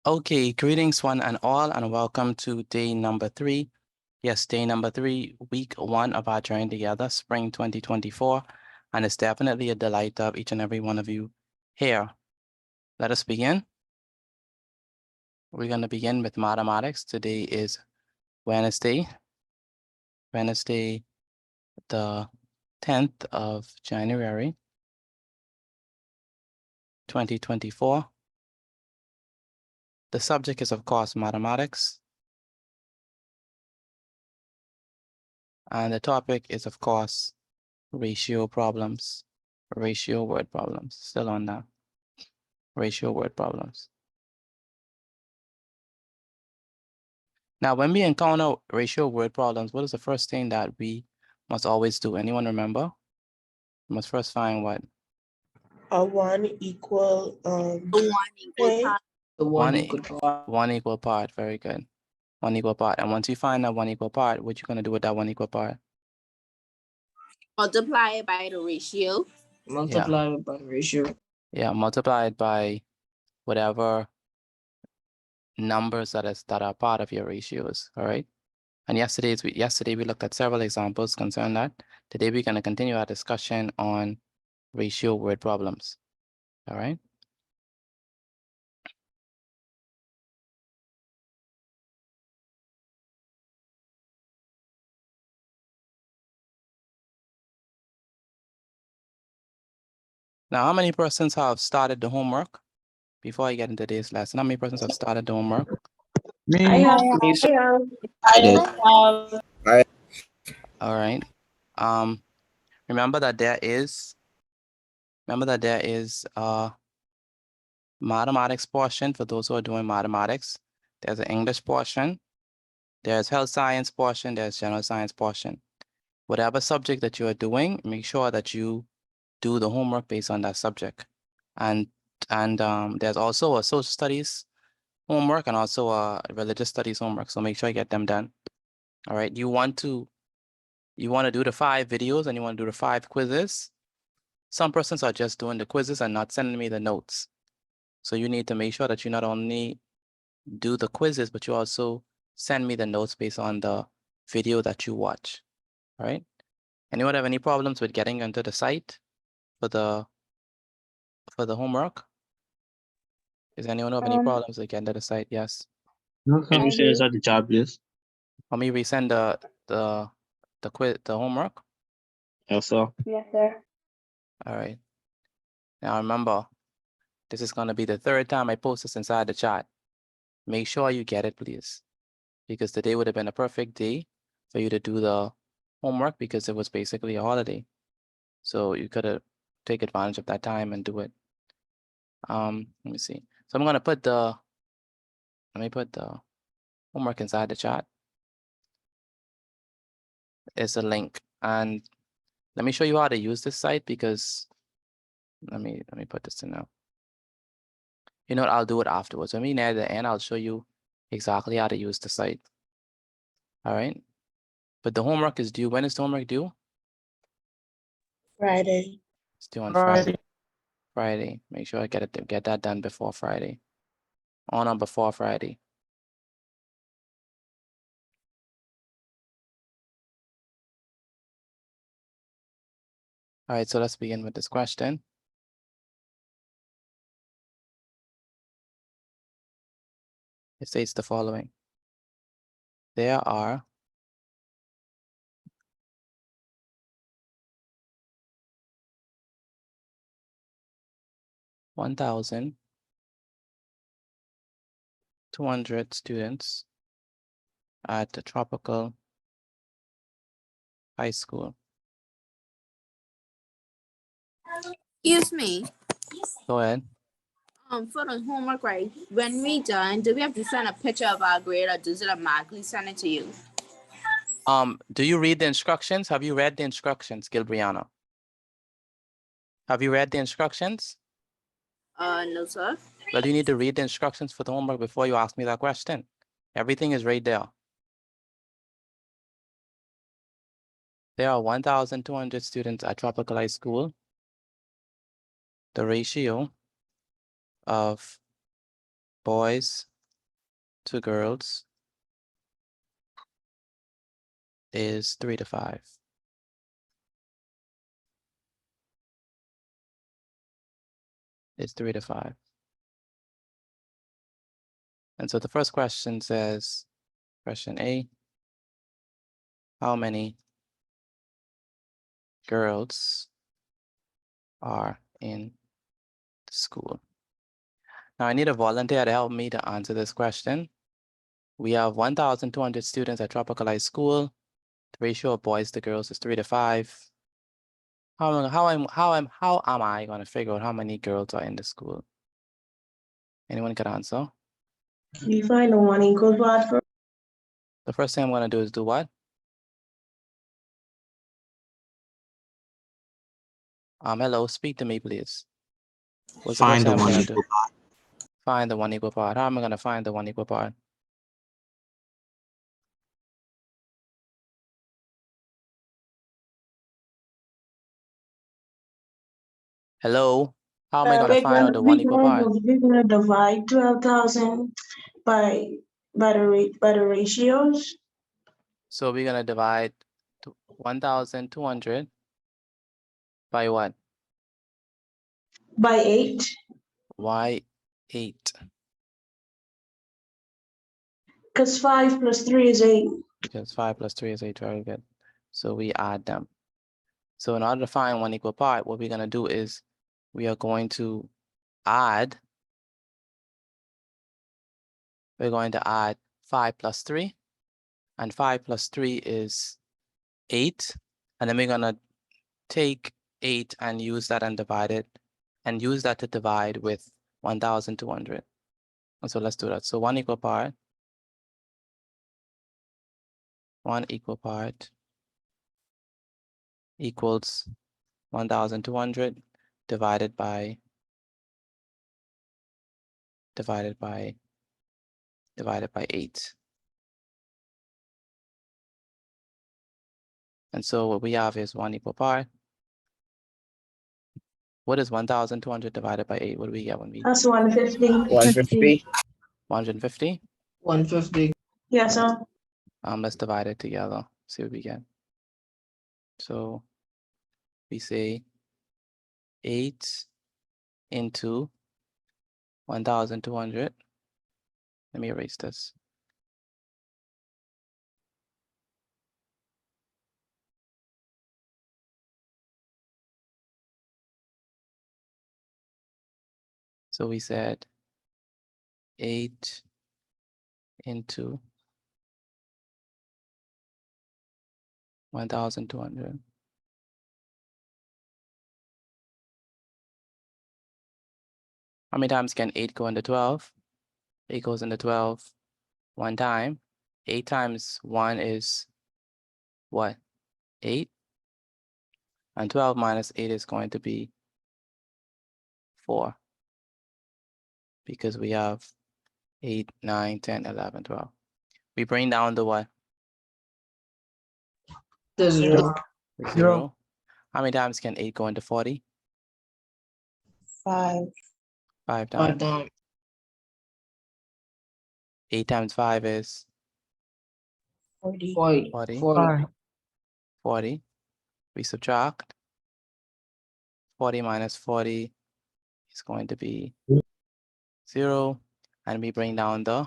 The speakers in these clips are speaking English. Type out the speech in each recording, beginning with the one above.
Okay, greetings one and all, and welcome to day number 3. Yes, day number 3, week 1 of our journey together, spring 2024. And it's definitely a delight to have each and every one of you here. Let us begin. We're going to begin with mathematics. Today is Wednesday, the 10th of January, 2024. The subject is, of course, mathematics. And the topic is, of course, ratio problems, ratio word problems. Still on that. Ratio word problems. Now, when we encounter ratio word problems, what is the first thing that we must always do? Anyone remember? We must first find what? A 1 equal The one equal part. One equal part. Very good. One equal part. And once you find that one equal part, what you gonna do with that one equal part? Multiply it by the ratio. Multiply it by the ratio. Yeah, multiply it by whatever numbers that are part of your ratios. All right. And yesterday we looked at several examples concerning that. Today we're going to continue our discussion on ratio word problems. All right. Now, how many persons have started the homework? Before I get into today's lesson, how many persons have started the homework? Me. I did. All right. Remember that there is a mathematics portion for those who are doing mathematics. There's an English portion. There's health science portion. There's general science portion. Whatever subject that you are doing, make sure that you do the homework based on that subject. And there's also a social studies homework and also a religious studies homework. So make sure you get them done. All right. You want to do the 5 videos and you want to do the 5 quizzes. Some persons are just doing the quizzes and not sending me the notes. So you need to make sure that you not only do the quizzes, but you also send me the notes based on the video that you watch. All right. Anyone have any problems with getting into the site for the homework? Does anyone have any problems with getting to the site? Yes. No, can you say this at the job, please? Let me resend the homework. Yes, sir. Yes, sir. All right. Now remember, this is going to be the 3rd time I post this inside the chat. Make sure you get it, please, because today would have been a perfect day for you to do the homework because it was basically a holiday. So you could have take advantage of that time and do it. Let me see. So I'm going to put the homework inside the chat. It's a link, and let me show you how to use this site because let me put this in now. You know what, I'll do it afterwards. When we near the end, I'll show you exactly how to use the site. All right. But the homework is due. When is the homework due? Friday. It's due on Friday. Friday. Make sure I get that done before Friday. On or before Friday. All right, so let's begin with this question. It states the following. There are 1,200 students at the Tropical High School. Excuse me. Go ahead. For the homework, right? When we done, do we have to send a picture of our grade, or does it automatically send it to you? Do you read the instructions? Have you read the instructions, Gilbriana? Have you read the instructions? No, sir. Well, you need to read the instructions for the homework before you ask me that question. Everything is right there. There are 1,200 students at Tropical High School. The ratio of boys to girls is 3 to 5. It's 3 to 5. And so the first question says, question A, how many girls are in the school? Now I need a volunteer to help me to answer this question. We have 1,200 students at Tropical High School. The ratio of boys to girls is 3 to 5. How am I going to figure out how many girls are in the school? Anyone can answer? We find the one equal part for The first thing I'm going to do is do what? Hello, speak to me, please. What's the Find first the thing I'm one going to do? equal part. Find the one equal part. How am I going to find the one equal part? Hello? How am I going to find out the one equal part? we're gonna divide 12,000 by the ratios So we're going to divide 1,200 by what? by 8. Why 8? Because 5 plus 3 is 8. Because 5 plus 3 is 8. Very good. So we add them. So in order to find one equal part, what we're going to do is we are going to add. We're going to add 5 plus 3. And 5 plus 3 is 8. And then we're going to take 8 and use that and divide it. And use that to divide with 1,200. And so let's do that. So one equal part equals 1,200 divided by 8. And so what we have is one equal part. What is 1,200 divided by 8? What do we get when we? That's 150. 150. 150? 150. Yes, sir. Let's divide it together. See what we get. So we say 8 into 1,200. Let me erase this. So we said 8 into 1,200. How many times can 8 go into 12? 8 goes into 12 one time. 8 times 1 is what? 8. And 12 minus 8 is going to be 4. Because we have 8, 9, 10, 11, 12. We bring down the what? The 0. The 0. How many times can 8 go into 40? 5. 5 times. 8 times 5 is 40. 40. We subtract. 40 minus 40 is going to be 0. And we bring down the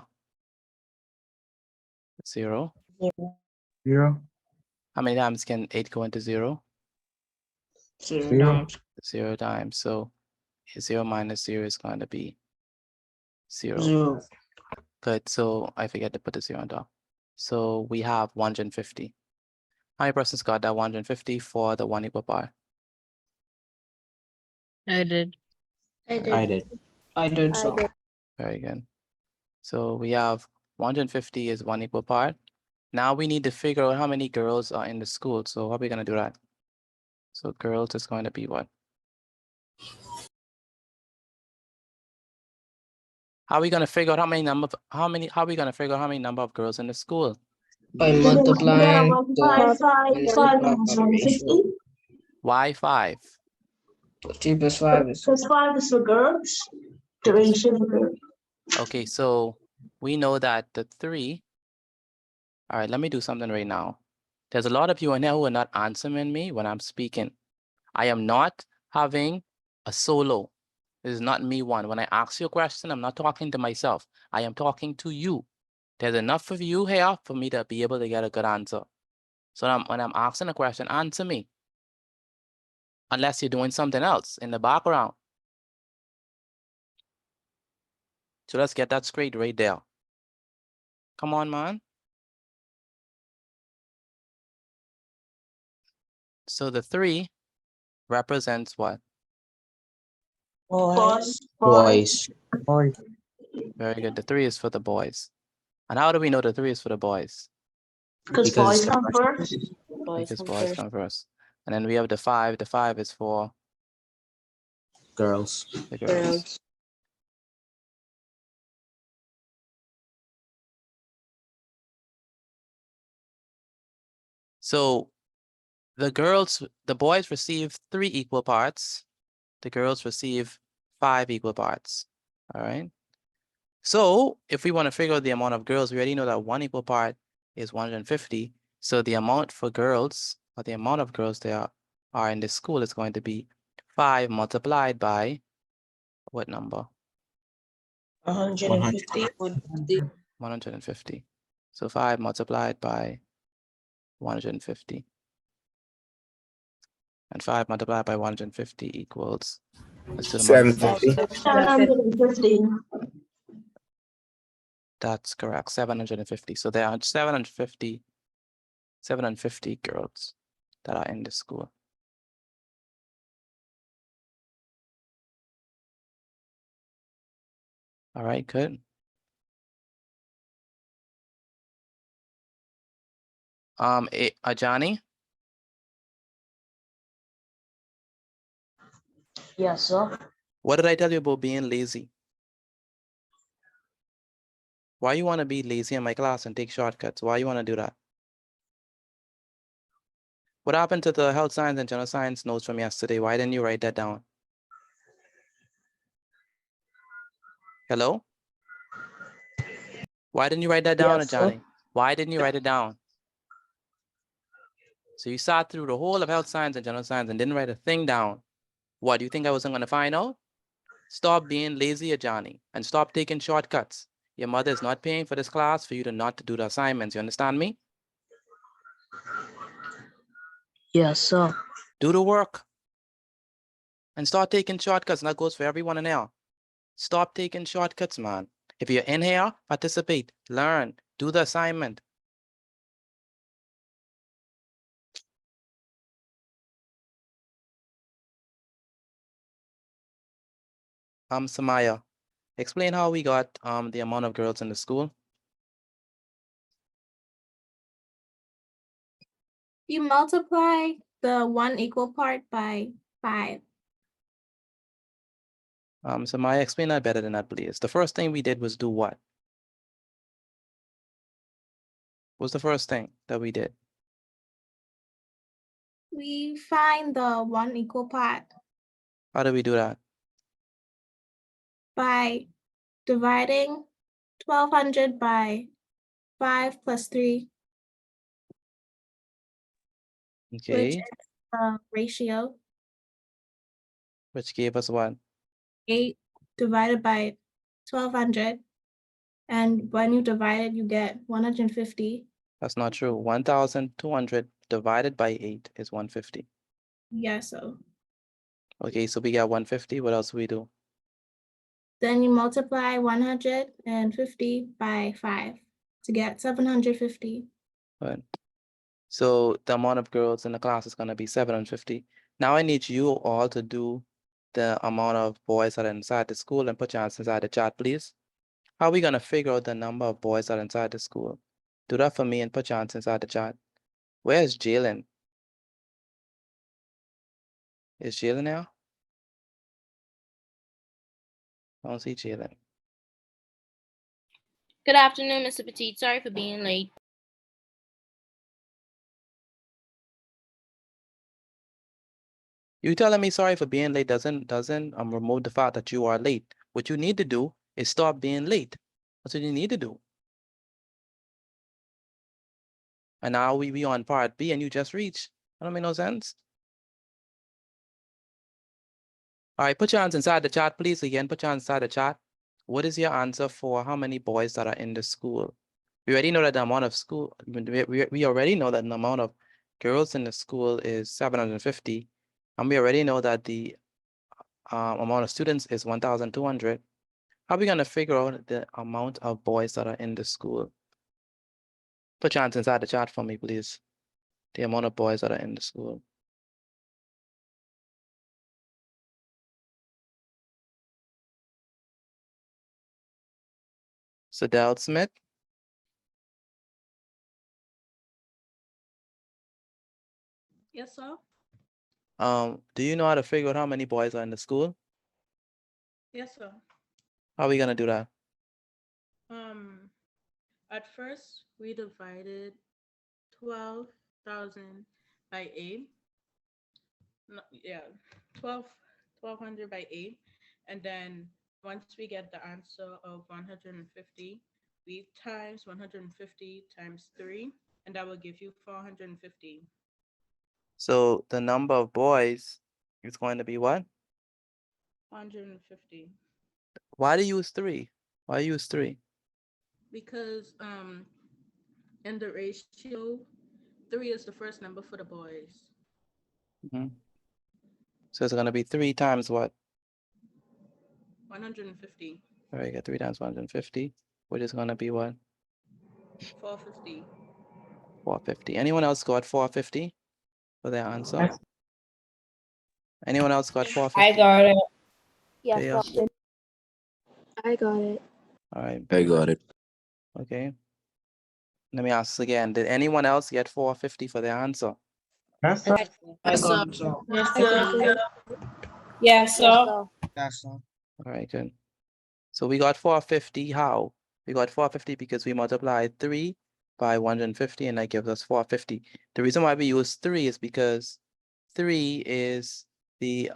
0. 0. How many times can 8 go into 0? 0. 0 times. So 0 minus 0 is going to be 0. 0. Good. So I forget to put the 0 on top. So we have 150. How many persons got that 150 for the one equal part? I did. I did so. Very good. So we have 150 is one equal part. Now we need to figure out how many girls are in the school. So how are we going to do that? So girls is going to be what? How are we going to figure out how are we going to figure out how many number of girls in the school? By multiplying the 150. Why 5? 2 plus 5 is Because 5 is for girls. The ratio for girls. Okay, so we know that the 3, all right, let me do something right now. There's a lot of you in here who are not answering me when I'm speaking. I am not having a solo. This is not me one. When I ask you a question, I'm not talking to myself. I am talking to you. There's enough of you here for me to be able to get a good answer. So when I'm asking a question, answer me. Unless you're doing something else in the background. So let's get that straight right there. Come on, man. So the 3 represents what? Boys. Boys. Very good. The 3 is for the boys. And how do we know the 3 is for the boys? Because Because- boys come first. Because boys come first. And then we have the 5. The 5 is for Girls. the girls. So the boys receive 3 equal parts. The girls receive 5 equal parts. All right. So if we want to figure out the amount of girls, we already know that 1 equal part is 150. So the amount for girls, or the amount of girls there are in this school is going to be 5 multiplied by what number? 150. 150. So 5 multiplied by 150. And 5 multiplied by 150 equals, let's do the 750. 750. That's correct, 750. So there are 750 girls that are in the school. All right, good. Ajani, Yes, sir. what did I tell you about being lazy? Why you want to be lazy in my class and take shortcuts? Why you want to do that? What happened to the health science and general science notes from yesterday? Why didn't you write that down? Hello? Why didn't you write that down, Yes, sir. Ajani? Why didn't you write it down? So you sat through the whole of health science and general science and didn't write a thing down. What, do you think I wasn't going to find out? Stop being lazy, Ajani, and stop taking shortcuts. Your mother is not paying for this class for you to not to do the assignments. You understand me? Yes, sir. Do the work. And start taking shortcuts. And that goes for everyone in here. Stop taking shortcuts, man. If you're in here, participate, learn, do the assignment. Samaya, explain how we got the amount of girls in the school. You multiply the 1 equal part by 5. Samaya, explain that better than that, please. The first thing we did was do what? What was the first thing that we did? We find the 1 equal part How do we do that? by dividing 1200 by 5 plus 3, which Okay, is the ratio. which gave us what? 8 divided by 1200. And when you divide it, you get 150. That's not true. 1,200 divided by 8 is 150. Yeah, so Okay, so we got 150. What else do we do? then you multiply 150 by 5 to get 750. Good. So the amount of girls in the class is going to be 750. Now I need you all to do the amount of boys that are inside the school and put your answers inside the chat, please. How are we going to figure out the number of boys that are inside the school? Do that for me and put your answers inside the chat. Where's Jalen? Is Jalen now? I don't see Jalen. Good afternoon, Mr. Petit. Sorry for being late. You telling me sorry for being late doesn't remove the fact that you are late. What you need to do is stop being late. That's what you need to do. And now we be on part B and you just reach. That don't make no sense. All right, put your hands inside the chat, please. Again, put your hands inside the chat. What is your answer for how many boys that are in the school? We already know that the amount of school, we already know that the amount of girls in the school is 750. And we already know that the amount of students is 1,200. How are we gonna figure out the amount of boys that are in the school? Put your hands inside the chat for me, please. The amount of boys that are in the school. Sadell Smith, Yes, sir. do you know how to figure out how many boys are in the school? Yes, sir. How are we gonna do that? At first we divided 12,000 by 8. No, yeah, 1,200 by 8. And then once we get the answer of 150, we times 150 times 3, and that will give you 450. So the number of boys is going to be what? 150. Why do you use 3? Why use 3? Because in the ratio, 3 is the first number for the boys. So it's gonna be 3 times what? 150. All right, got 3 times 150, which is gonna be what? 450. 450. Anyone else got 450 for their answer? Anyone else got 450? I got it. Thea? I got it. All right, I got it. okay. Let me ask again. Did anyone else get 450 for their answer? Yes, sir. I got it, sir. Yes, I got it. Yes, sir. Yes, sir. All right, good. So we got 450. How? We got 450 because we multiplied 3 by 150 and that gives us 450. The reason why we use 3 is because 3 is the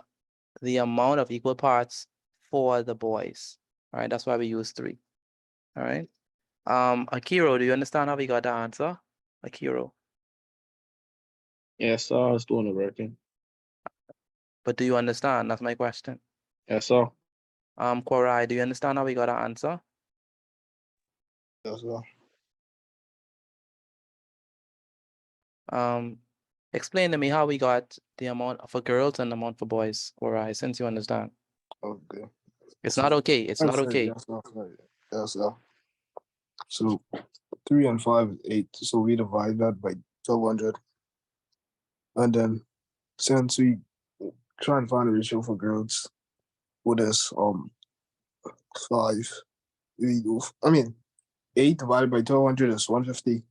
amount of equal parts for the boys. All right, that's why we use 3. All right. Akiro, do you understand how we got the answer? Akiro, Yes, sir. I was doing the working. but do you understand? That's my question. Yes, sir. Korai, do you understand how we got our answer? Yes, sir. Explain to me how we got the amount for girls and the amount for boys, Korai, since you understand. Okay. It's not okay. It's not okay. Yes, sir. Yes, sir. So 3 and 5 is 8. So we divide that by 1,200. And then since we try and find a ratio for girls, what is 5? We go. 8 divided by 1,200 is 150.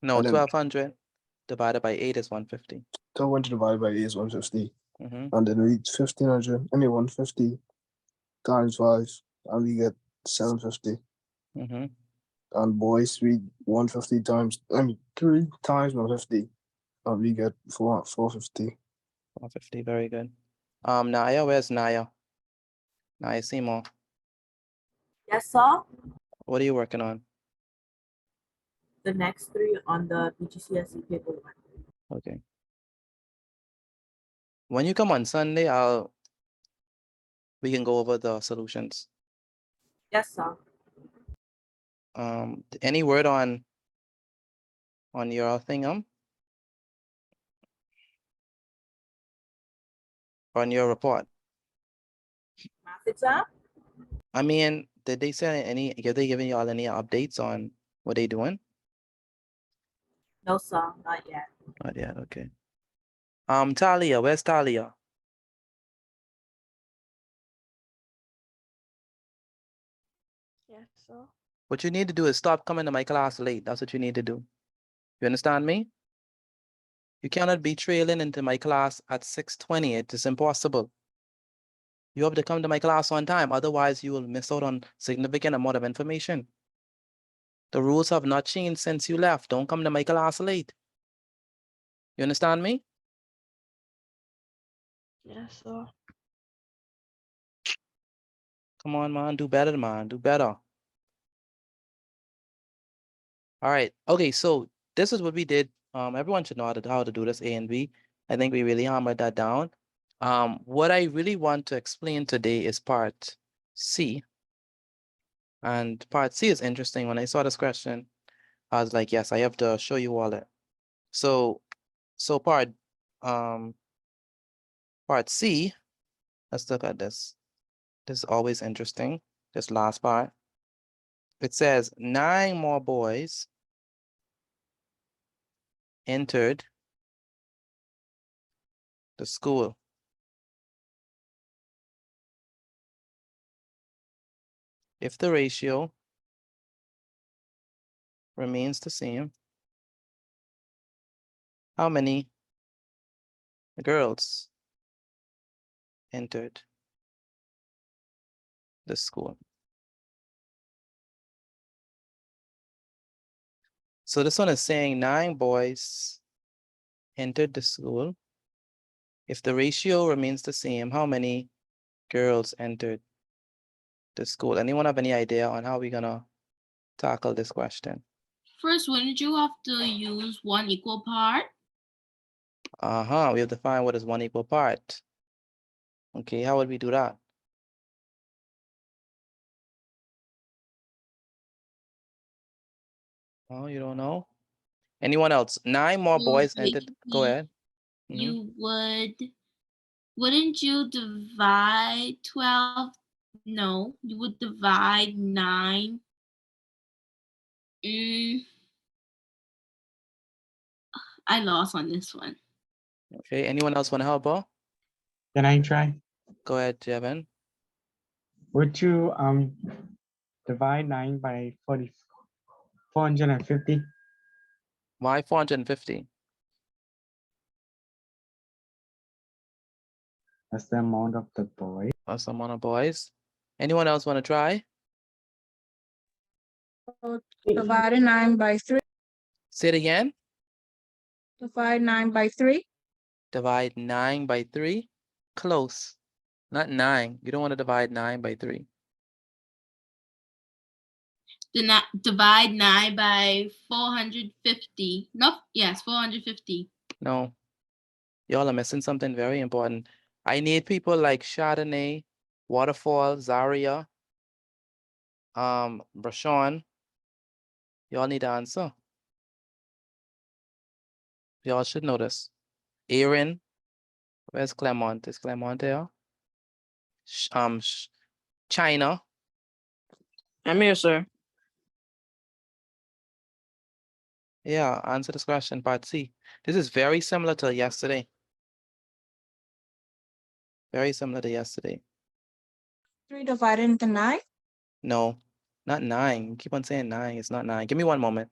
No, And then 1,200 divided by 8 is 150. 1,200 divided by 8 is 150. Mm-hmm. And then we 1,500. 150 times 5, and we get 750. Mm-hmm. And boys, we 150 times. 3 times 150, and we get 450. 450, very good. Naya, where's Naya? Naya Seymour, Yes, sir. what are you working on? The next 3 on the BGCSE paper 1. Okay. When you come on Sunday, we can go over the solutions. Yes, sir. Any word on your thing, on your report? Math exam? I mean, did they say are they giving y'all any updates on what they doing? No, sir, not yet. Not yet, okay. Talia, where's Talia? Yes, sir. What you need to do is stop coming to my class late. That's what you need to do. You understand me? You cannot be trailing into my class at 6:20. It is impossible. You have to come to my class on time. Otherwise, you will miss out on significant amount of information. The rules have not changed since you left. Don't come to my class late. You understand me? Yes, sir. Come on, man. Do better, man. Do better. All right. Okay, so this is what we did. Everyone should know how to do this A and B. I think we really hammered that down. What I really want to explain today is part C. And part C is interesting. When I saw this question, I was like, yes, I have to show you all it. So part C, let's look at this. This is always interesting. This last part. It says 9 more boys entered the school. If the ratio remains the same, how many girls entered the school? So this one is saying 9 boys entered the school. If the ratio remains the same, how many girls entered the school? Anyone have any idea on how we're gonna tackle this question? First, wouldn't you have to use 1 equal part? We have to find what is 1 equal part. Okay, how would we do that? Oh, you don't know? Anyone else? 9 more You boys entered. Go basically- ahead. Mhm. You wouldn't you divide 12? No, you would divide 9. I lost on this one. Okay, anyone else want to help out? Can I try? Go ahead, Jevin. Would you divide 9 by 450? Why 450? That's the amount of the boy. Or some amount of boys. Anyone else want to try? Divided 9 by 3. Say it again. Divide 9 by 3. Divide 9 by 3. Close. Not 9. You don't want to divide 9 by 3. Divide 9 by 450. No, yes, 450. No. Y'all are missing something very important. I need people like Chardonnay, Waterfall, Zaria, Brashawn. Y'all need to answer. Y'all should know this. Aaron. Where's Clement? Is Clement there? China. I'm here, sir. Yeah, answer this question, part C. This is very similar to yesterday. Very similar to yesterday. 3 divided into 9. No, not 9. You keep on saying 9. It's not 9. Give me one moment.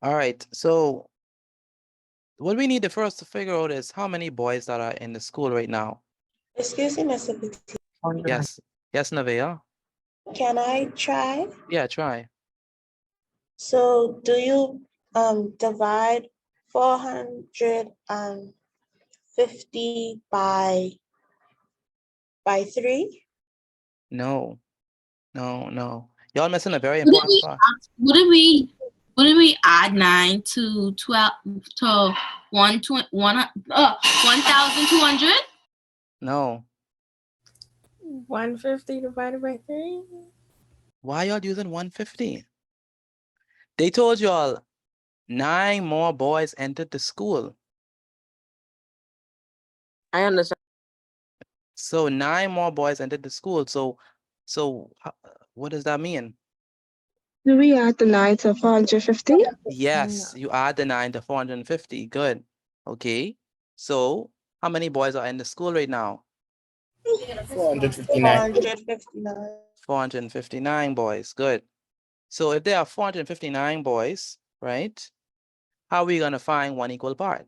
All right, so what we need to first to figure out is how many boys that are in the school right now. Excuse me, Mr. Petit. Yes, yes, Nevaeh. Can I try? Yeah, try. So do you divide 450 by 3? No, no. Y'all missing a very Wouldn't important we, part. wouldn't we add 9 to 12 to 1,200? No. 150 divided by 3. Why y'all using 150? They told y'all 9 more boys entered the school. I understand. So 9 more boys entered the school. So what does that mean? Do we add the 9 to 450? Yes, you add the 9 to 450. Good. Okay. So how many boys are in the school right now? 459. 459. 459 boys. Good. So if there are 459 boys, right? How are we gonna find one equal part?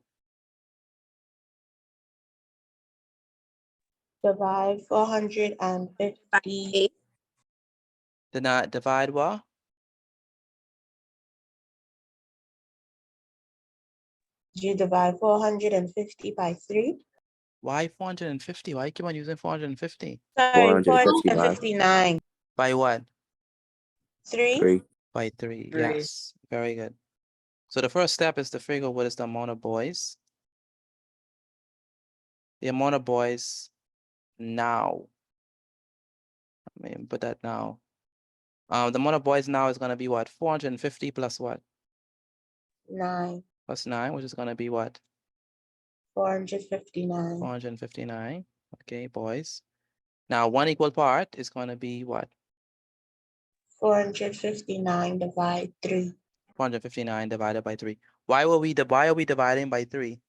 Divide 450. Divide what? You divide 450 by 3. Why 450? Why you keep on using 450? Sorry, 459. 459. By what? 3. 3. By 3. Yes. Very good. So the first step is to figure what is the amount of boys. The amount of boys now. Let me put that now. The amount of boys now is gonna be what? 450 plus what? 9. Plus 9, which is gonna be what? 459. 459. Okay, boys. Now one equal part is gonna be what? 459 divide 3. 459 divided by 3. Why are we dividing by 3?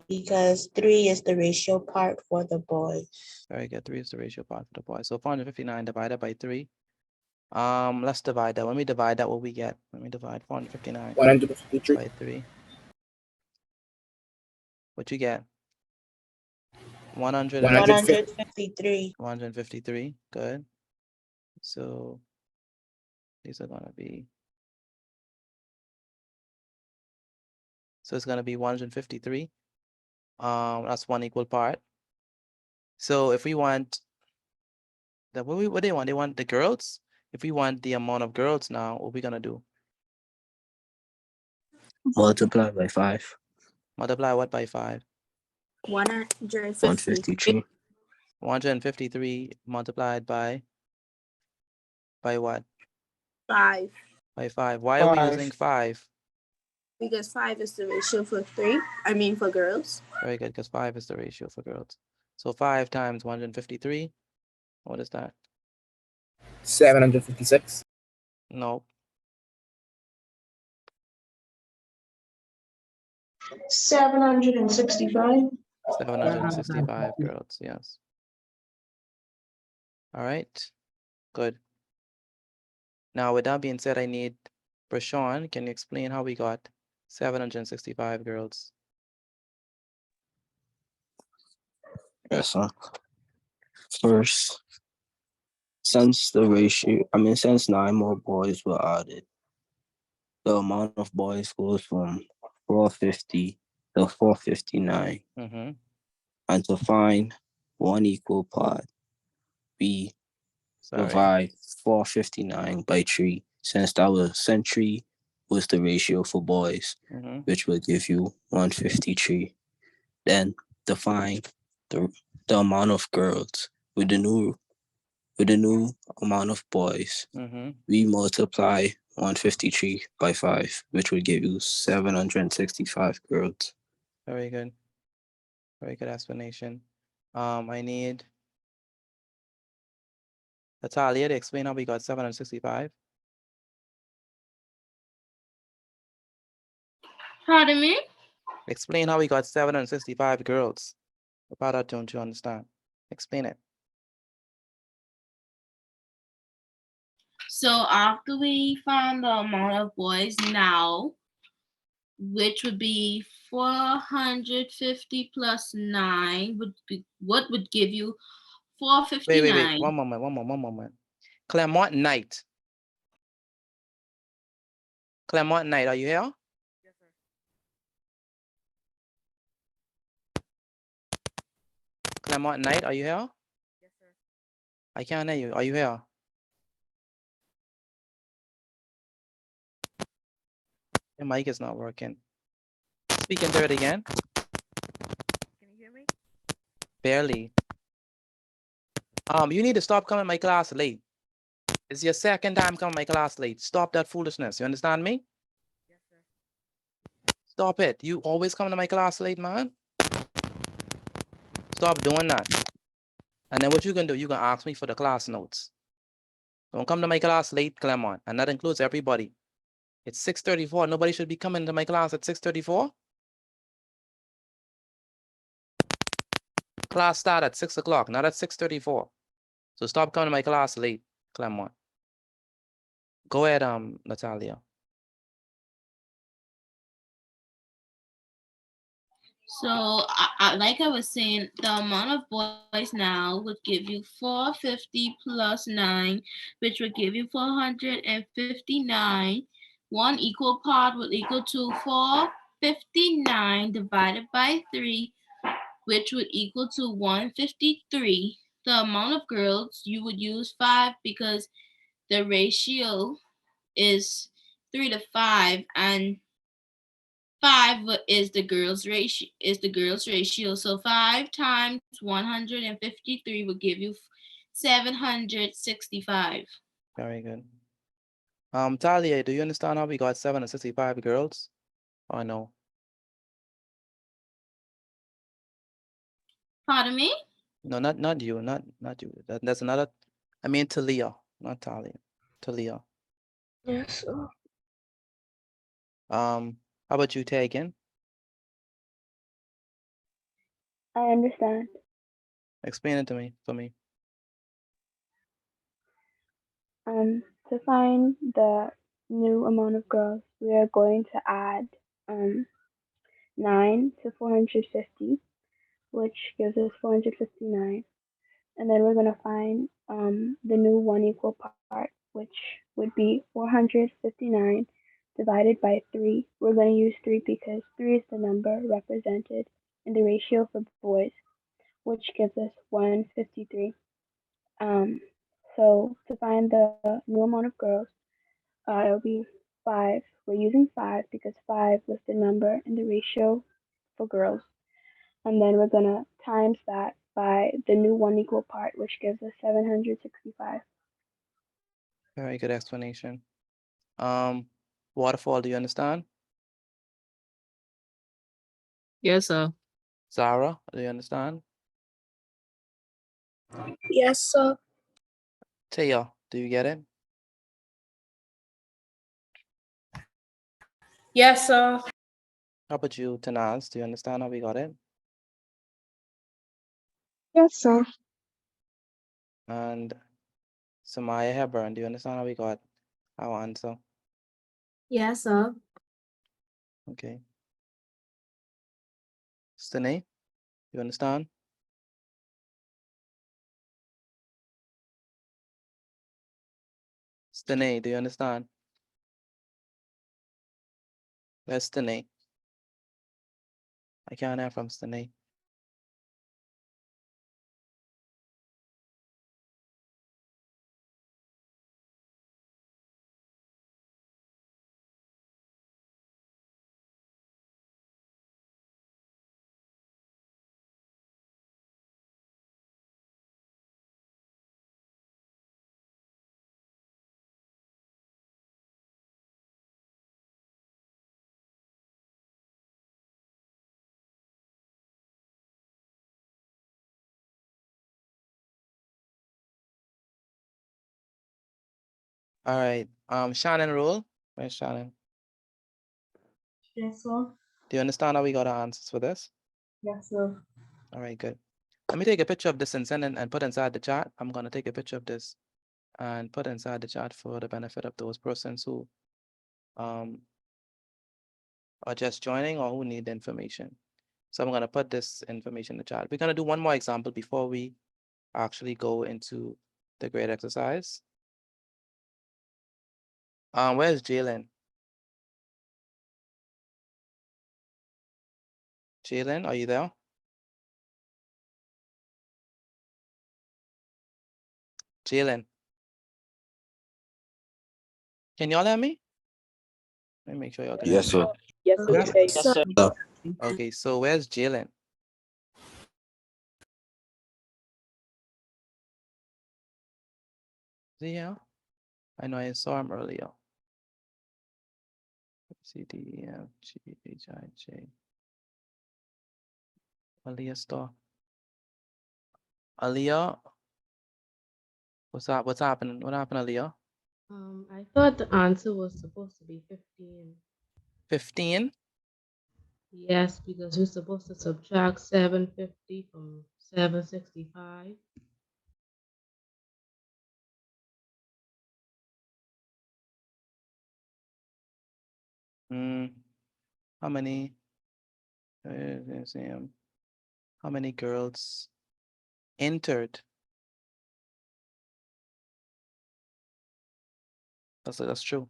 Because 3 is the ratio part for the boys. Very good. 3 is the ratio part for the boys. So 459 divided by 3. Let's divide that. When we divide that, what we get? Let me divide 459 153. by 3. What you get? 153. 153. Good. So these are gonna be. So it's gonna be 153. That's one equal part. So if we want the what they want? They want the girls. If we want the amount of girls now, what we gonna do? Multiply by 5. Multiply what by 5? 150. 153. 153 multiplied by what? 5. By 5. Why are we using 5? Because 5 is the ratio for for girls. Very good, because 5 is the ratio for girls. So 5 times 153. What is that? 756. No. 765. 765 girls, yes. All right, good. Now, with that being said, I need Prashawn, can you explain how we got 765 girls? Yes, sir. First, since 9 more boys were added, the amount of boys goes from 450 to 459. Mm-hmm. And to find one equal part, we divide 459 by 3, since that was century was the ratio for boys, Mm-hmm. which will give you 153. Then define the amount of girls with the new amount of boys. Mm-hmm. We multiply 153 by 5, which will give you 765 girls. Very good. Very good explanation. I need Natalia to explain how we got 765. Pardon me? Explain how we got 765 girls. What part that don't you understand? Explain it. So after we found the amount of boys now, which would be 450 plus 9 would be what would give you 459. Wait. One moment. Claremont Knight. Claremont Knight, are you here? Yes, sir. Claremont Knight, are you here? Yes, sir. I can't hear you. Are you here? Your mic is not working. Speak into it again. Can you hear me? Barely. You need to stop coming to my class late. It's your second time coming to my class late. Stop that foolishness. You understand me? Yes, sir. Stop it. You always come to my class late, man. Stop doing that. And then what you can do, you can ask me for the class notes. Don't come to my class late, Claremont. And that includes everybody. It's 6:34. Nobody should be coming to my class at 6:34. Class start at 6 o'clock, not at 6:34. So stop coming to my class late, Claremont. Go ahead, Natalia. So, like I was saying, the amount of boys now would give you 450 plus 9, which would give you 459. One equal part would equal to 459 divided by 3, which would equal to 153. The amount of girls, you would use 5 because the ratio is 3 to 5, and 5 is the girls' ratio. So 5 times 153 would give you 765. Very good. Talia, do you understand how we got 765 girls? Or no? Pardon me? No, not you, not you. That's another. I mean Talia, not Talia. Talia. Yes, sir. How about you, Tegan? I understand. Explain it to me for me. To find the new amount of girls, we are going to add 9 to 450, which gives us 459. And then we're going to find the new one equal part, which would be 459 divided by 3. We're going to use 3 because 3 is the number represented in the ratio for boys, which gives us 153. So to find the new amount of girls, it'll be 5. We're using 5 because 5 was the number in the ratio for girls. And then we're going to times that by the new one equal part, which gives us 765. Very good explanation. Waterfall, do you understand? Yes, sir. Zara, do you understand? Yes, sir. Taya, do you get it? Yes, sir. How about you, Tanaz? Do you understand how we got it? Yes, sir. And Samaya Hepburn, do you understand how we got our answer? Yes, sir. Okay. Stane, you understand? Stane, do you understand? Where's Stane? I can't hear from Stane. All right. Shannon Rule. Where's Shannon? Yes, sir. Do you understand how we got our answers for this? Yes, sir. All right, good. Let me take a picture of this and send it and put inside the chat. I'm gonna take a picture of this and put inside the chat for the benefit of those persons who or just joining or who need the information? So I'm gonna put this information in the chat. We're gonna do one more example before we actually go into the grade exercise. Where's Jalen? Jalen, are you there? Jalen. Can y'all hear me? Let me make sure y'all can hear Yes, me. sir. Yes, Yes. okay. Yes, sir. Okay, so where's Jalen? Is he here? I know I saw him earlier. C, D, E, F, G, H, I, J. Aliyah Star. Aliyah, what's up? What's happening? What happened, Aliyah? I thought the answer was supposed to be 15. 15? Yes, because we're supposed to subtract 750 from 765. How many? Let's see, how many girls entered? That's true.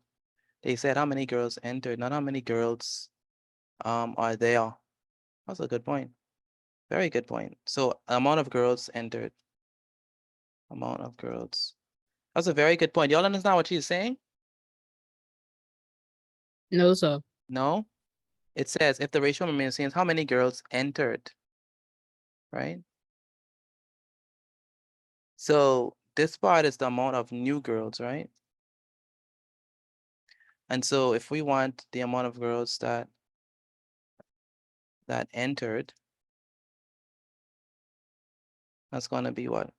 They said how many girls entered, not how many girls are there. That's a good point. Very good point. So amount of girls entered. Amount of girls. That's a very good point. Y'all understand what she's saying? No, sir. No? It says if the ratio remains the same, how many girls entered? Right? So this part is the amount of new girls, right? And so if we want the amount of girls that entered, that's going to be what?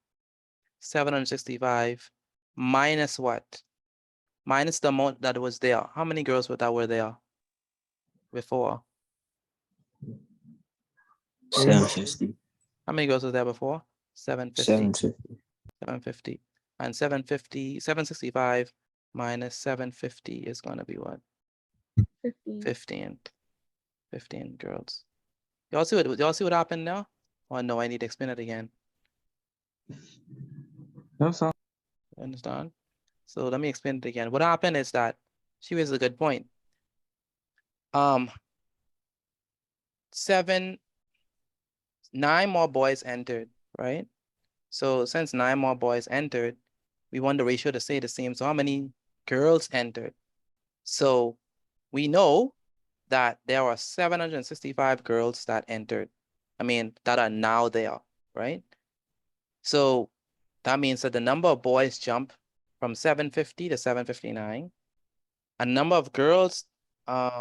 765 minus what? Minus the amount that was there. How many girls that were there before? 750. How many girls was there before? 750. 750. 750. And 765 minus 750 is going to be what? 15. 15 girls. Y'all see what happened now? Oh no, I need to explain it again. No, sir. Understand? So let me explain it again. What happened is that she raised a good point. 9 more boys entered, right? So since 9 more boys entered, we want the ratio to stay the same. So how many girls entered? So we know that there are 765 girls that entered. I mean, that are now there, right? So that means that the number of boys jump from 750 to 759. A number of girls, that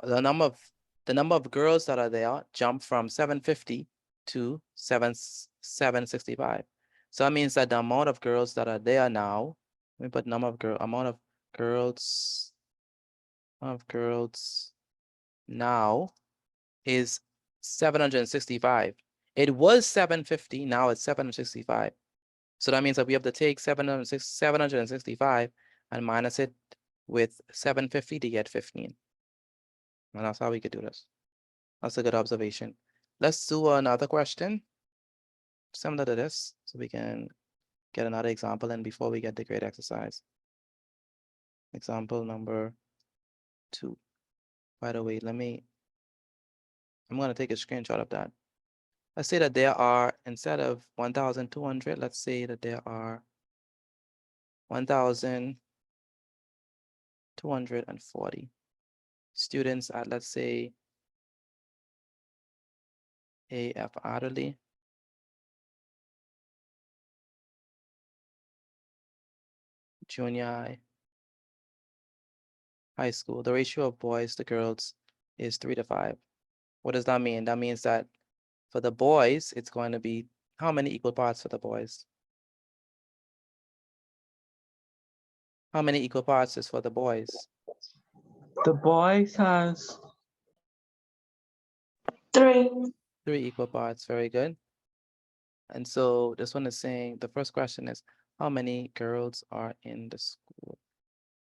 the number of girls that are there jump from 750 to 765. So that means that the amount of girls that are there now, let me put amount of girls now is 765. It was 750, now it's 765. So that means that we have to take 765 and minus it with 750 to get 15. And that's how we could do this. That's a good observation. Let's do another question similar to this so we can get another example and before we get the grade exercise. Example number 2. By the way, I'm going to take a screenshot of that. Let's say that there are, instead of 1,200, let's say that there are 1,240 students at, let's say, AF Adderley. Junior high school. The ratio of boys to girls is 3 to 5. What does that mean? That means that for the boys, it's going to be how many equal parts for the boys? How many equal parts is for the boys? The boys has 3. 3 equal parts. Very good. And so this one is saying, the first question is, how many girls are in the school?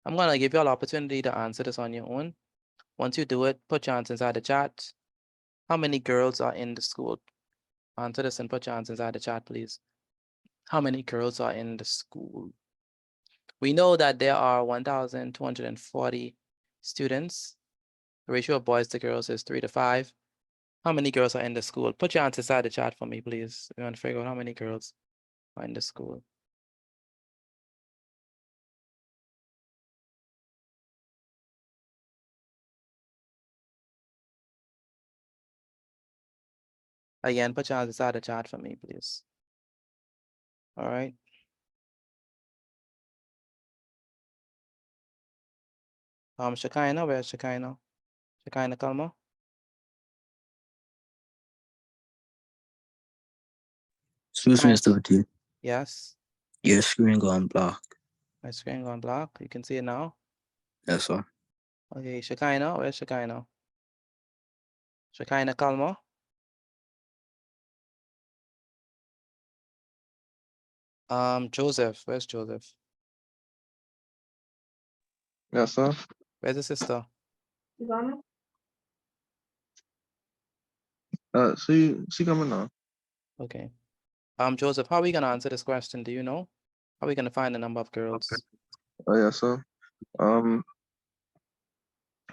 I'm gonna give you all opportunity to answer this on your own. Once you do it, put your answers inside the chat. How many girls are in the school? Answer this and put your answers inside the chat, please. How many girls are in the school? We know that there are 1,240 students. The ratio of boys to girls is 3 to 5. How many girls are in the school? Put your answers inside the chat for me, please. We want to figure out how many girls are in the school. Again, put your answers inside the chat for me, please. All right. Shekinah, where's Shekinah? Shekinah Kalma? Excuse me, Mr. Vati. Yes. Your screen gone black. My screen gone black. You can see it now. Yes, sir. Okay, Shekinah, where's Shekinah? Shekinah Kalma? Joseph, where's Joseph? Yes, sir. Where's the sister? She coming now. Okay. Joseph, how are we gonna answer this question? Do you know? How are we gonna find the number of girls? Oh, yes, sir.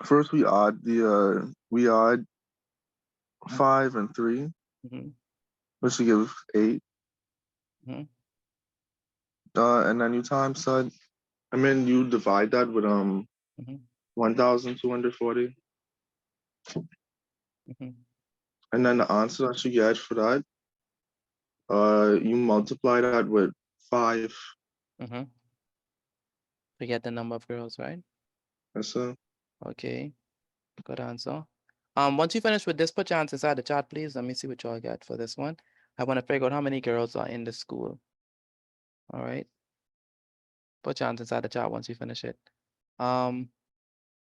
First we add 5 and 3, Mhm. which should give 8. Mhm. And then you you divide that with Mhm. 1,240. Mhm. And then the answer that you get for that, you multiply that with 5. Mhm. To get the number of girls, right? Yes, sir. Okay. Good answer. Once you finish with this, put your answer inside the chat, please. Let me see what y'all get for this one. I want to figure out how many girls are in the school. All right. Put your answer inside the chat once you finish it.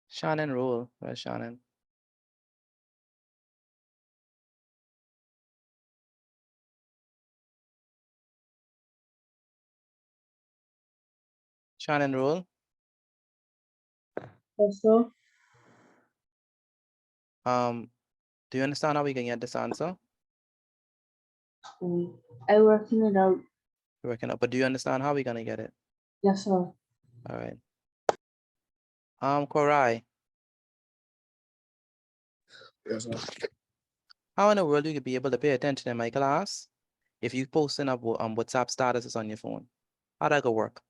Shannon Rule. Where's Shannon? Shannon Rule. Yes, sir. Do you understand how we can get this answer? I'm working it out. We're working out, but do you understand how we're gonna get it? Yes, sir. All right. Korai, Yes, sir. how in the world you could be able to pay attention in my class if you posting up WhatsApp statuses on your phone? How that go work?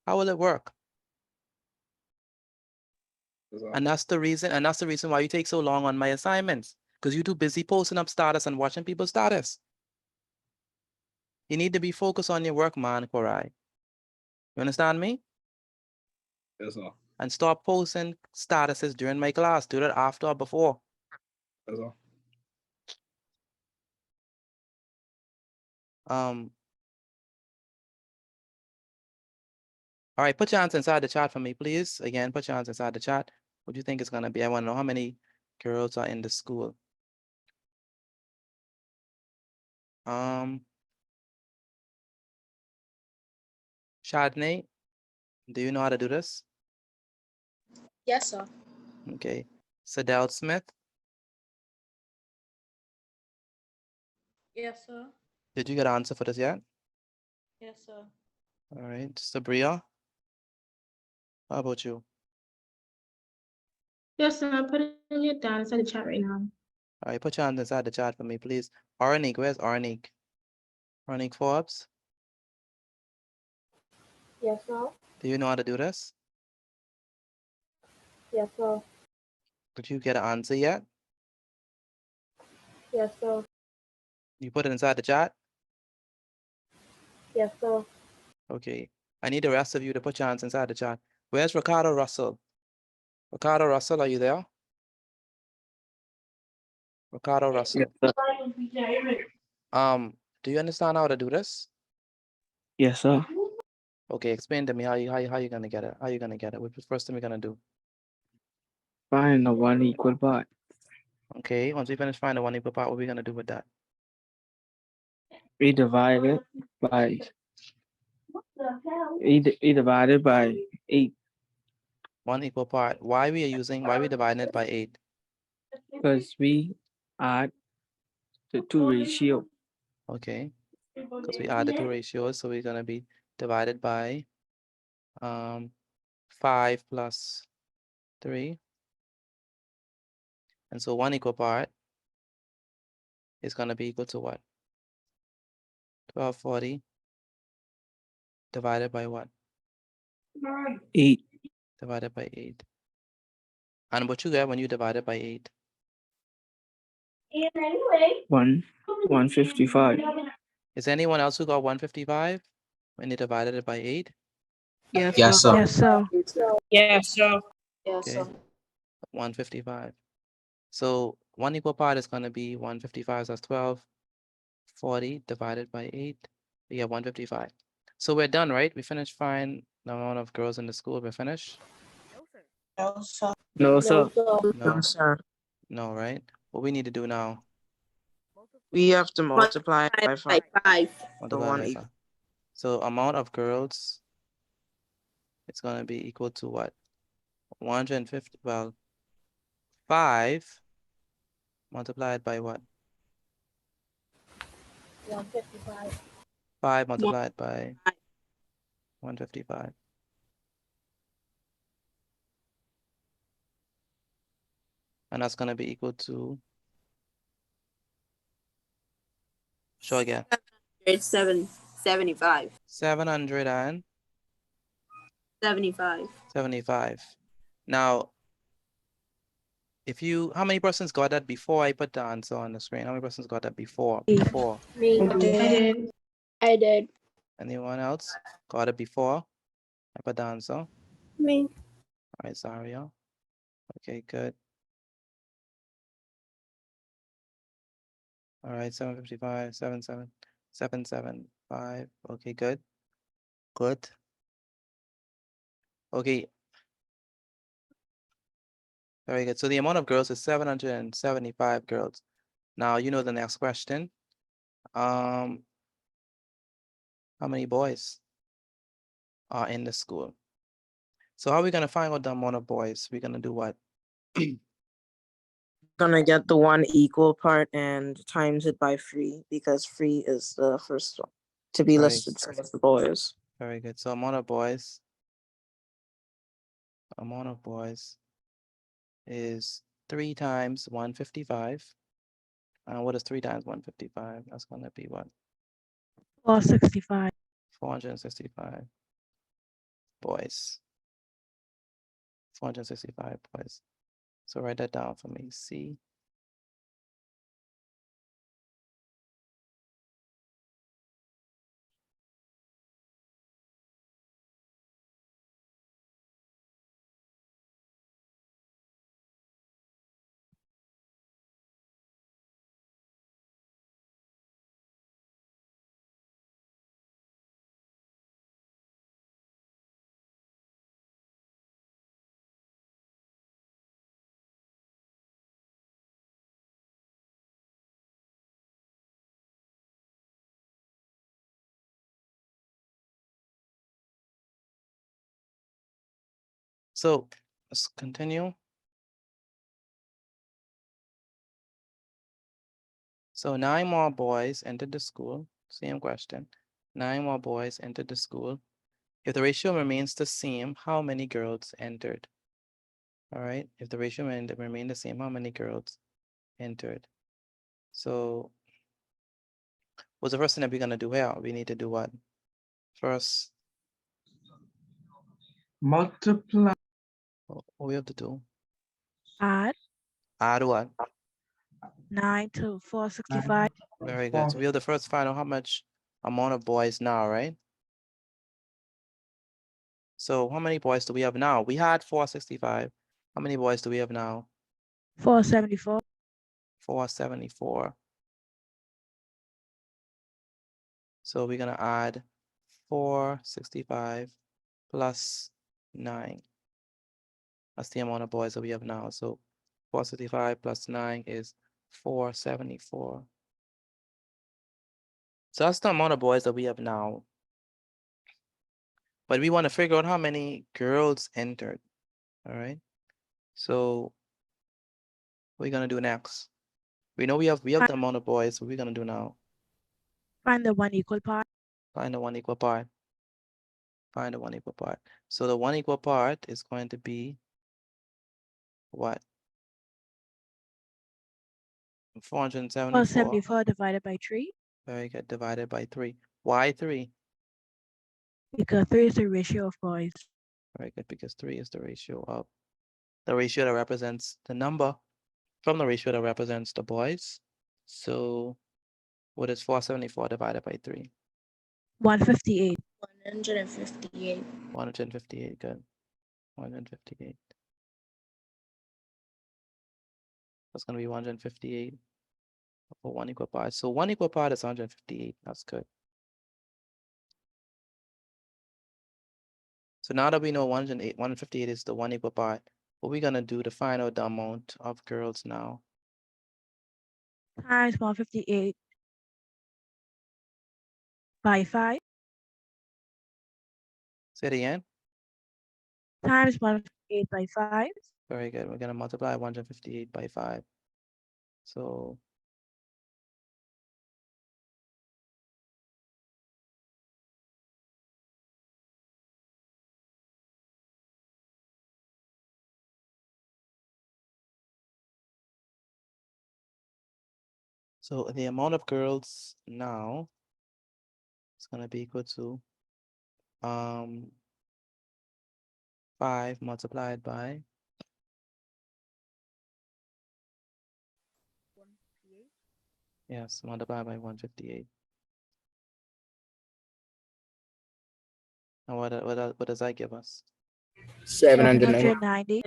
How will it work? Yes, sir. And that's the reason why you take so long on my assignments, because you're too busy posting up status and watching people's status. You need to be focused on your work, man, Korai. You understand me? Yes, sir. And stop posting statuses during my class. Do that after or before. Yes, sir. All right, put your answer inside the chat for me, please. Again, put your answer inside the chat. What do you think it's gonna be? I want to know how many girls are in the school. Shadney, do you know how to do this? Yes, sir. Okay. Sadell Smith, Yes, sir. did you get an answer for this yet? Yes, sir. All right, Sabria, how about you? Yes, sir. I'm putting it down inside the chat right now. All right, put your answer inside the chat for me, please. Arnick, where's Arnick? Arnick Forbes, Yes, sir. do you know how to do this? Yes, sir. Did you get an answer yet? Yes, sir. You put it inside the chat? Yes, sir. Okay. I need the rest of you to put your answer inside the chat. Where's Ricardo Russell? Ricardo Russell, are you there? Ricardo Russell. Do you understand how to do this? Yes, sir. Okay, explain to me how you gonna get it? How you gonna get it? What's the first thing we're gonna do? Find the one equal part. Okay, once we finish finding the one equal part, what are we gonna do with that? We divide it by We divided by 8 1 equal part. Why we dividing it by 8? because we add the two ratio. Okay, because we add the two ratios, so we're gonna be divided by 5 plus 3. And so 1 equal part is gonna be equal to what? 1240 divided by what? 8. Divided by 8. And what you get when you divide it by 8? 155. Is there anyone else who got 155 when they divided it by 8? Yes, Yes, sir. Yes, sir. Yes, sir. Yes, Okay, 155. So 1 equal part is gonna be 155, so that's 1240 divided by 8. We get 155. So we're done, right? We finished finding the amount of girls in the school. We're finished? No, sir. No, sir. No, sir. no, right? What we need to do now? We have to multiply by 5. 5. Multiply one by equal. 5. So amount of girls, it's gonna be equal to what? 150, well, 5 multiplied by what? 155. 5 multiplied by 155. And that's gonna be equal to, show again, It's 75. 775. 75. Now, how many persons got that before I put the answer on the screen? How many persons got that before? Before. Me. I did. Anyone else got it before I put the answer? All Me. right, Zaria. Okay, good. All right, 755, 775. Okay, good. Good. Okay. Very good. So the amount of girls is 775 girls. Now you know the next question. How many boys are in the school? So how are we gonna find out the amount of boys? We're gonna do what? Gonna get the 1 equal part and times it by 3 because 3 is the first one to be Right. listed as the boys. Very good. So amount of boys is 3 times 155. And what is 3 times 155? That's gonna be what? 465. 465 boys. 465 boys. So write that down for me. C. So let's continue. So 9 more boys entered the school. Same question. 9 more boys entered the school. If the ratio remains the same, how many girls entered? All right. If the ratio remained the same, how many girls entered? So what's the first thing that we're gonna do here? We need to do what? First, Multiply. what we have to do? Add Add what? 9 to 465. Very good. So we have the first find out how much amount of boys now, right? So how many boys do we have now? We had 465. How many boys do we have now? 474. 474. So we're gonna add 465 plus 9. That's the amount of boys that we have now. So 465 plus 9 is 474. So that's the amount of boys that we have now. But we want to figure out how many girls entered. All right. So what are we gonna do next? We know we have the amount of boys. So what we're gonna do now? Find the one equal part. Find the one equal part. Find the one equal part. So the one equal part is going to be what? 474. 474 divided by 3. Very good. Divided by 3. Why 3? Because 3 is the ratio of boys. Very good, because 3 is the ratio that represents the number from the ratio that represents the boys. So what is 474 divided by 3? 158. 158. 158, good. 158. That's going to be 158 for one equal part. So one equal part is 158. That's good. So now that we know 158 is the one equal part, what we're going to do to find out the amount of girls now? Times 158 by 5. Say it again. Times 158 by 5. Very good. We're going to multiply 158 by 5. So the amount of girls now is going to be equal to 5 multiplied by 158. yes, multiplied by 158. And what does that give us? 790.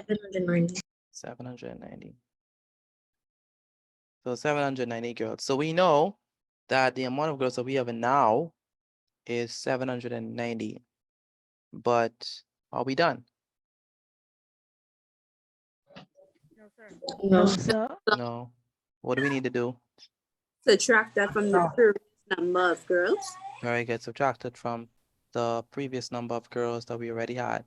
790. So 790 girls. So we know that the amount of girls that we have now is 790. But are we done? No, sir. No. What do we need to do? Subtract that from the previous number of girls. Very good. Subtract it from the previous number of girls that we already had.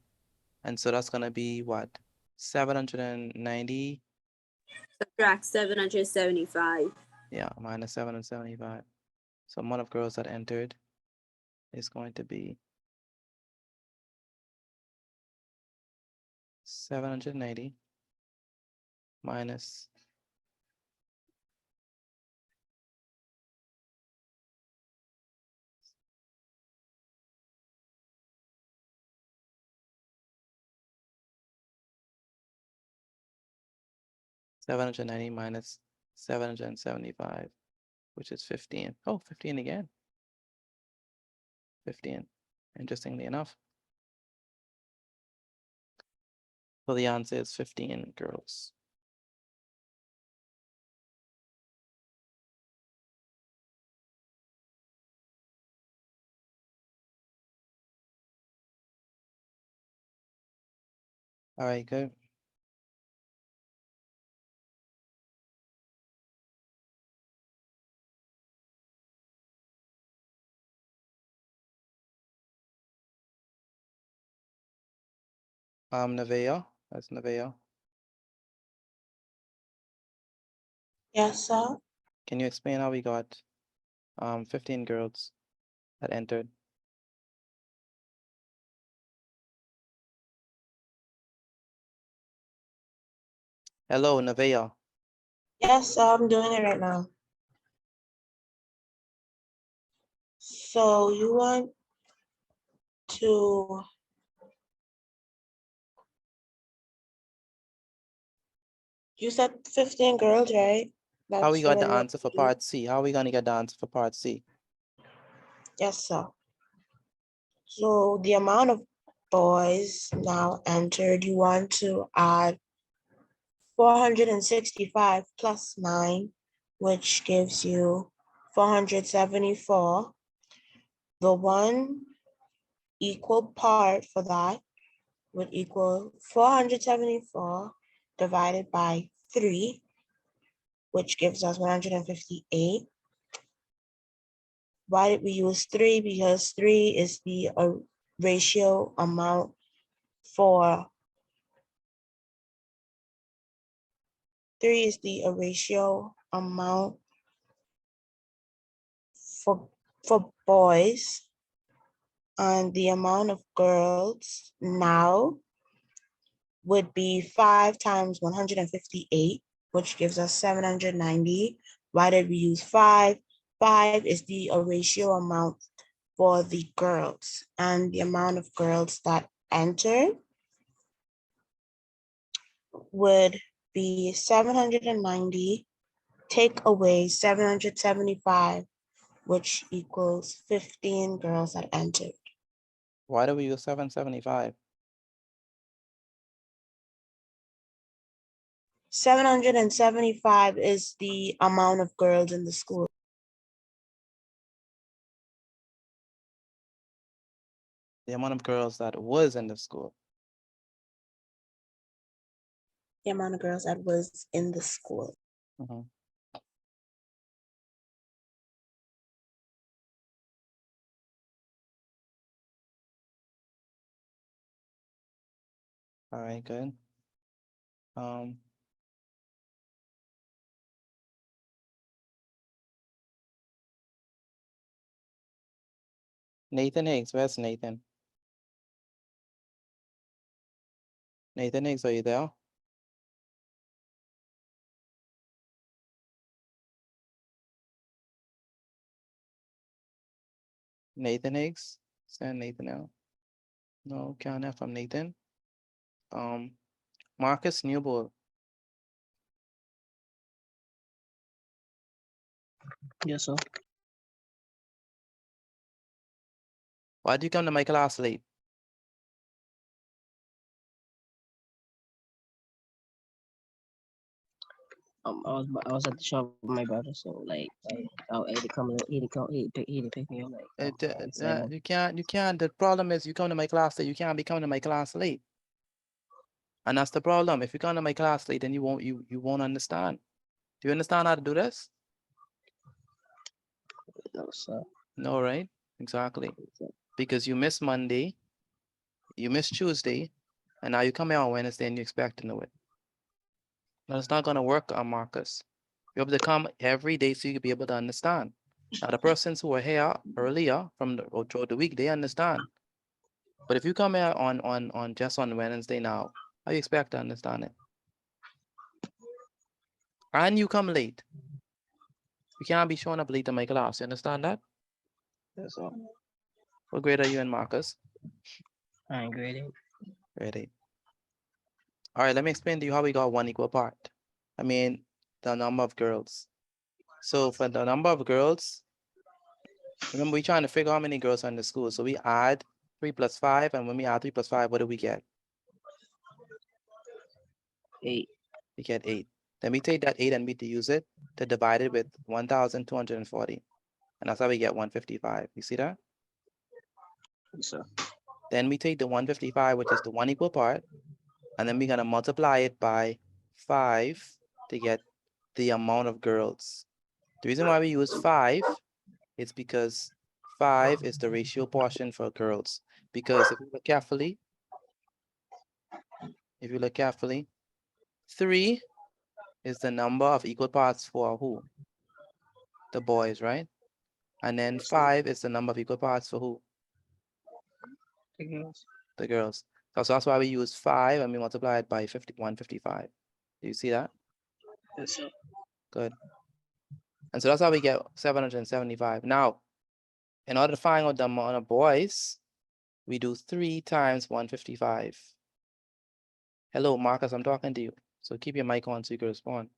And so that's going to be what? 790. Subtract 775. Yeah, minus 775. So amount of girls that entered is going to be 790 minus 790 minus 775, which is 15. Oh, 15 again. 15, interestingly enough. So the answer is 15 girls. All right, good. Nevaeh, that's Nevaeh. Yes, sir. Can you explain how we got 15 girls that entered? Hello, Nevaeh. Yes, sir, I'm doing it right now. So you want to you said 15 girls, right? How we got the gonna answer for be- part C? How are we gonna get the answer for part C? Yes, sir. So the amount of boys now entered, you want to add 465 plus 9, which gives you 474. The one equal part for that would equal 474 divided by 3, which gives us 158. Why did we use 3? Because 3 is the ratio amount for 3 is the ratio amount for boys, and the amount of girls now would be 5 times 158, which gives us 790. Why did we use 5? 5 is the ratio amount for the girls, and the amount of girls that entered would be 790, take away 775, which equals 15 girls that entered. Why do we use 775? 775 is the amount of girls in the school. The amount of girls that was in the school. The amount of girls that was in the school. Mhm. All right, good. Nathan Higgs, where's Nathan? Nathan Higgs, are you there? Nathan Higgs, send Nathan out. No, can't have from Nathan. Marcus Newbold. Yes, sir. Why do you come to my class late? I was at the shop with my brother, so like I had to come in, he to pick me up like. You can't, the problem is you come to my class late, you can't be coming to my class late. And that's the problem. If you come to my class late, then you won't understand. Do you understand how to do this? No, sir. No, right? Exactly. Because you missed Monday, you missed Tuesday, and now you come here on Wednesday and you expect to know it. No, it's not gonna work, Marcus. You have to come every day so you can be able to understand. Now, the persons who were here earlier from throughout the week, they understand. But if you come here on just on Wednesday now, how you expect to understand it? And you come late. You can't be showing up late to my class. You understand that? Yes, sir. What grade are you in, Marcus? I'm grading. Grade 8. All right, let me explain to you how we got 1 equal part. I mean, the number of girls. So for the number of girls, remember we're trying to figure out how many girls are in the school. So we add 3 plus 5, and when we add 3 plus 5, what do we get? 8. We get 8. Then we take that 8 and we use it to divide it with 1,240. And that's how we get 155. You see that? Yes, sir. Then we take the 155, which is the 1 equal part, and then we're gonna multiply it by 5 to get the amount of girls. The reason why we use 5 is because 5 is the ratio portion for girls. Because if you look carefully, 3 is the number of equal parts for who? The boys, right? And then 5 is the number of equal parts for who? The girls. The girls. So that's why we use 5 and we multiply it by 155. Do you see that? Yes, sir. Good. And so that's how we get 775. Now, in order to find out the amount of boys, we do 3 times 155. Hello, Marcus, I'm talking to you. So keep your mic on so you can respond.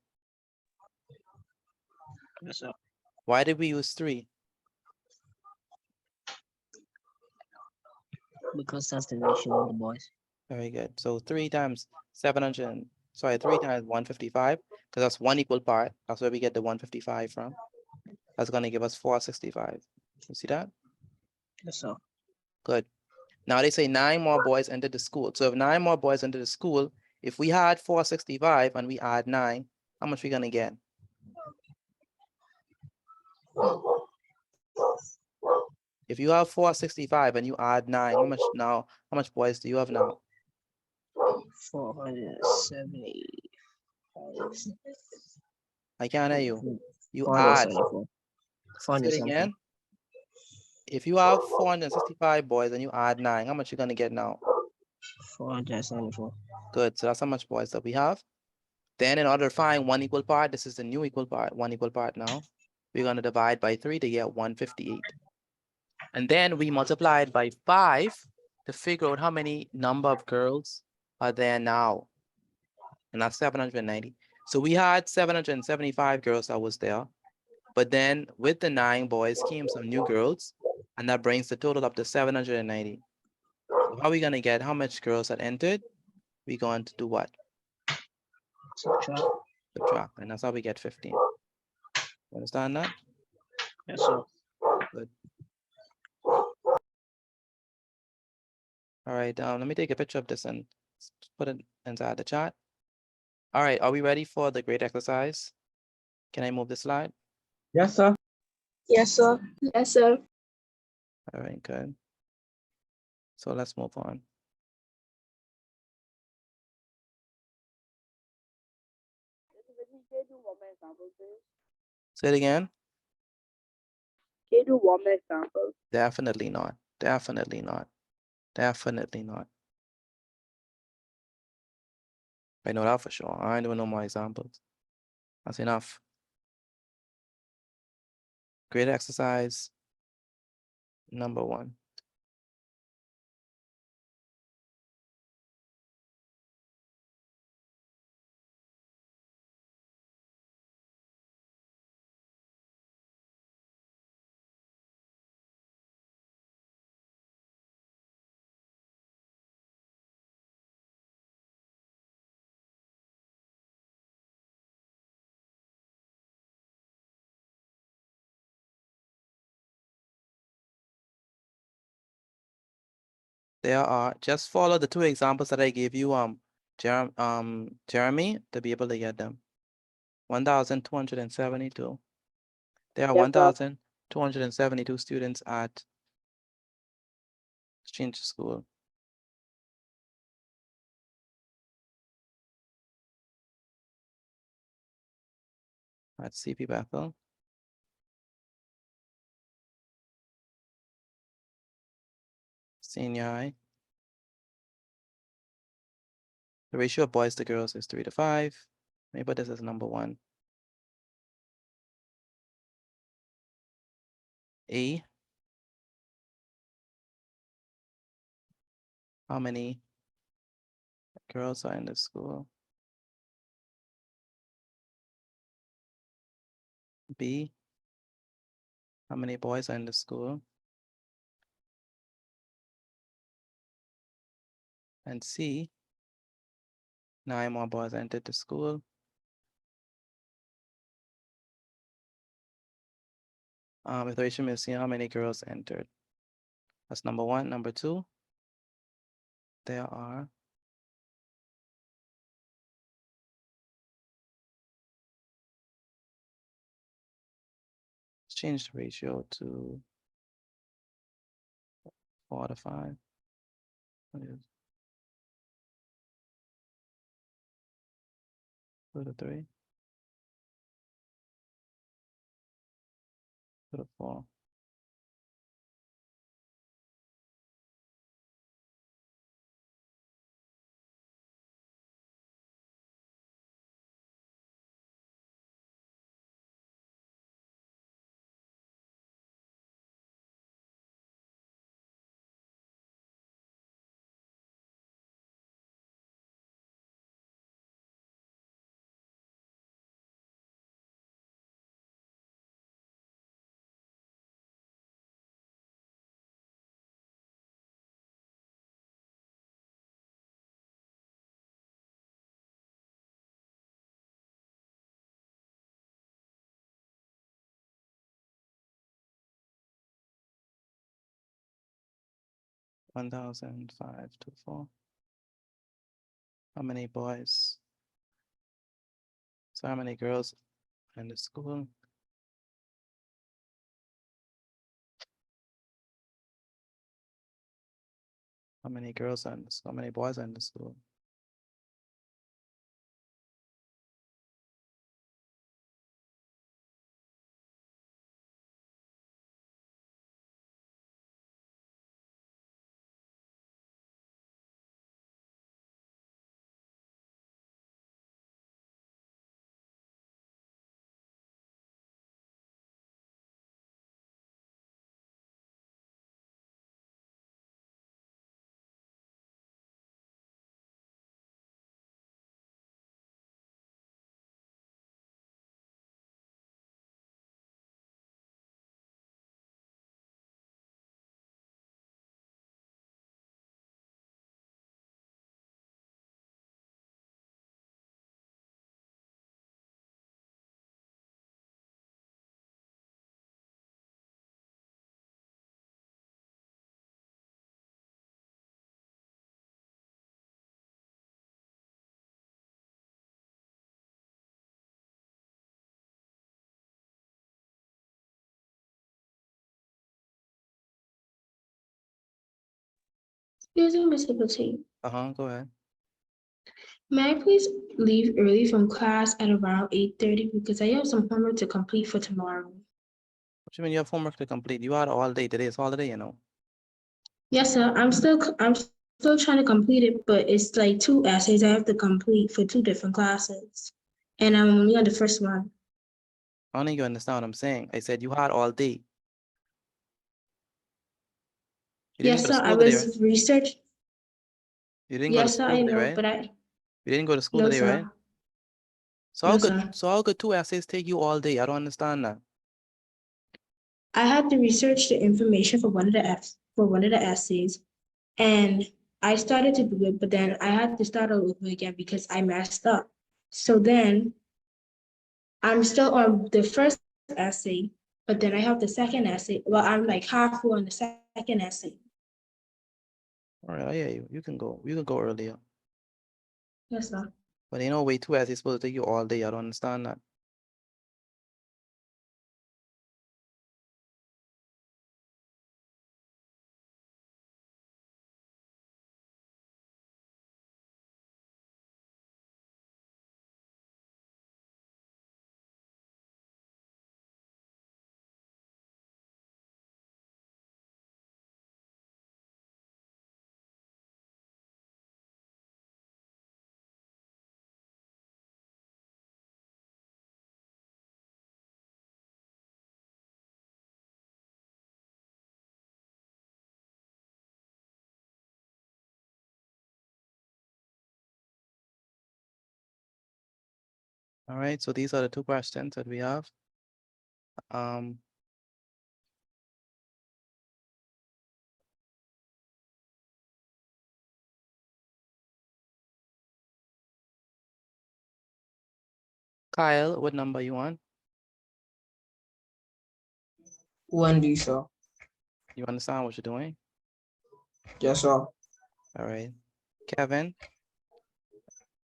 Yes, sir. Why did we use 3? Because that's the ratio of the boys. Very good. So 3 times 3 times 155, because that's 1 equal part. That's where we get the 155 from. That's going to give us 465. You see that? Yes, sir. Good. Now they say 9 more boys entered the school. So if 9 more boys entered the school, if we had 465 and we add 9, how much we going to get? If you have 465 and you add 9, how much now? How much boys do you have now? 470. I can't hear you. You add. 474. Say it 474. again. If you have 465 boys and you add 9, how much you gonna get now? 474. Good. So that's how much boys that we have. Then in order to find one equal part, this is the new equal part, one equal part now. We're gonna divide by 3 to get 158. And then we multiply it by 5 to figure out how many number of girls are there now. And that's 790. So we had 775 girls that was there. But then with the 9 boys came some new girls, and that brings the total up to 790. So how are we gonna get how much girls that entered? We're going to do what? Subtract. Subtract, and that's how we get 15. You understand that? Yes, sir. Good. All right, let me take a picture of this and put it inside the chat. All right, are we ready for the grade exercise? Can I move the slide? Yes, sir. Yes, sir. Yes, sir. All right, good. So let's move on. Say it again. Can you do one more example? Definitely not. Definitely not. Definitely not. I know that for sure. I ain't doing no more examples. That's enough. Grade exercise number 1. There are, just follow the 2 examples that I gave you, Jeremy, to be able to get them. 1,272. There are Yes, sir. 1,272 students at Exchange School. At CP Bethel. Senior high. The ratio of boys to girls is 3 to 5. Let me put this as number 1. A. How many girls are in the school? B. How many boys are in the school? And C. 9 more boys entered the school. With the ratio, we'll see how many girls entered. That's number 1. Number 2, there are let's change the ratio to 4 to 5. What is 2 to 3? 2 to 4. One 1,005 to 4. How many boys? So how many girls in the school? How many girls are in this? How many boys are in the school? Excuse me, Mr. Petit. Go ahead. May I please leave early from class at around 8:30 because I have some homework to complete for tomorrow. What you mean you have homework to complete? You had all day. Today is holiday, you know. Yes, sir. I'm still trying to complete it, but it's like 2 essays I have to complete for 2 different classes. And I'm only on the first one. I don't think you understand what I'm saying. I said you had all day. You didn't Yes, go to sir. I school today, right? was research. You didn't go to Yes, sir, school I today, know, right? but You didn't go to school no, today, right? sir. So No, how could sir. so how could 2 essays take you all day? I don't understand that. I had to research the information for one of the essays, and I started to do it, but then I had to start all over again because I messed up. So then I'm still on the first essay, but then I have the second essay. Well, I'm like halfway on the second essay. All right, I hear you. You can go. You can go earlier. Yes, sir. But ain't no way 2 essays supposed to take you all day. I don't understand that. All right, so these are the 2 questions that we have. Kyle, what number you want? 1D, sir. You understand what you're doing? Yes, sir. All right. Kevin,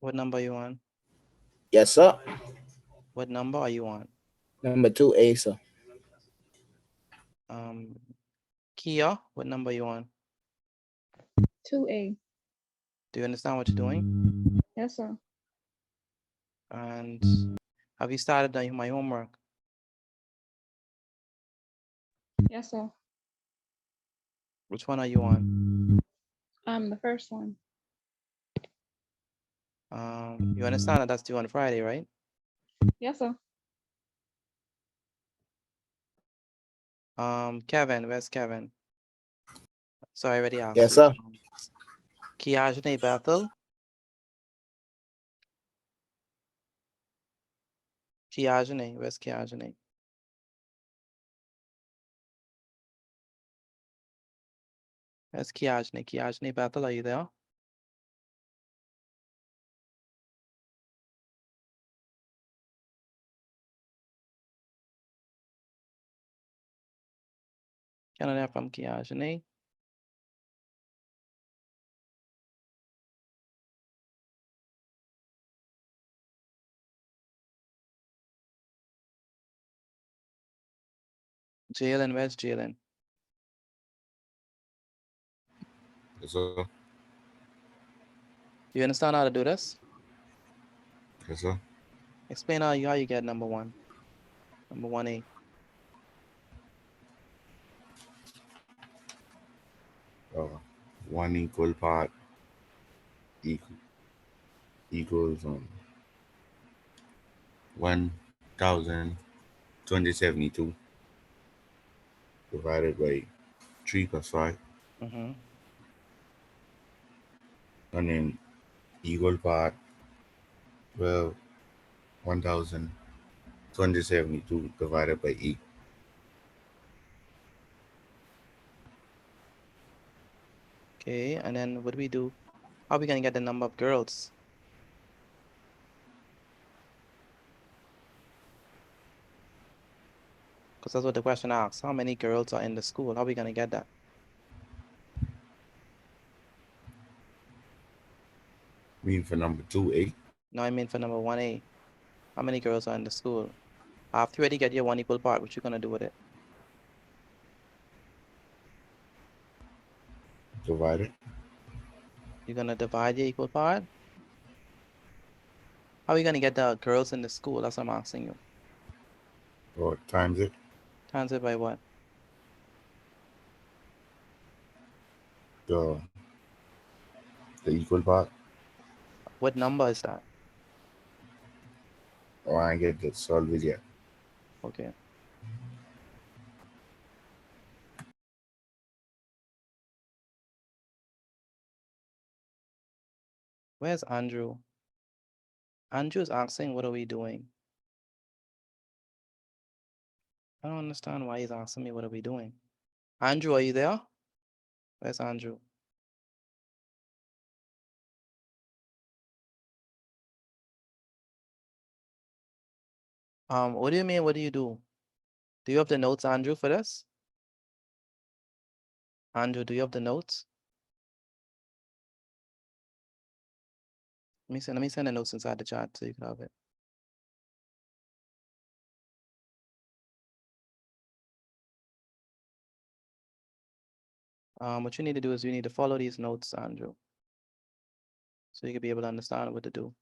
what number you on? Yes, sir. What number are you on? Number 2A, sir. Kia, what number you on? 2A. Do you understand what you're doing? Yes, sir. And have you started on my homework? Yes, sir. Which one are you on? The first one. You understand that that's due on Friday, right? Yes, sir. Kevin, where's Kevin? Sorry, I already asked. Yes, sir. Kiajane Bethel. Kiajane, where's Kiajane? Where's Kiajane? Kiajane Bethel, are you there? Can I hear from Kiajane? Jalen, where's Jalen? Yes, sir. You understand how to do this? Yes, sir. Explain how you get number 1. Number 1A. Uh, 1 equal part equals 1,072 divided by 3 plus 5, Mm-hmm. and then equal part, well, 1,272 divided by 8. Okay, and then what do we do? How are we gonna get the number of girls? Because that's what the question asks. How many girls are in the school? How are we gonna get that? Mean for number 2A. No, I mean for number 1A. How many girls are in the school? After you already get your 1 equal part, what you gonna do with it? Divided. You're gonna divide your equal part? How are we gonna get the girls in the school? That's what I'm asking you. Or times it. Times it by what? The equal part. What number is that? Oh, I ain't get to solve it yet. Okay. Where's Andrew? Andrew's asking, what are we doing? I don't understand why he's asking me, what are we doing? Andrew, are you there? Where's Andrew? What do you mean, what do you do? Do you have the notes, Andrew, for this? Andrew, do you have the notes? Let me send the notes inside the chat so you can have it. What you need to do is you need to follow these notes, Andrew, so you can be able to understand what to do.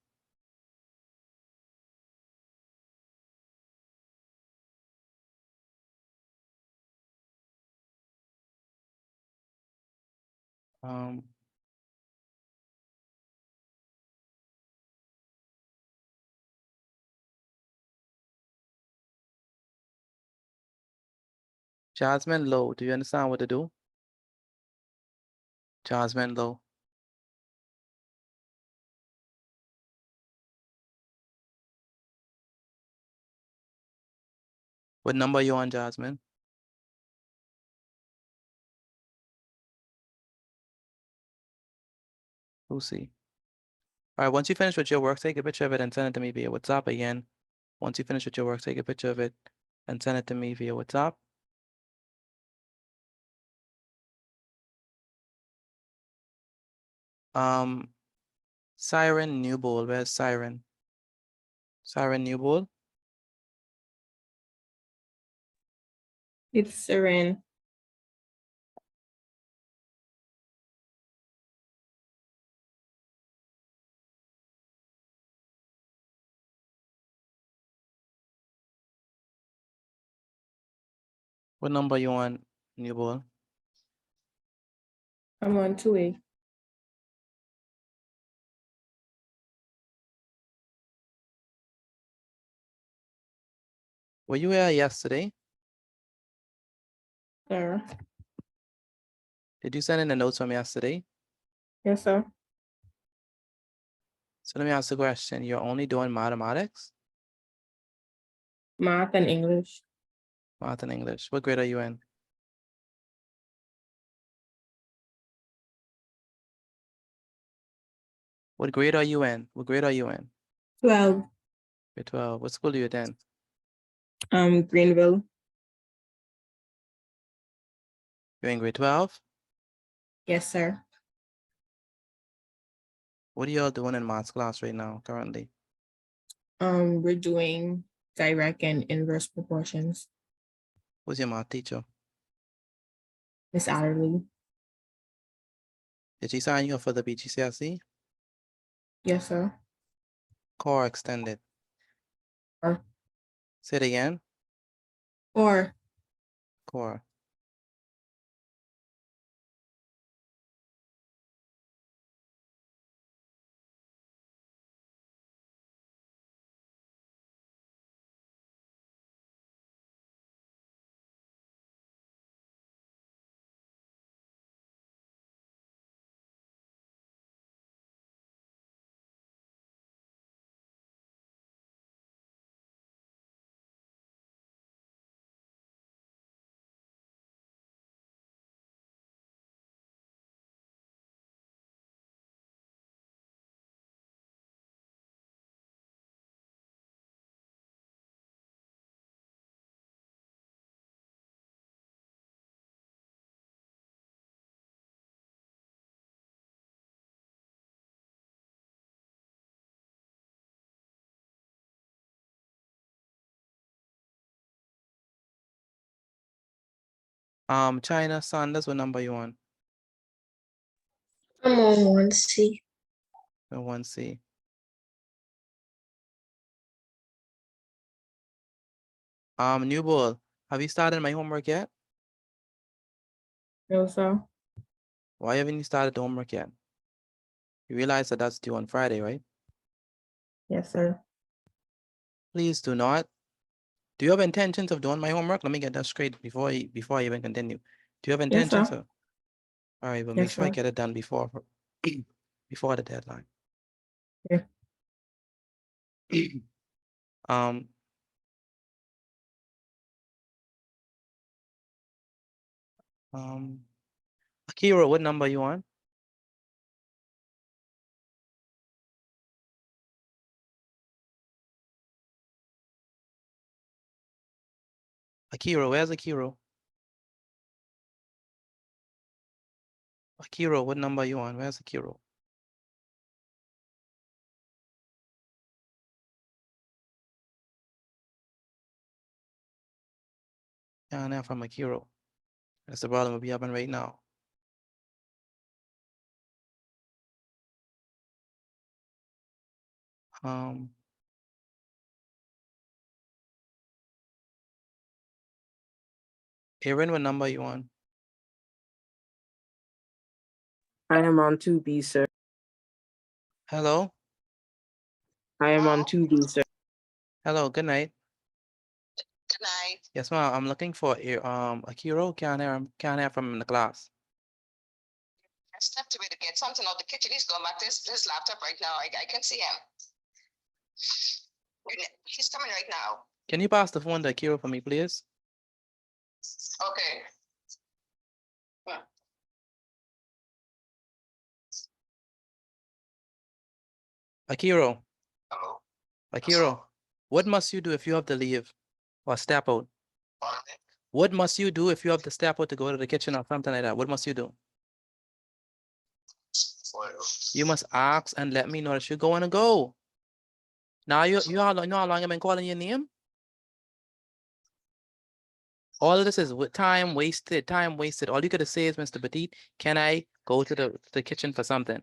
Jasmine Lowe, do you understand what to do? Jasmine Lowe. What number are you on, Jasmine? Lucy. All right, once you finish with your work, take a picture of it and send it to me via WhatsApp again. Once you finish with your work, take a picture of it and send it to me via WhatsApp. Siren Newbold, where's Siren? Siren Newbold? It's Siren. What number you on, Newbold? I'm on 2A. Were you here yesterday? Sir. Did you send in the notes from yesterday? Yes, sir. So let me ask the question. You're only doing mathematics? Math and English. Math and English. What grade are you in? What grade are you in? What grade are you in? 12. Grade 12. What school do you attend? Greenville. You're in grade 12? Yes, sir. What are y'all doing in maths class right now, currently? We're doing direct and inverse proportions. Who's your math teacher? Miss Adderley. Did she sign you up for the BGCSE? Yes, sir. Core extended. Or Say it again. or Core. China Sanders, what number you on? I'm on 1C. 1C. New Bull, have you started my homework yet? no, sir. Why haven't you started the homework yet? You realize that that's due on Friday, right? Yes, sir. Please do not. Do you have intentions of doing my homework? Let me get that straight before I even continue. Do you have Yes, intentions? sir. All right, but Yes, make sure I sir. get it done before before the deadline. Okay. Um, Akira, what number you on? Akira, where's Akira? Akira, what number you on? Where's Akira? Yeah, now from Akira. That's the problem we'll be having right now. Aaron, what number you on? I am on 2B, sir. Hello? I am on 2B, sir. Hello, good night. Good night. Yes, ma'am. I'm looking for Akira. Can't hear from him in the class. I stepped away to get something out the kitchen. He's going back to his laptop right now. I can see him. He's coming right now. Can you pass the phone to Akira for me, please? Okay. Akira. Hello. Akira, what must you do if you have to leave or step out? What must you do if you have to step out to go to the kitchen or something like that? What must you do? You must ask and let me know that you're going to go. Now you know how long I've been calling your name? All of this is with time wasted, time wasted. All you gotta say is, Mr. Petit, can I go to the kitchen for something?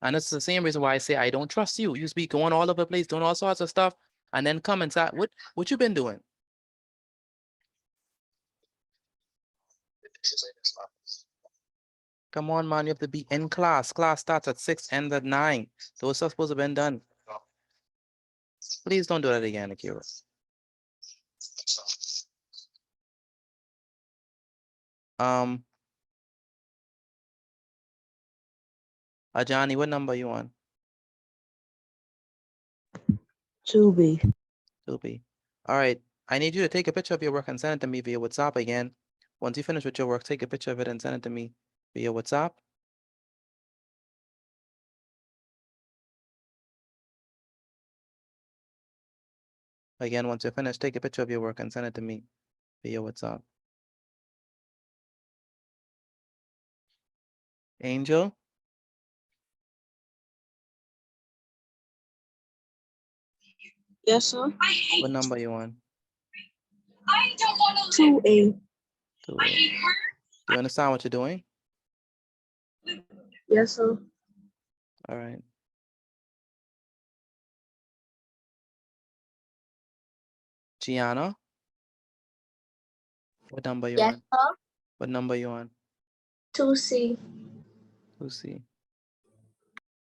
And it's the same reason why I say I don't trust you. You be going all over the place, doing all sorts of stuff, and then come inside. What you been doing? Come on, man, you have to be in class. Class starts at 6, ends at 9. Those are supposed to have been done. Please don't do that again, Akira. Ajani, what number you on? 2B. 2B. All right. I need you to take a picture of your work and send it to me via WhatsApp again. Once you finish with your work, take a picture of it and send it to me via WhatsApp. Again, once you're finished, take a picture of your work and send it to me via WhatsApp. Angel? Yes, sir. What number you on? 2A. 2A. Do you understand what you're doing? Yes, sir. All right. Gianna, what number you Yes, on? sir. What number you on? 2C. 2C.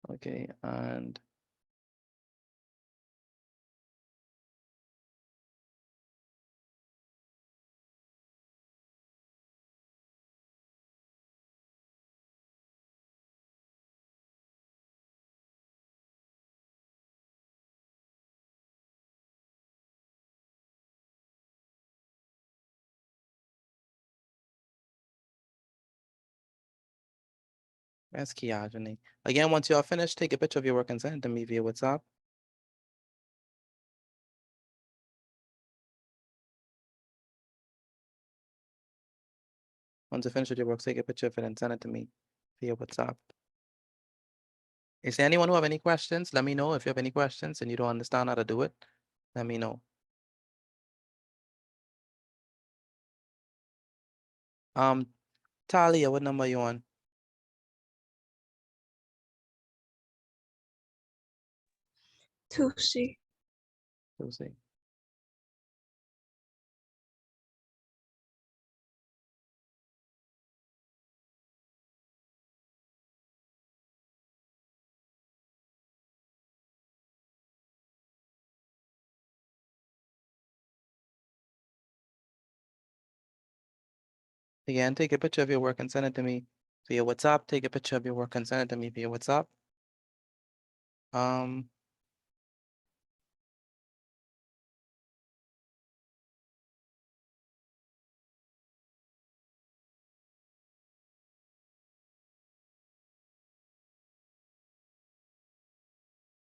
Okay, and that's Kiajani. Again, once you are finished, take a picture of your work and send it to me via WhatsApp. Once you finish with your work, take a picture of it and send it to me via WhatsApp. Is there anyone who have any questions? Let me know if you have any questions and you don't understand how to do it. Let me know. Talia, what number are you on? 2C. 2C. Again, take a picture of your work and send it to me via WhatsApp. Take a picture of your work and send it to me via WhatsApp.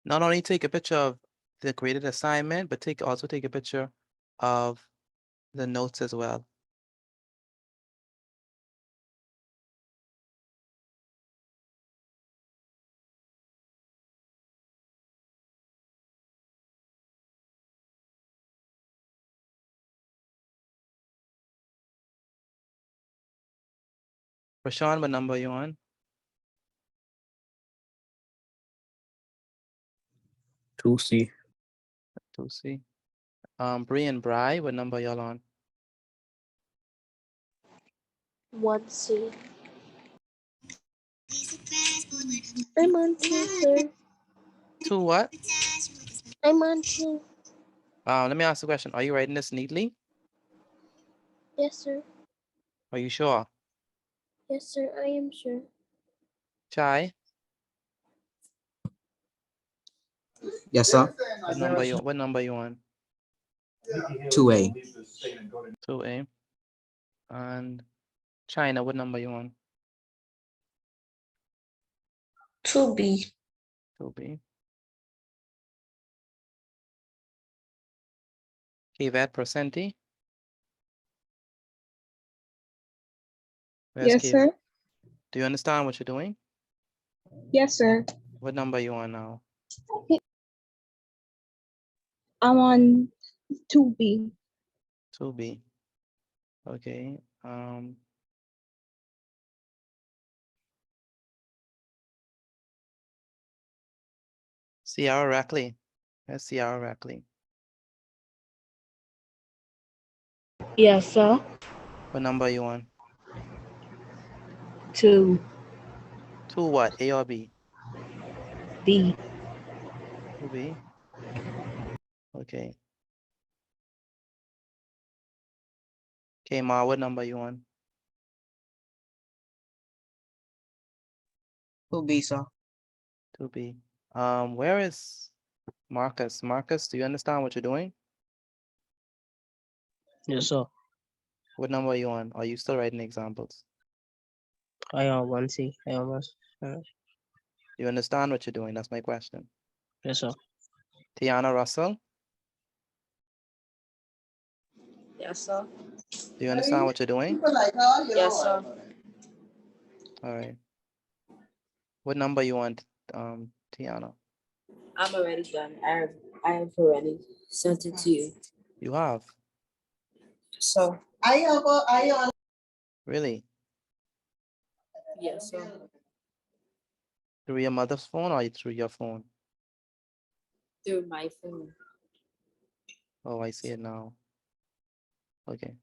Not only take a picture of the graded assignment, but also take a picture of the notes as well. Rashawn, what number are you on? 2C. 2C. Bree and Bry, what number y'all on? 1C. I'm on 2, sir. 2 what? I'm on 2. Let me ask the question. Are you writing this neatly? Yes, sir. Are you sure? Yes, sir. I am sure. Chai, Yes, sir. what number you on? 2A. 2A. And China, what number you on? 2B. 2B. Kivat Percenti. Yes, sir. Do you understand what you're doing? Yes, sir. What number are you on now? I'm on 2B. 2B. Okay. Ciara Rackley. That's Ciara Rackley. Yes, sir. What number are you on? 2 2 what? A or B? B. 2B. Okay. Okay, Ma, what number are you on? 2B, sir. 2B. Where is Marcus? Marcus, do you understand what you're doing? Yes, sir. What number are you on? Are you still writing examples? I am 1C. I almost Do you understand what you're doing? That's my question. Yes, sir. Tiana Russell, Yes, sir. do you understand what you're doing? Yes, sir. All right. What number you want, Tiana? I'm already done. I have already sent it to you. You have? So Really? yes, sir. Through your mother's phone or through your phone? Through my phone. Oh, I see it now. Okay.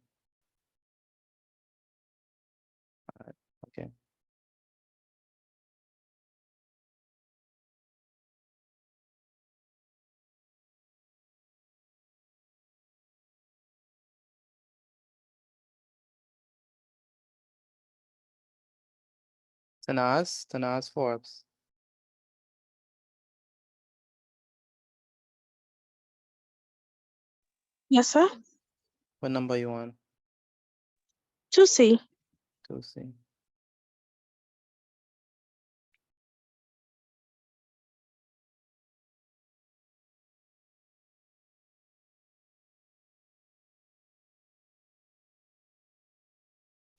All right. Okay. Tanaz Forbes. Yes, sir. What number you on? 2C. 2C.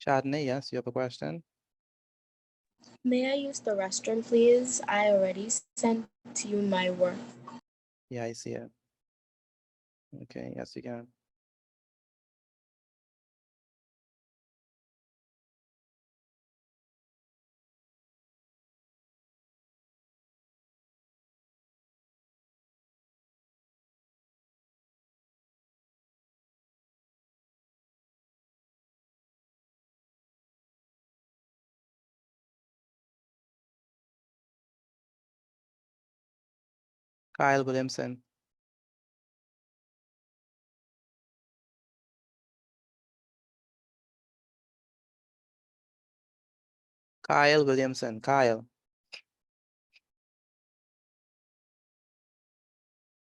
Chadney, yes, you have a question? May I use the restroom, please? I already sent you my work. Yeah, I see it. Okay, yes, you can. Kyle Williamson. Kyle Williamson. Kyle.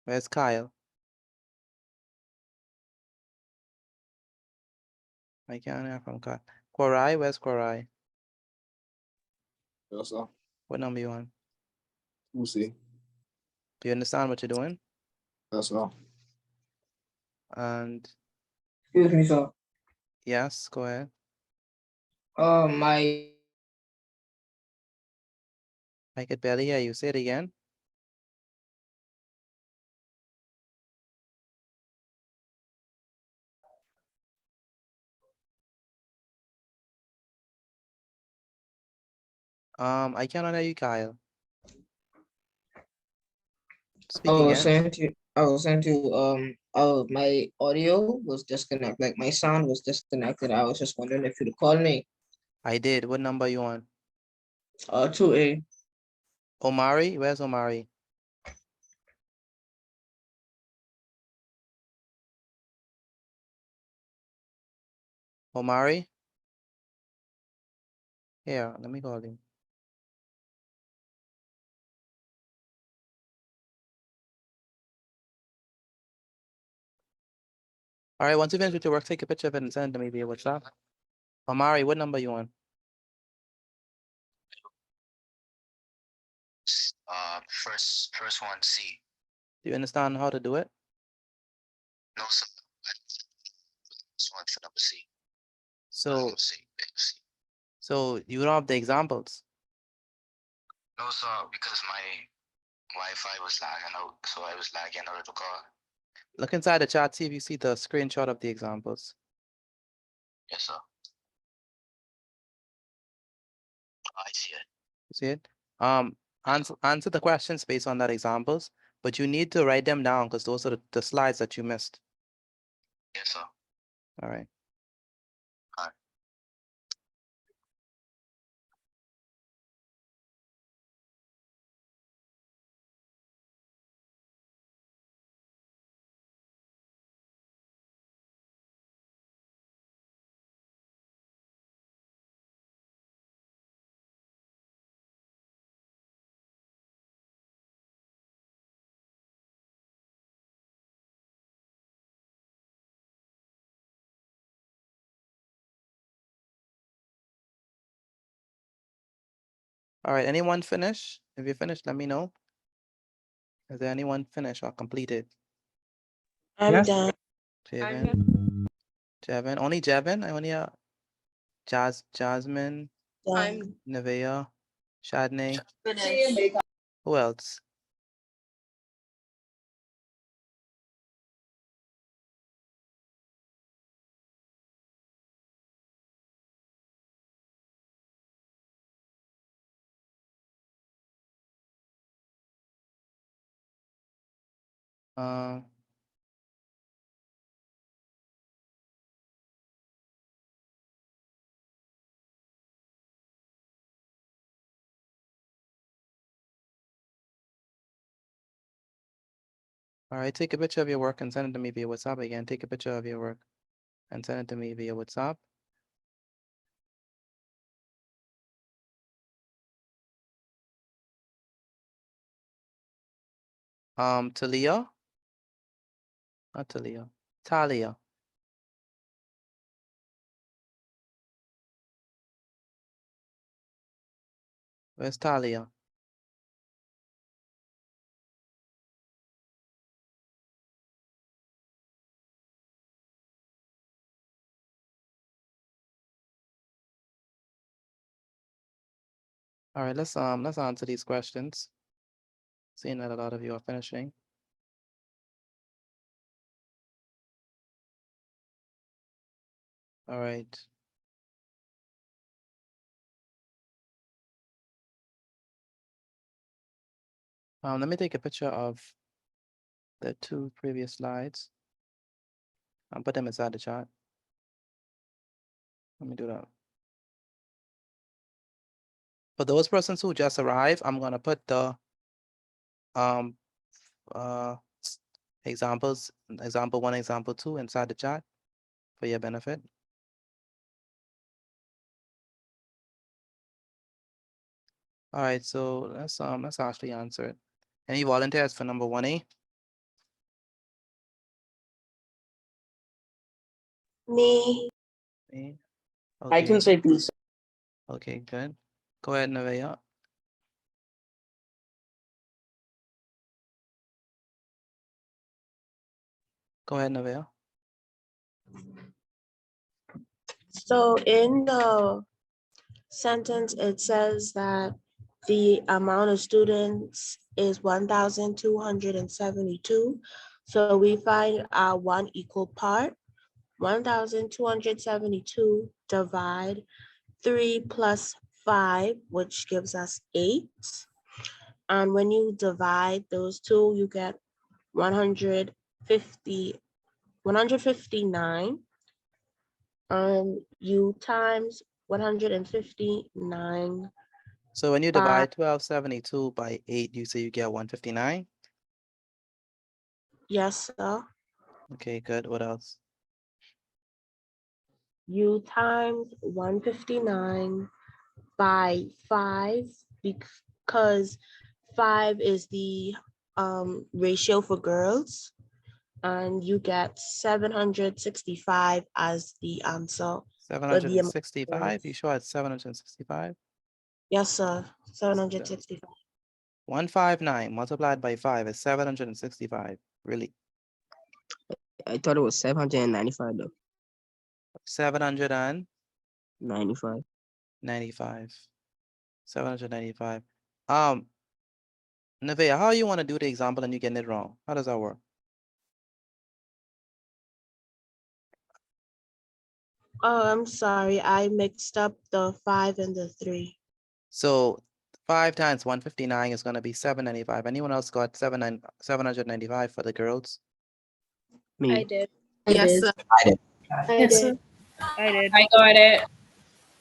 Where's Kyle? I can't hear from Kyle. Korai, where's Korai? Yes, sir. What number you on? 2C. Do you understand what you're doing? Yes, sir. And Excuse me, sir. yes, go ahead. My I could barely hear you. Say it again. I cannot hear you, Kyle. Speak I was again. saying to my audio was disconnected, like my sound was disconnected. I was just wondering if you'd call me. I did. What number you on? 2A. Omari, where's Omari? Omari? Here, let me call him. All right, once you finish with your work, take a picture of it and send it to me via WhatsApp. Omari, what number you on? First one, C. Do you understand how to do it? No, sir. This one for number C. So, C. so you don't have the examples. No, sir, because my Wi-Fi was lagging out, so I was lagging out of the call. Look inside the chat, see if you see the screenshot of the examples. Yes, sir. I see it. You see it? Answer the questions based on that examples, but you need to write them down because those are the slides that you missed. Yes, sir. All right. All right. All right, anyone finish? If you finish, let me know. Is there anyone finished or completed? I'm done. Jevin? Jevin, only Jevin? I only Jasmine, Done. Nevea, Shadney. Finish. Who else? Uh, all right, take a picture of your work and send it to me via WhatsApp again. Take a picture of your work and send it to me via WhatsApp. Talia? Not Talia. Talia. Where's Talia? All right, let's answer these questions. Seeing that a lot of you are finishing. All right. Let me take a picture of the 2 previous slides. I'll put them inside the chat. Let me do that. For those persons who just arrived, I'm gonna put the examples, example 1, example 2 inside the chat for your benefit. All right, so let's actually answer it. Any volunteers for number 1A? Me. Me? I can Okay. say peace. Okay, good. Go ahead, Nevaeh. Go ahead, Nevaeh. So in the sentence, it says that the amount of students is 1,272. So we find our one equal part. 1,272 divide 3 plus 5, which gives us 8. And when you divide those two, you get 159. You times 159. So when you by- divide 1272 by 8, you say you get 159? Yes, sir. Okay, good. What else? You times 159 by 5 because 5 is the ratio for girls, and you get 765 as the answer. for the amount of 765? You sure it's 765? Yes, sir. 765. 159 multiplied by 5 is 765. Really? I thought it was 795 though. 795. 95. 795. Nevaeh, how you want to do the example and you getting it wrong? How does that work? Oh, I'm sorry. I mixed up the 5 and the 3. So 5 times 159 is going to be 795. Anyone else got 795 for the girls? Me. I did. Yes, sir. I did. I Yes, did. sir. I did. I got it.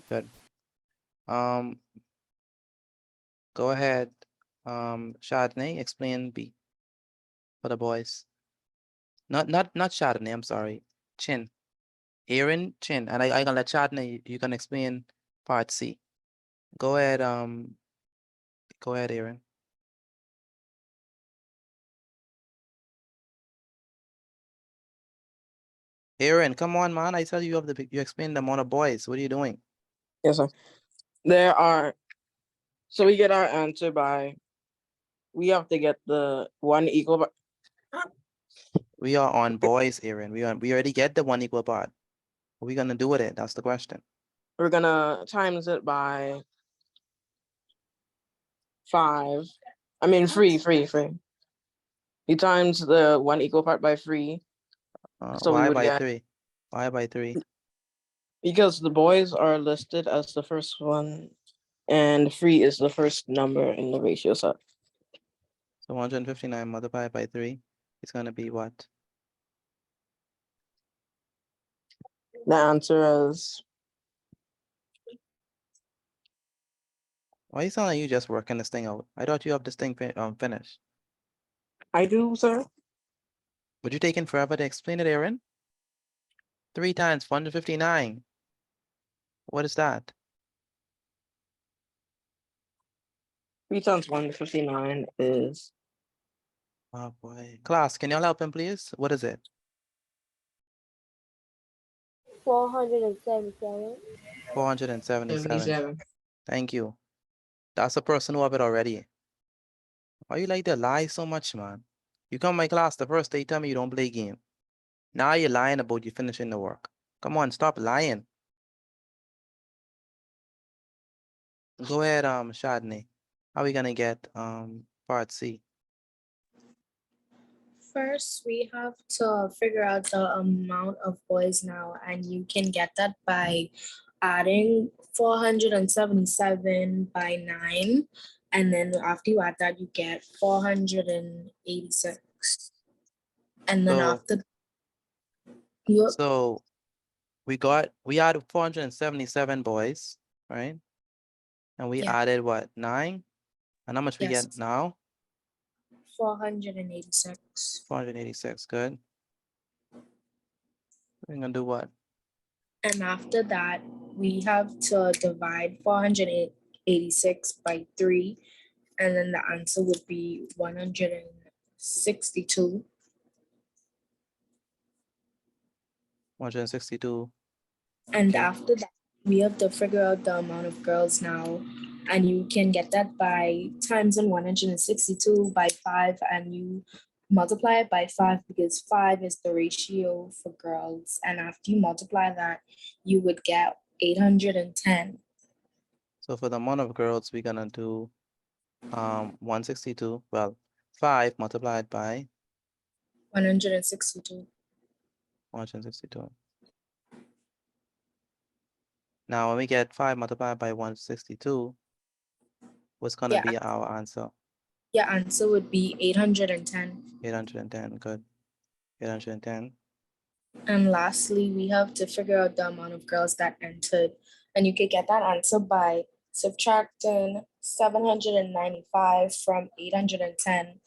Good. Go ahead. Chardonnay, explain B for the boys. Not Chardonnay, I'm sorry. Chin. Aaron, Chin. And I gonna let Chardonnay, you can explain part C. Go ahead, Aaron. Aaron, come on, man. I tell you you explain the amount of boys. What are you doing? Yes, sir. So we get our answer by, we have to get the one equal part. We are on boys, Aaron. We already get the 1 equal part. What are we gonna do with it? That's the question. We're gonna times it by 5. I mean, free. You times the one equal part by 3. So we Why would by get, 3? Why by 3? because the boys are listed as the first one and free is the first number in the ratio set. So 159 multiplied by 3. It's gonna be what? The answer is Why you sound like you just working this thing out? I thought you have this thing finished. I do, sir. Would you taking forever to explain it, Aaron? 3 times 459. What is that? 3 times 159 is Oh boy. Class, can y'all help him, please? What is it? 477. 477. 77. Thank you. That's a person who have it already. Why you like to lie so much, man? You come to my class the first day, you tell me you don't play game. Now you're lying about you finishing the work. Come on, stop lying. Go ahead, Shadney. How are we gonna get part C? First, we have to figure out the amount of boys now, and you can get that by adding 477 by 9. And then after you add that, you get 486. And then So- after you So we had 477 boys, right? And we Yeah. added what, 9? And how much we Yes. get now? 486. 486, good. We're gonna do what? And after that, we have to divide 486 by 3. And then the answer would be 162. 162. And Okay. after that, we have to figure out the amount of girls now. And you can get that by times in 162 by 5, and you multiply it by 5 because 5 is the ratio for girls. And after you multiply that, you would get 810. So for the amount of girls, we're gonna do 162. Well, 5 multiplied by 162. 162. Now, when we get 5 multiplied by 162, what's gonna Yeah. be our answer? Your answer would be 810. 810, good. 810. And lastly, we have to figure out the amount of girls that entered. And you could get that answer by subtracting 795 from 810.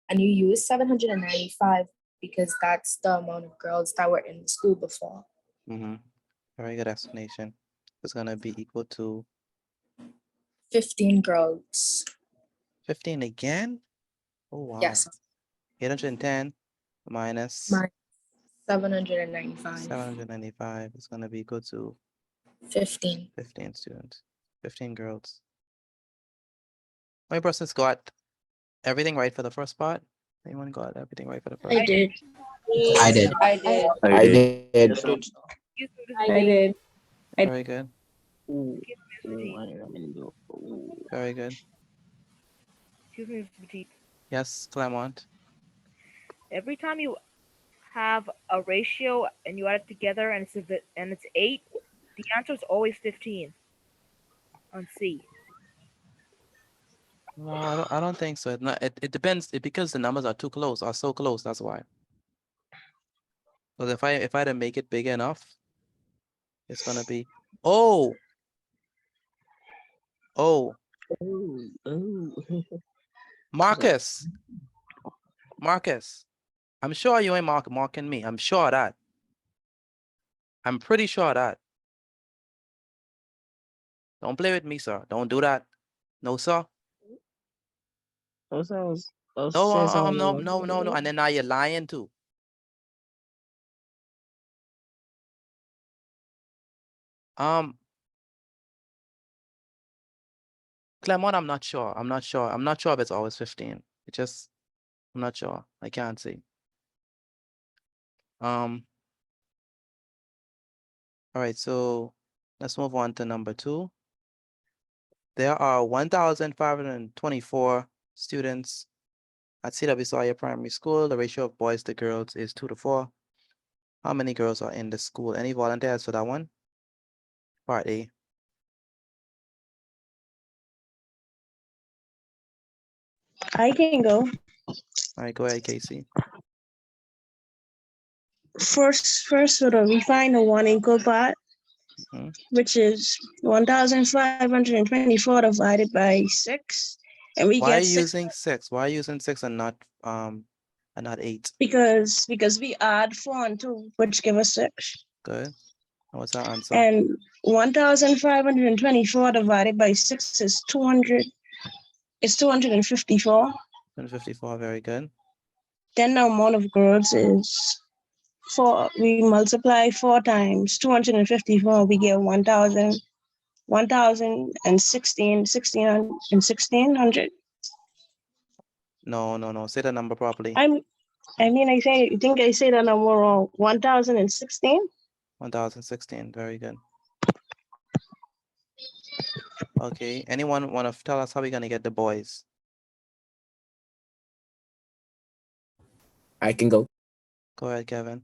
And you use 795 because that's the amount of girls that were in the school before. Mm-hmm. Very good explanation. It's gonna be equal to 15 girls. 15 again? Oh, wow. Yes. 810 minus My 795. 795 is gonna be equal to 15. 15 students, 15 girls. My person's got everything right for the first part. Anyone got everything right for the first I part? did. I did. I did. I did. I did. Very good. Very good. Excuse me, Mr. Petit. Yes, Claremont. Every time you have a ratio and you add it together and it's 8, the answer is always 15 on C. No, I don't think so. It depends. Because the numbers are too close, are so close. That's why. Because if I don't make it big enough, it's gonna be. Oh. Marcus. I'm sure you ain't marking me. I'm sure of that. I'm pretty sure of that. Don't play with me, sir. Don't do that. No, sir. Those sounds. Those No, sounds no. And then now you're lying too. Claremont, I'm not sure. I'm not sure if it's always 15. I'm not sure. I can't see. All right, so let's move on to number 2. There are 1,524 students at CW Sawyer Primary School. The ratio of boys to girls is 2-4. How many girls are in the school? Any volunteers for that one? Part A. I can go. All right, go ahead, Casey. First, we find the one equal part, Mhm. which is 1,524 divided by 6, and we Why are get you 6 using 6? Why are you using 6 and not 8? because we add 4 and 2, which give us 6. Good. And what's our answer? And 1,524 divided by 6 is 200. It's 254. 254, very good. Then the amount of girls is 4. We multiply 4 times 254. We get 1,000, 1,016, 1,600. No. Say the number properly. I think I say the number wrong. 1,016. 1,016, very good. Okay, anyone want to tell us how we're going to get the boys? I can go. Go ahead, Kevin.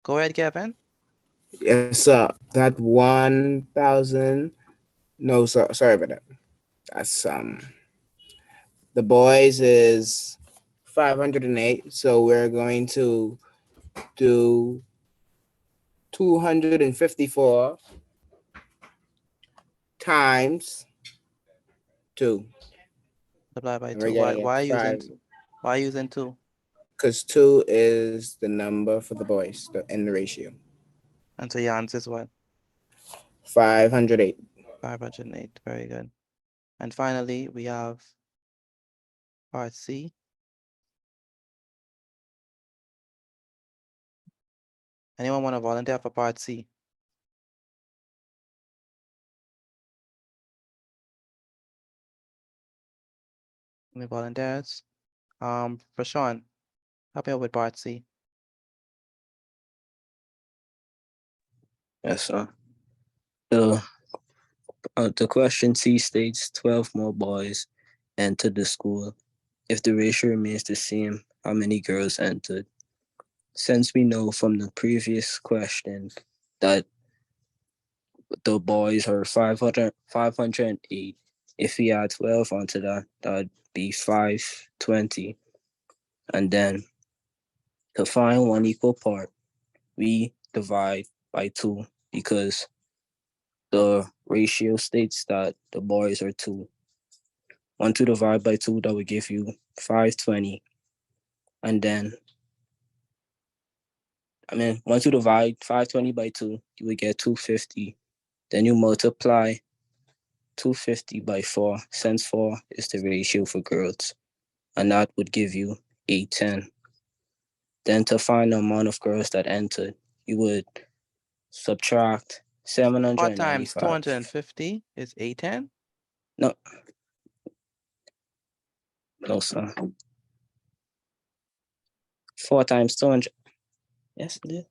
Go ahead, Kevin. Yes, sir. That 1,000. No, sorry about that. That's the boys is 508. So we're going to do 254 times 2. Multiply by And 2. we're gonna Why get 5. why using 2? Because 2 is the number for the boys in the ratio. And so your answer is what? 508. 508, very good. And finally, we have part C. Anyone want to volunteer for part C? Any volunteers? Prashant, help me out with part C. Yes, sir. The question C states 12 more boys entered the school. If the ratio remains the same, how many girls entered? Since we know from the previous question that the boys are 508, if we add 12 onto that, that would be 520. And then to find one equal part, we divide by 2 because the ratio states that the boys are 2. 1 to divide by 2, that would give you 520. And then, 1 to divide 520 by 2, you would get 250. Then you multiply 250 by 4, since 4 is the ratio for girls. And that would give you 810. Then to find the amount of girls that entered, you would subtract 795. 4 times 250 is 810? No, sir. 4 times 200. Yes, it is.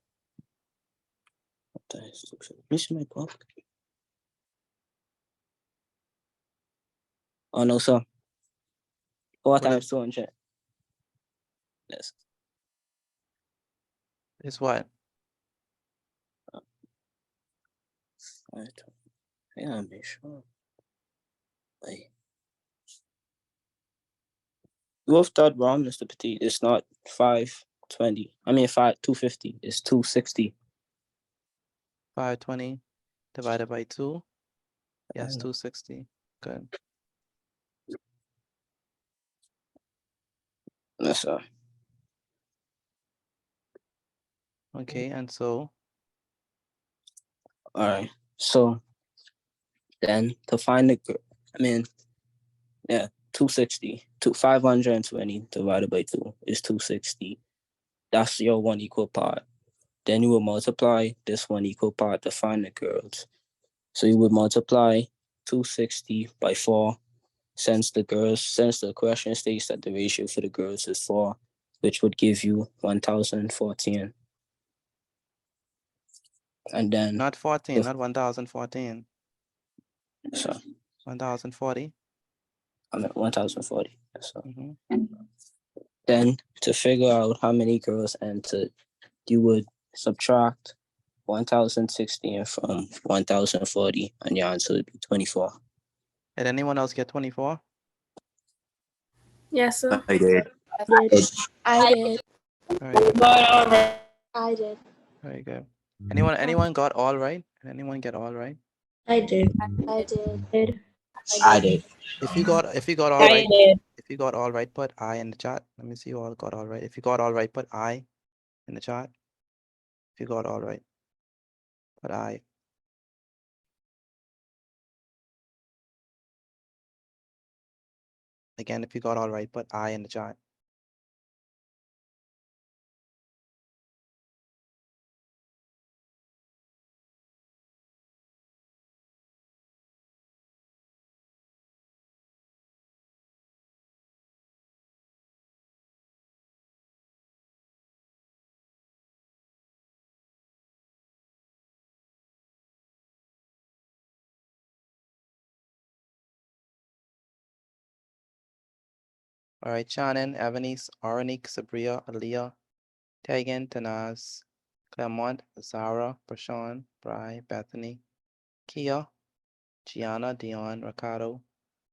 4 times 200. Miss my book. Oh, no, sir. 4 times 200. Yes. Is what? Hang on, make sure. Wait. You have thought wrong, Mr. Petit. It's not 520. 250. It's 260. 520 divided by 2. Yes, 260. Good. Yes, sir. Okay, and so? All right. So then to find the, 260. 520 divided by 2 is 260. That's your one equal part. Then you will multiply this one equal part to find the girls. So you would multiply 260 by 4, since the question states that the ratio for the girls is 4, which would give you 1,014. And then Not 14, not 1,014. So 1,040. 1,040. So then to figure out how many girls entered, you would subtract 1,016 from 1,040, and your answer would be 24. Did anyone else get 24? Yes, sir. I did. I did. I did. Very good. I did. Very good. Anyone got all right? Did anyone get all right? I did. I did. Did. I did. If you got all I right, did. if you got all right, put I in the chat. Let me see who all got all right. If you got all right, put I in the chat. If you got all right, put I. Again, if you got all right, put I in the chat. All right, Shannon, Evanice, Aronique, Sabria, Aaliyah, Tegan, Tanaz, Claremont, Zara, Prashawn, Bri, Bethany, Kia, Gianna, Dion, Ricardo,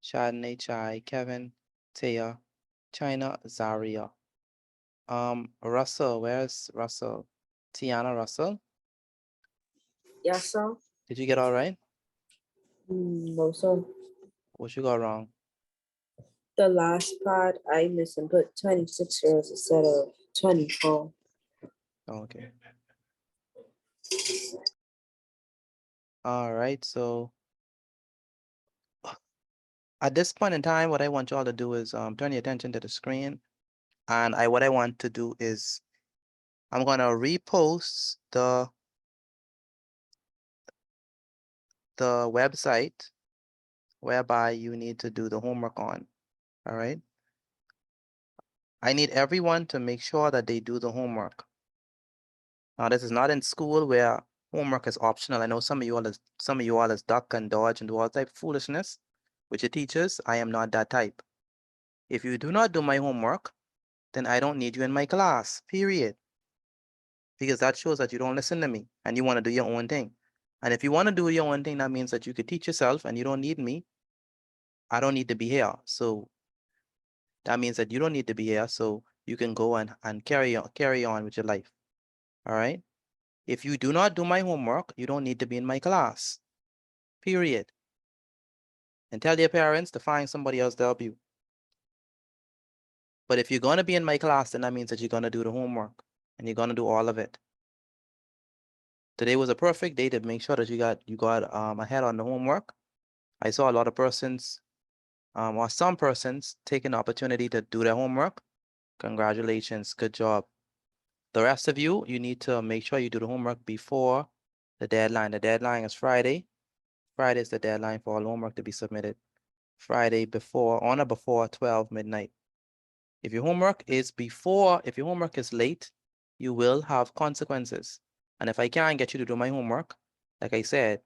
Shadney, Chai, Kevin, Taya, China, Zaria. Russell, where's Russell? Tiana Russell, Yes, sir. did you get all right? No, sir. What you got wrong? The last part I missed and put 26 years instead of 24. Okay. All right, so at this point in time, what I want y'all to do is turn your attention to the screen. And what I want to do is I'm gonna repost the website whereby you need to do the homework on. All right. I need everyone to make sure that they do the homework. Now, this is not in school where homework is optional. I know some of you all is duck and dodge and do all type of foolishness with your teachers. I am not that type. If you do not do my homework, then I don't need you in my class, period. Because that shows that you don't listen to me and you want to do your own thing. And if you want to do your own thing, that means that you could teach yourself and you don't need me. I don't need to be here. So that means that you don't need to be here. So you can go and carry on with your life. All right. If you do not do my homework, you don't need to be in my class, period. And tell your parents to find somebody else to help you. But if you're going to be in my class, then that means that you're going to do the homework and you're going to do all of it. Today was a perfect day to make sure that you got ahead on the homework. I saw a lot of persons, or some persons taking the opportunity to do their homework. Congratulations, good job. The rest of you, you need to make sure you do the homework before the deadline. The deadline is Friday. Friday is the deadline for all homework to be submitted. Friday on or before 12 midnight. If your homework is late, you will have consequences. And if I can't get you to do my homework, like I said,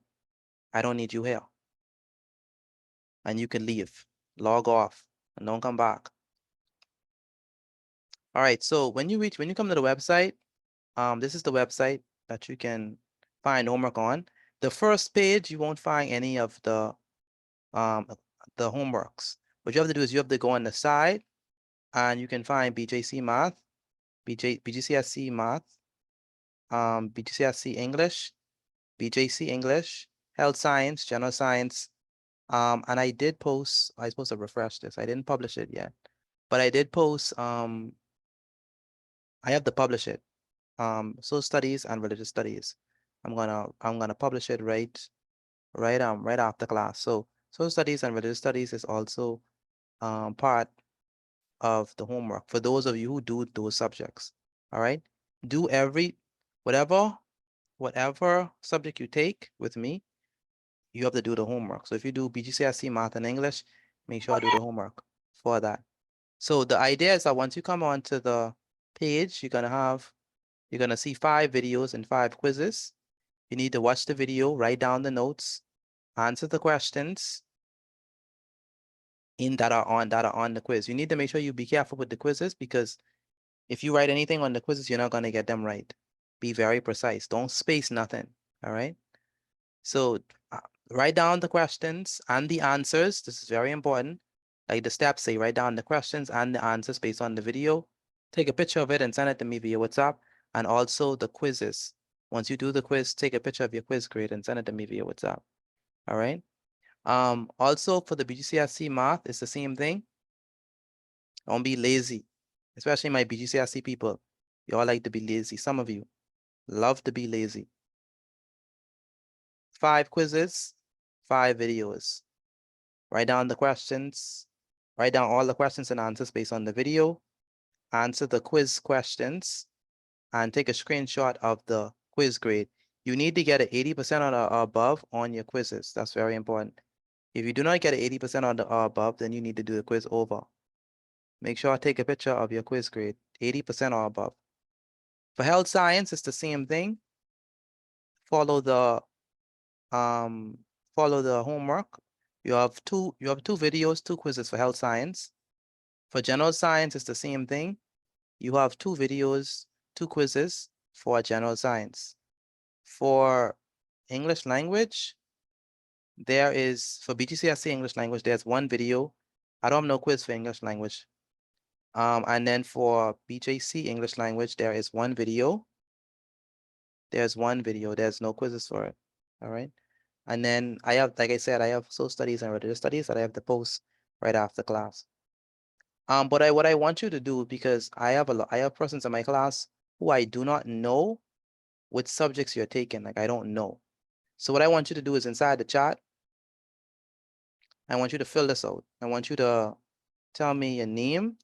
I don't need you here. And you can leave, log off, and don't come back. All right, so when you come to the website, this is the website that you can find homework on. The first page, you won't find any of the homeworks. What you have to do is you have to go on the side and you can find BJC Math, BGCSE Math, BGCSE English, BJC English, Health Science, General Science. And I supposed to refresh this. I didn't publish it yet, but I did post, I have to publish it. Social studies and religious studies. I'm gonna publish it right after class. So social studies and religious studies is also part of the homework for those of you who do those subjects. All right. Do whatever subject you take with me, you have to do the homework. So if you do BGCSE Math and English, make sure I do the homework for that. So the idea is that once you come onto the page, you're gonna see 5 videos and 5 quizzes. You need to watch the video, write down the notes, answer the questions that are on the quiz. You need to make sure you be careful with the quizzes because if you write anything on the quizzes, you're not gonna get them right. Be very precise. Don't space nothing. All right. So write down the questions and the answers. This is very important. Like the steps say, write down the questions and the answers based on the video. Take a picture of it and send it to me via WhatsApp. And also the quizzes. Once you do the quiz, take a picture of your quiz grade and send it to me via WhatsApp. All right. Also for the BGCSE math, it's the same thing. Don't be lazy, especially my BGCSE people. You all like to be lazy. Some of you love to be lazy. 5 quizzes, 5 videos. Write down the questions. Write down all the questions and answers based on the video. Answer the quiz questions and take a screenshot of the quiz grade. You need to get an 80% or above on your quizzes. That's very important. If you do not get an 80% or above, then you need to do the quiz over. Make sure I take a picture of your quiz grade, 80% or above. For health science, it's the same thing. Follow the homework. You have two videos, 2 quizzes for health science. For general science, it's the same thing. You have 2 videos, 2 quizzes for general science. For English language, there is, for BGCSE English language, there's 1 video. I don't have no quiz for English language. And then for BJC English language, there is 1 video. There's 1 video. There's no quizzes for it. All right. And then I have, like I said, I have social studies and religious studies that I have to post right after class. But what I want you to do, because I have persons in my class who I do not know which subjects you're taking. Like I don't know. So what I want you to do is inside the chat, I want you to fill this out. I want you to tell me your name.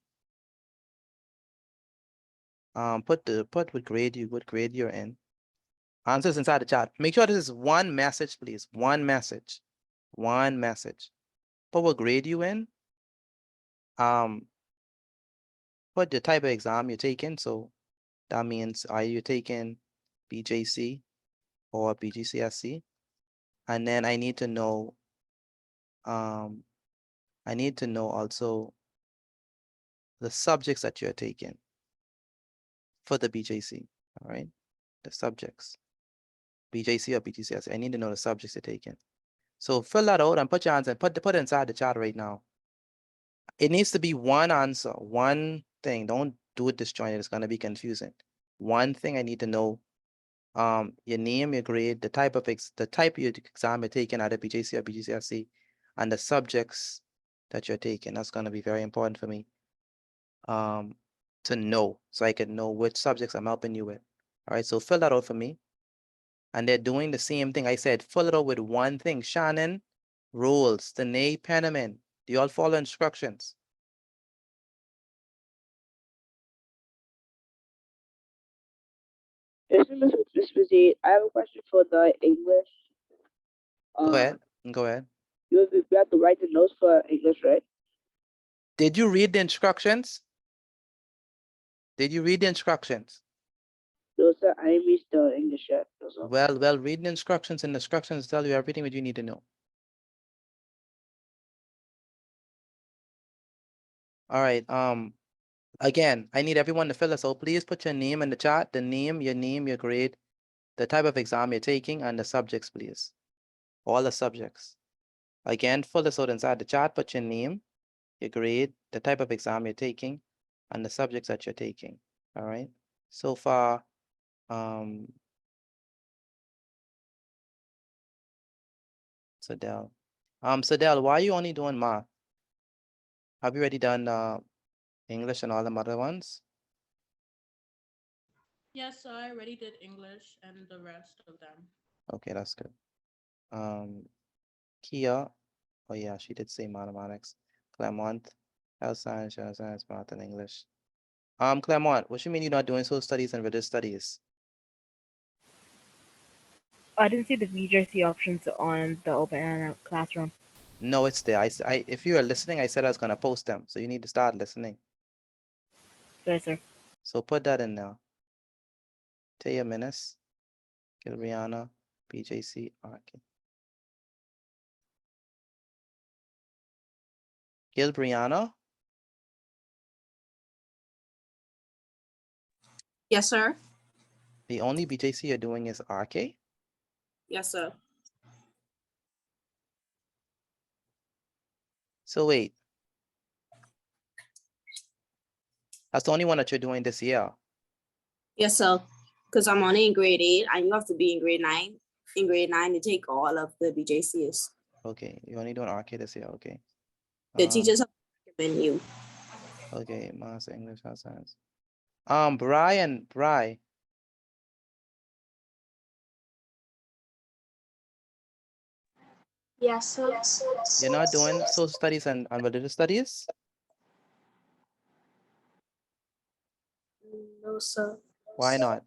Put what grade you're in. Answers inside the chat. Make sure this is 1 message, please. 1 message. 1 message. Put what grade you in. Put the type of exam you're taking. So that means are you taking BJC or BGCSE? And then I need to know also the subjects that you're taking for the BJC. All right, the subjects. BJC or BGCSE. I need to know the subjects you're taking. So fill that out and put your answer, put it inside the chat right now. It needs to be 1 answer, 1 thing. Don't do it disjointed. It's gonna be confusing. 1 thing I need to know. Your name, your grade, the type of your exam you're taking, either BJC or BGCSE, and the subjects that you're taking. That's gonna be very important for me. To know, so I can know which subjects I'm helping you with. All right, so fill that out for me. And they're doing the same thing. I said, fill it out with 1 thing. Shannon, rules, Danae, Penniman. Do you all follow instructions? I have a question for the English. Go ahead. Go ahead. You have to write the notes for English, right? Did you read the instructions? Did you read the instructions? No, sir, I ain't reached the English yet. No, sir. Well, read the instructions, and the instructions tell you everything that you need to know. All right. Again, I need everyone to fill this out. Please put your name in the chat. The name, your grade, the type of exam you're taking, and the subjects, please. All the subjects. Again, fill this out inside the chat. Put your name, your grade, the type of exam you're taking, and the subjects that you're taking. All right. So far, Sadell. Sadell, why are you only doing math? Have you already done English and all the other ones? Yes, so I already did English and the rest of them. Okay, that's good. Kia, oh yeah, she did say mathematics. Claremont, health science, general science, math, and English. Claremont, what you mean you're not doing social studies and religious studies? I didn't see the VJC options on the open classroom. No, it's there. If you are listening, I said I was gonna post them, so you need to start listening. Yes, sir. So put that in now. Taya Menace, Gilbriana, BJC, RK. Gilbriana, Yes, sir. the only BJC you're doing is RK? Yes, sir. So wait. That's the only one that you're doing this year. Yes, sir. Because I'm only in grade 8 and you have to be in grade 9. In grade 9, you take all of the BJCs. Okay, you're only doing RK this year. Okay. The teachers have recommend you. Okay, Math, English, Health Science. Bri. Yes, sir. You're not doing social studies and religious studies? No, sir. Why not?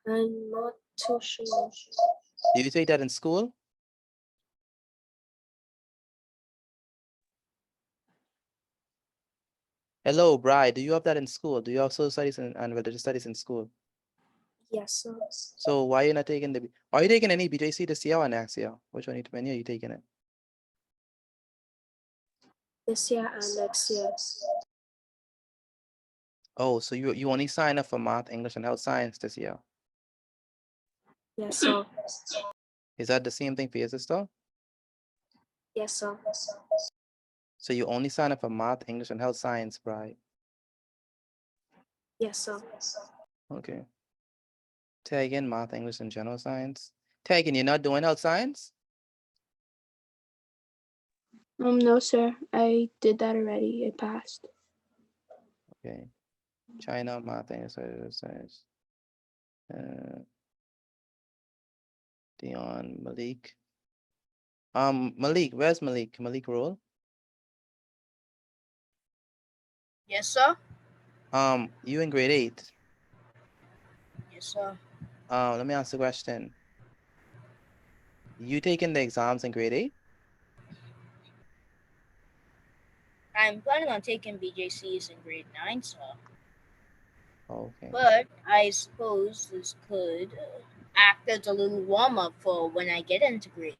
I'm not too sure. Do you take that in school? Hello, Bri, do you have that in school? Do you have social studies and religious studies in school? Yes, sir. So why are you not taking are you taking any BJC this year or next year? Which one when are you taking it? This year and next year. Oh, so you only sign up for math, English, and health science this year. Yes, sir. Is that the same thing for your sister? Yes, sir. So you only sign up for math, English, and health science, right? Yes, sir. Okay. Tagging math, English, and general science. Tagging, you're not doing health science? No, sir. I did that already. It passed. Okay. China, math, English, science. Dion, Malik. Malik, where's Malik? Malik roll? Yes, sir. You in grade 8. Yes, sir. Let me ask a question. You taking the exams in grade 8? I'm planning on taking BJCs in grade 9, sir. Okay. But I suppose this could act as a little warm-up for when I get into grade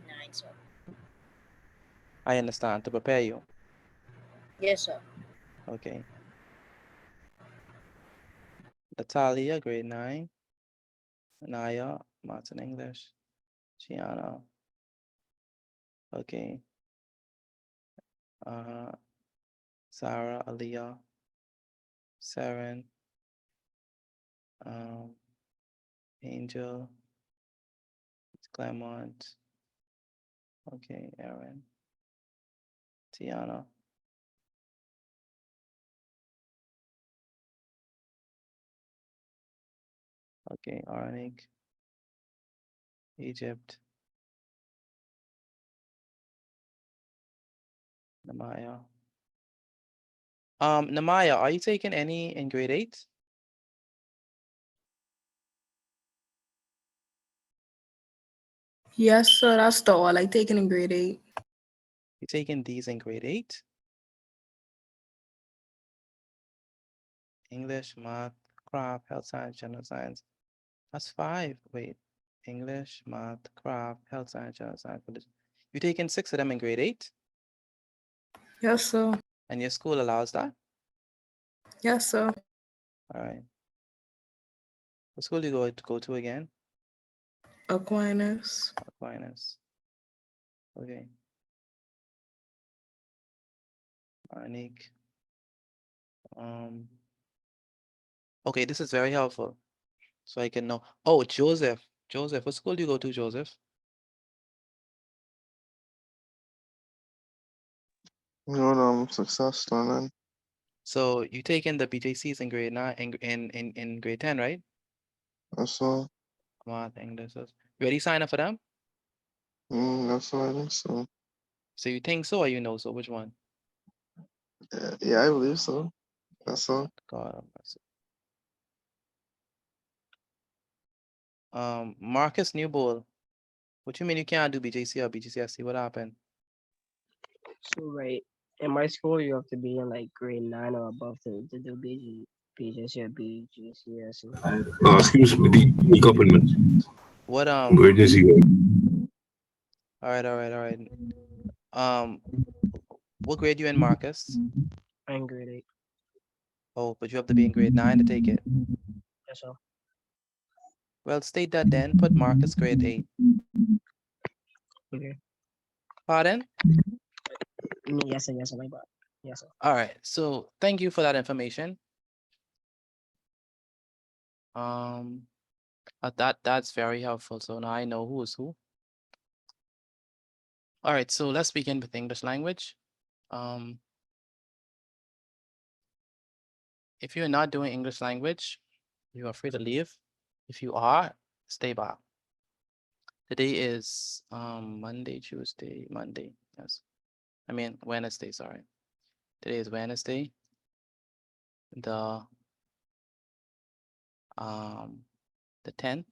9, sir. I understand, to prepare you. Yes, sir. Okay. Natalia, grade 9. Naya, maths and English. Gianna. Okay. Sarah, Aliyah. Saren. Angel. Claremont. Okay, Aaron. Tiana. Okay, Aranik. Egypt. Namaya. Namaya, are you taking any in grade 8? Yes, sir. That's the all I taken in grade 8. You taking these in grade 8? English, math, craft, health science, general science. That's 5. Wait. English, math, craft, health science, general science. You taking 6 of them in grade 8? Yes, sir. And your school allows that? Yes, sir. All right. What school do you go to again? Aquinas. Aquinas. Okay. Anik. Okay, this is very helpful. So I can know. Oh, Joseph. Joseph, what school do you go to, Joseph? Success learning. So you taking the BJCs in grade 9 in grade 10, right? Yes, sir. Math, English. You already sign up for them? Yes, sir. I think so. So you think so or you know so? Which one? Yeah, I believe so. Yes, sir. God have mercy. Marcus Newbold. What you mean you can't do BJC or BGCSE? What happened? So right, in my school, you have to be in like grade 9 or above to do BJC or BGCSE. Excuse me, give me a couple minutes. What Where does he go? all right. What grade you in, Marcus? I'm in grade 8. Oh, but you have to be in grade 9 to take it. Yes, sir. Well, state that then. Put Marcus grade 8. Okay. Pardon? Yes, sir. Yes, sir. My bad. Yes, sir. All right. So thank you for that information. That's very helpful. So now I know who is who. All right. So let's begin with English language. If you're not doing English language, you are free to leave. If you are, stay back. Today is Monday, Tuesday, Monday. Yes. I mean Wednesday, sorry. Today is Wednesday. The 10th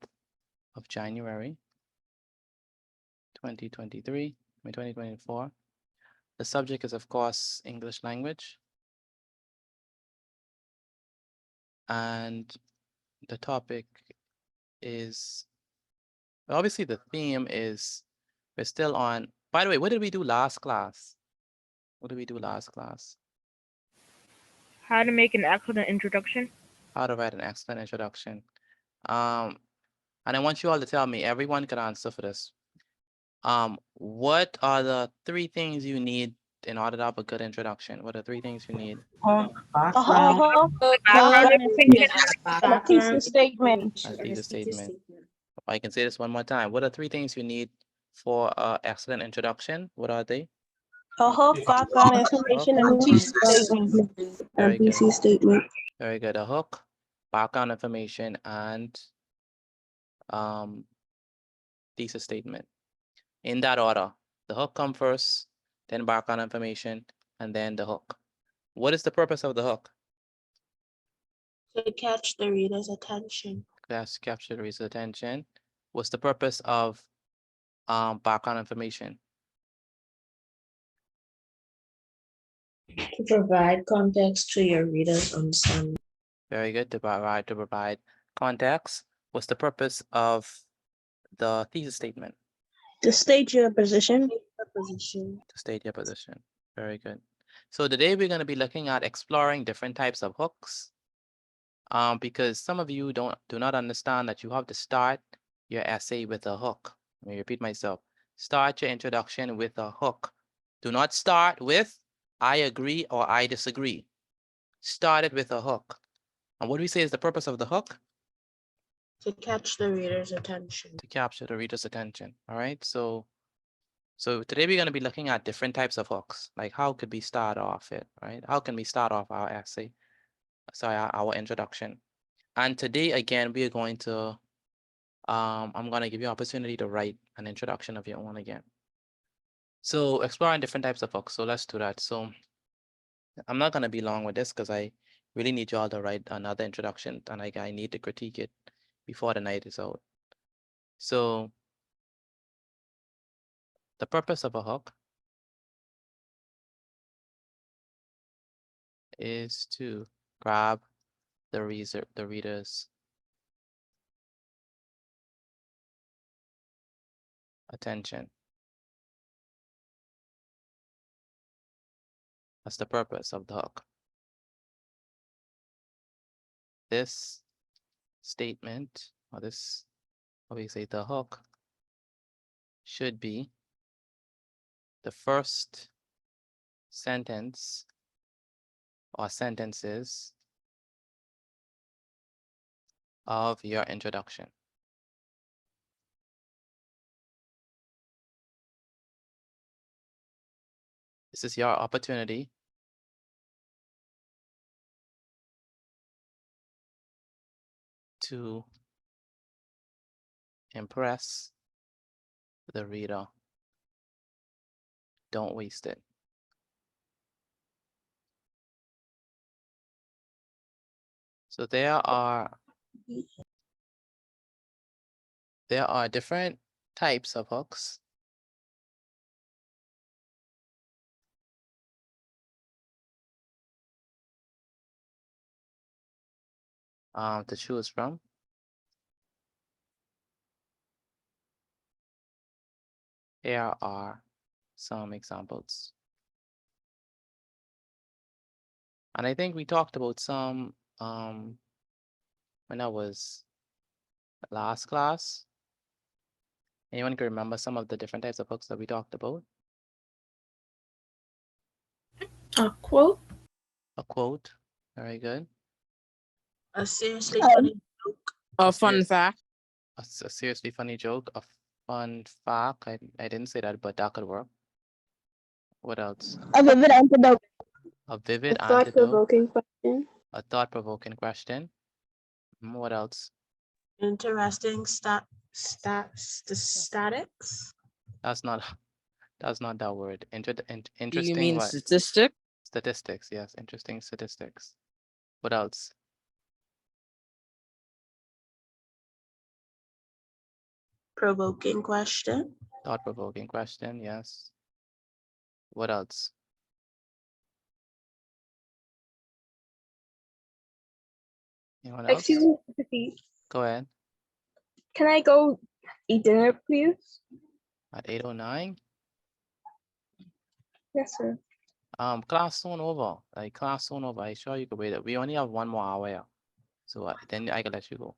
of January 2023, 2024. The subject is, of course, English language. And the topic is, obviously the theme is, we're still on, by the way, what did we do last class? What did we do last class? How to make an excellent introduction. How to write an excellent introduction. And I want you all to tell me, everyone can answer for this. What are the 3 things you need in order to have a good introduction? What are 3 things you need? A thesis statement. A thesis statement. I can say this one more time. What are 3 things you need for an excellent introduction? What are they? A hook, background information, and a thesis statement. Very good. thesis statement. Very good. A hook, background information, and thesis statement. In that order. The hook come first, then background information, and then the hook. What is the purpose of the hook? To catch the reader's attention. Capture the reader's attention. What's the purpose of background information? To provide context to your readers' understanding. Very good. To provide context. What's the purpose of the thesis statement? To state your position. To state your position. Very good. So today we're going to be looking at exploring different types of hooks. Because some of you do not understand that you have to start your essay with a hook. Let me repeat myself. Start your introduction with a hook. Do not start with I agree or I disagree. Start it with a hook. And what do we say is the purpose of the hook? To catch the reader's attention. To capture the reader's attention. All right. So today we're going to be looking at different types of hooks. Like how could we start off it, right? How can we start off our essay? Sorry, our introduction. And today, again, we are going to, I'm going to give you an opportunity to write an introduction of your own again. So exploring different types of hooks. So let's do that. So I'm not going to be long with this because I really need you all to write another introduction and I need to critique it before the night is out. So the purpose of a hook is to grab the reader's attention. That's the purpose of the hook. This statement, or this, what we say, the hook, should be the first sentence or sentences of your introduction. This is your opportunity to impress the reader. Don't waste it. So there are different types of hooks. To choose from. Here are some examples. And I think we talked about some when I was last class? Anyone can remember some of the different types of hooks that we talked about? A quote? A quote, very good. A seriously funny joke. A fun fact. A seriously funny joke, a fun fact. I didn't say that, but that could work. What else? A vivid antidote. A vivid A antidote. thought-provoking question. A thought-provoking question. What else? Interesting statics. That's not that word. Do you Interesting mean what? statistic? Statistics, yes. Interesting statistics. What else? Provoking question. Thought-provoking question, yes. What else? Anyone else? Excuse me, Tiffany. Go ahead. Can I go eat dinner, please? At 8:09. Yes, sir. Class soon over. Like class soon over. I sure you could wait. We only have 1 more hour here. So then I can let you go.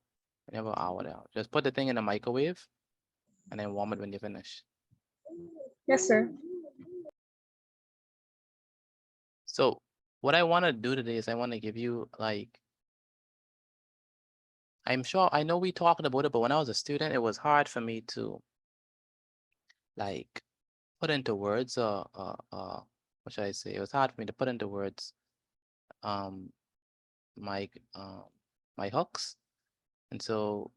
We have an hour there. Just put the thing in the microwave and then warm it when you finish. Yes, sir. So what I want to do today is I want to give you like, I know we talked about it, but when I was a student, it was hard for me to like put into words what should I say? It was hard for me to put into words my my hooks. And so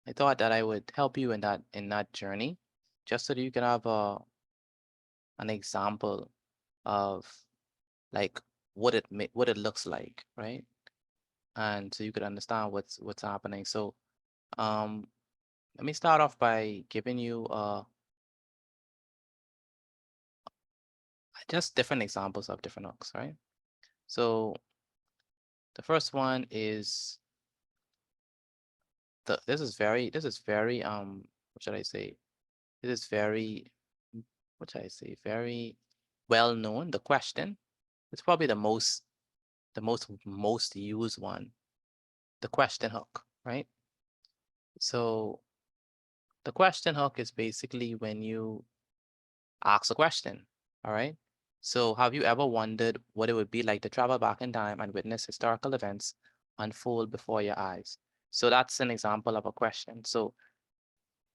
I thought that I would help you in that journey, just so that you can have an example of like what it looks like, right? And so you could understand what's happening. So let me start off by giving you just different examples of different hooks, right? So the first one is this is very what should I say? This is very what should I say? Very well known. The question, it's probably the most used one. The question hook, right? So the question hook is basically when you ask a question, all right? So have you ever wondered what it would be like to travel back in time and witness historical events unfold before your eyes? So that's an example of a question. So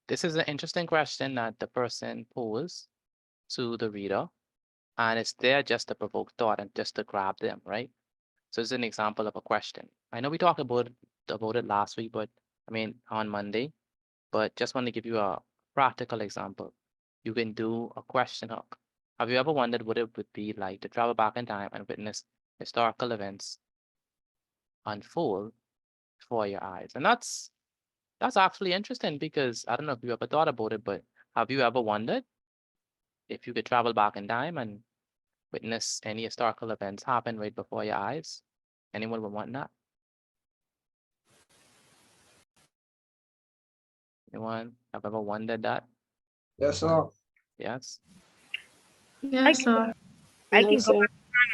this is an interesting question that the person posed to the reader, and it's there just to provoke thought and just to grab them, right? So it's an example of a question. I know we talked about it last week, but I mean on Monday, but just want to give you a practical example. You can do a question hook. Have you ever wondered what it would be like to travel back in time and witness historical events unfold before your eyes? And that's actually interesting because I don't know if you ever thought about it, but have you ever wondered if you could travel back in time and witness any historical events happen right before your eyes? Anyone would want that? Anyone have ever wondered that? Yes, sir. Yes. I can go back in time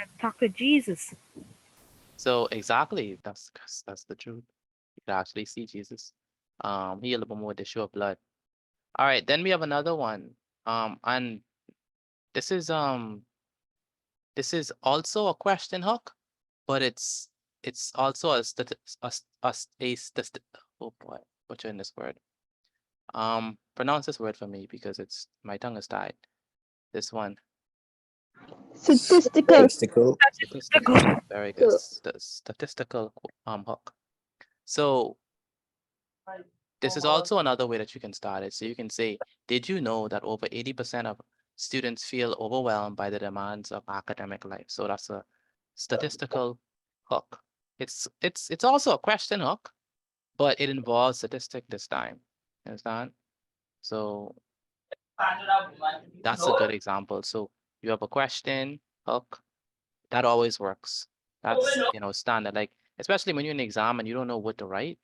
and talk to Jesus. So exactly, that's the truth. You can actually see Jesus. He a little bit more with the issue of blood. All right, then we have another one. And this is also a question hook, but it's also a oh boy, butchering this word. Pronounce this word for me because my tongue is tied. This one. Statistical. Statistical. Very good. Statistical hook. So this is also another way that you can start it. So you can say, did you know that over 80% of students feel overwhelmed by the demands of academic life? So that's a statistical hook. It's also a question hook, but it involves statistic this time. Understand? So that's a good example. So you have a question hook, that always works. That's standard. Like especially when you're in an exam and you don't know what to write,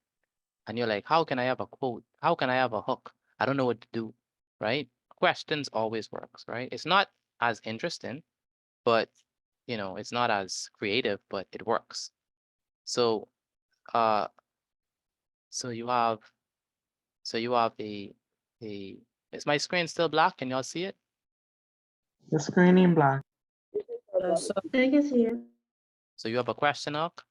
and you're like, how can I have a quote? How can I have a hook? I don't know what to do, right? Questions always works, right? It's not as interesting, but it's not as creative, but it works. So so you have So you have is my screen still black? Can y'all see it? The screen in black. So I can see it. So you have a question hook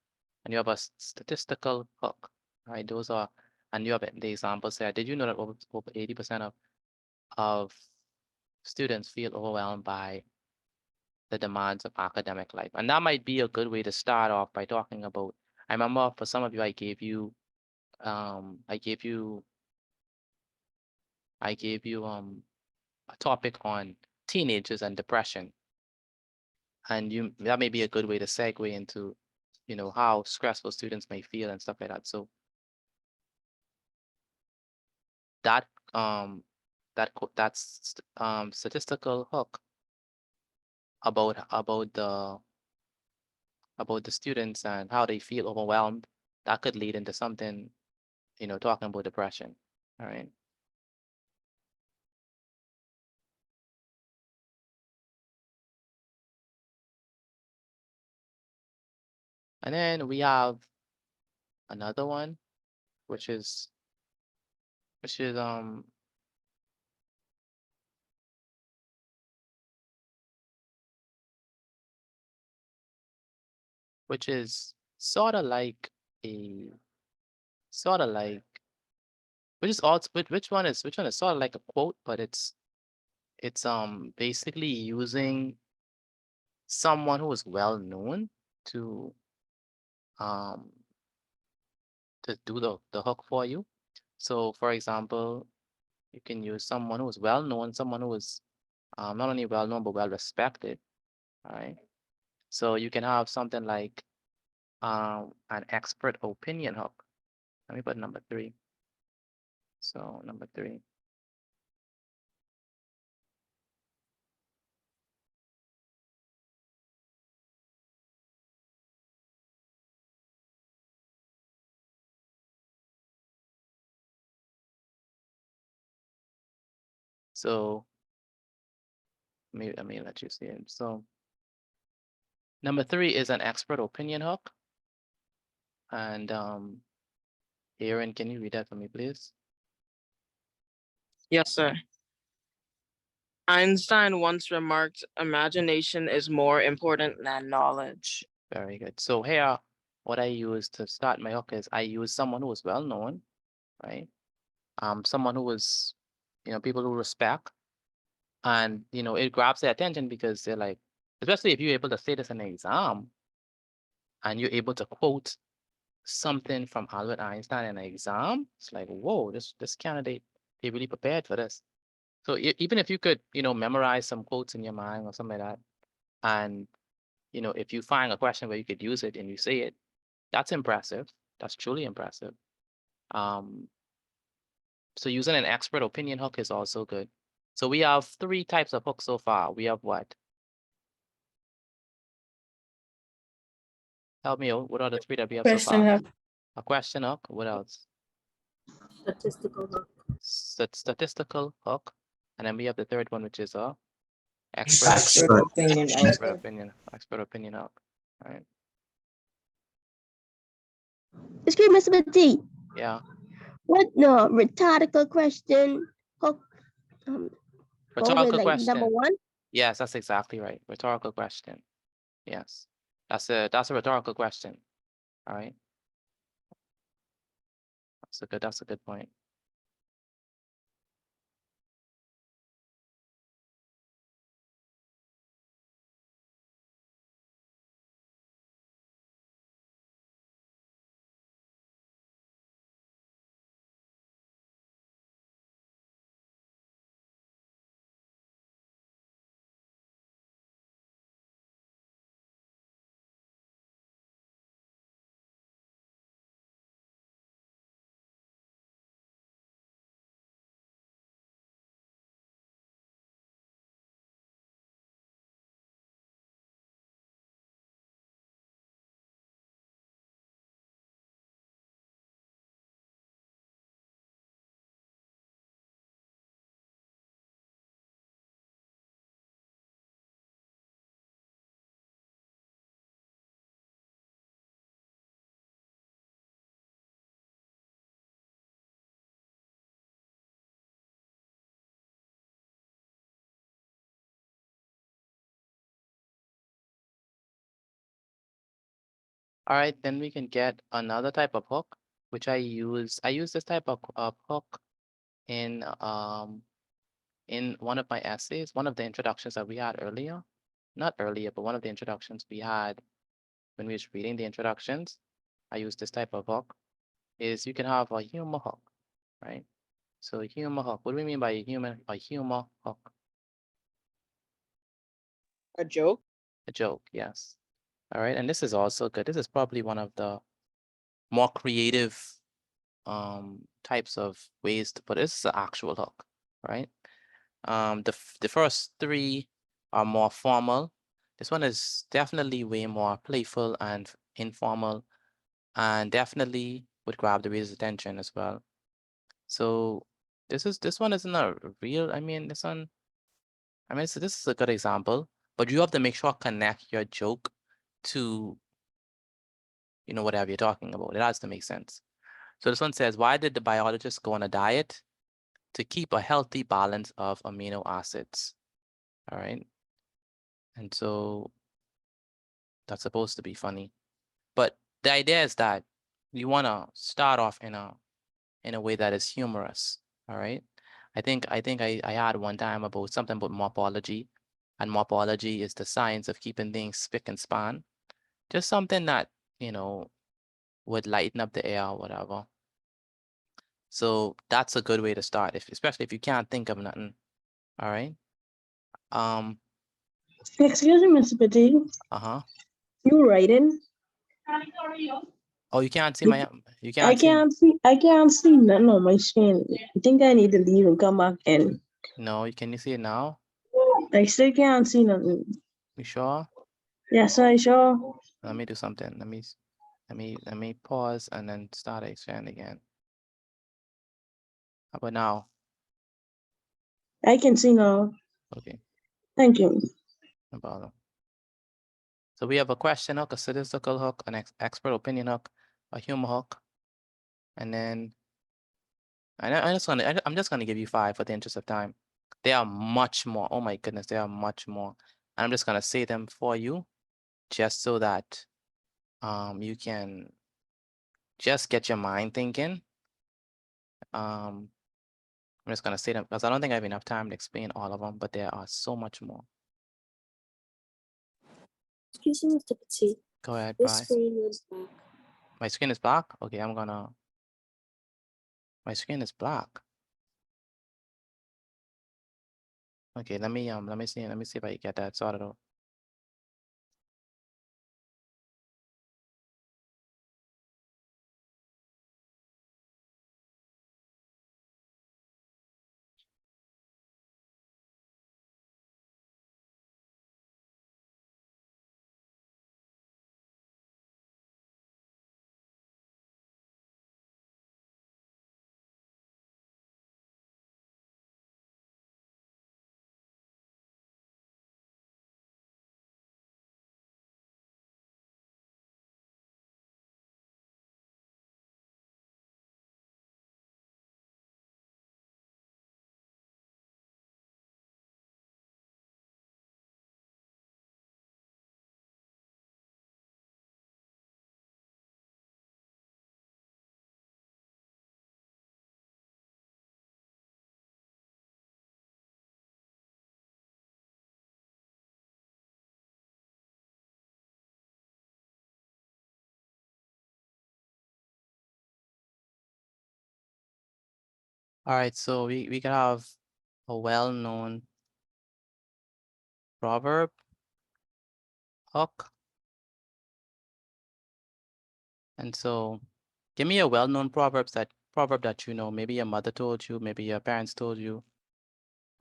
and you have a statistical hook, right? Those are, and you have the examples there. Did you know that over 80% of students feel overwhelmed by the demands of academic life? And that might be a good way to start off by talking about, I remember for some of you, I gave you a topic on teenagers and depression. And that may be a good way to segue into, how stressful students may feel and stuff like that. So that's statistical hook about the students and how they feel overwhelmed, that could lead into something, talking about depression. All right. And then we have another one, which is sort of like which one is sort of like a quote, but it's basically using someone who is well known to do the hook for you. So for example, you can use someone who is well known, someone who is not only well known but well respected. All right. So you can have something like an expert opinion hook. Let me put number 3. So number 3. So let me let you see it. So number 3 is an expert opinion hook. And Aaron, can you read that for me, please? Yes, sir. Einstein once remarked, imagination is more important than knowledge. Very good. So here, what I use to start my hook is I use someone who is well known, right? Someone who is, people who respect, and it grabs their attention because they're like, especially if you're able to say this in an exam, and you're able to quote something from Albert Einstein in an exam, it's like, whoa, this candidate, they really prepared for this. So even if you could, memorize some quotes in your mind or something like that, and if you find a question where you could use it and you say it, that's impressive. That's truly impressive. So using an expert opinion hook is also good. So we have 3 types of hooks so far. We have what? Help me out. What are the 3 that we have so Question far? hook. A question hook. What else? Statistical hook. Statistical hook. And then we have the 3rd one, which is a Expert opinion hook. expert opinion hook. All right. Excuse me, Mr. T. Yeah. What no rhetorical question? Hook. Rhetorical like question. number 1. Yes, that's exactly right. Rhetorical question. Yes. That's a rhetorical question. All right. That's a good point. All right, then we can get another type of hook, which I use this type of hook in one of my essays, one of the introductions that we had earlier. Not earlier, but one of the introductions we had when we was reading the introductions. I use this type of hook. Is you can have a humor hook, right? So a humor hook. What do we mean by a humor hook? A joke? A joke, yes. All right, and this is also good. This is probably one of the more creative types of ways to put it. This is an actual hook, right? The first three are more formal. This one is definitely way more playful and informal, and definitely would grab the reader's attention as well. So this one isn't a real. I mean, this is a good example, but you have to make sure connect your joke to, you know, whatever you're talking about. It has to make sense. So this one says, why did the biologist go on a diet? To keep a healthy balance of amino acids. All right. And so that's supposed to be funny. But the idea is that you want to start off in a way that is humorous. All right. I think I had one time about something about morphology, and morphology is the science of keeping things spick and span. Just something that, you know, would lighten up the air or whatever. So that's a good way to start, especially if you can't think of nothing. All right. Excuse me, Mr. Petit. Uh-huh. You writing? Oh, you can't see my you I can't see. I can't see nothing on my screen. I think I need to leave and come back in. No, can you see it now? I still can't see nothing. You sure? Yes, I sure. Let me do something. Let me pause and then start expand again. How about now? I can see now. Okay, Thank you. no problem. So we have a question hook, a statistical hook, an expert opinion hook, a humor hook, and then I'm just gonna give you 5 for the interest of time. There are much more. Oh my goodness, there are much more. And I'm just gonna say them for you, just so that you can just get your mind thinking. I'm just gonna say them because I don't think I have enough time to explain all of them, but there are so much more. Excuse me, Mr. Petit. Go ahead, Your Bryce. screen is black. My screen is black? Okay, my screen is black. Okay, let me see if I can get that sorted out. All right, so we can have a well-known proverb hook. And so give me a well-known proverb that you know, maybe your mother told you, maybe your parents told you,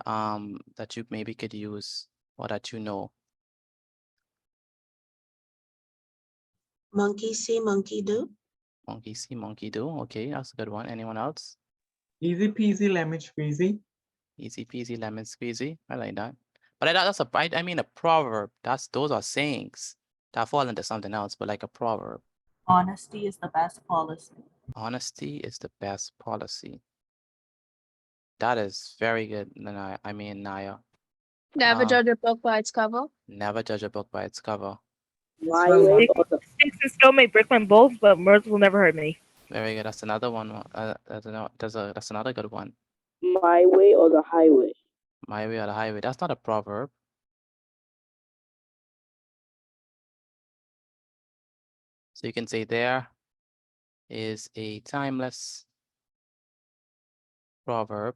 that you maybe could use or that you know. Monkey see, monkey do. Monkey see, monkey do. Okay, that's a good one. Anyone else? Easy peasy, lemon squeezy. Easy peasy, lemon squeezy. I like that. But that's I mean a proverb. Those are sayings that fall into something else, but like a proverb. Honesty is the best policy. Honesty is the best policy. That is very good, Naya. Naya. Never judge a book by its cover. Never judge a book by its cover. Why? Sticks and stone may break my bones, but words will never hurt me. Very good. That's another one. That's another good one. My way or the highway? My way or the highway. That's not a proverb. So you can say there is a timeless proverb.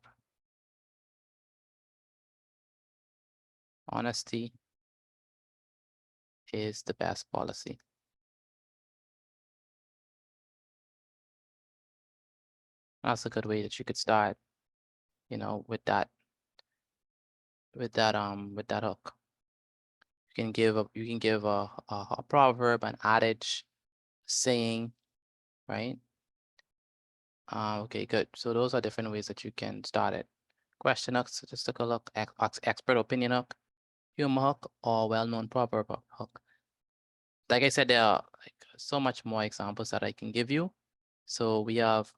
Honesty is the best policy. That's a good way that you could start, you know, with that hook. You can give a proverb, an adage, saying, right? Okay, good. So those are different ways that you can start it. Question hook, statistical hook, expert opinion hook, humor hook, or well-known proverb hook. Like I said, there are like so much more examples that I can give you. So we have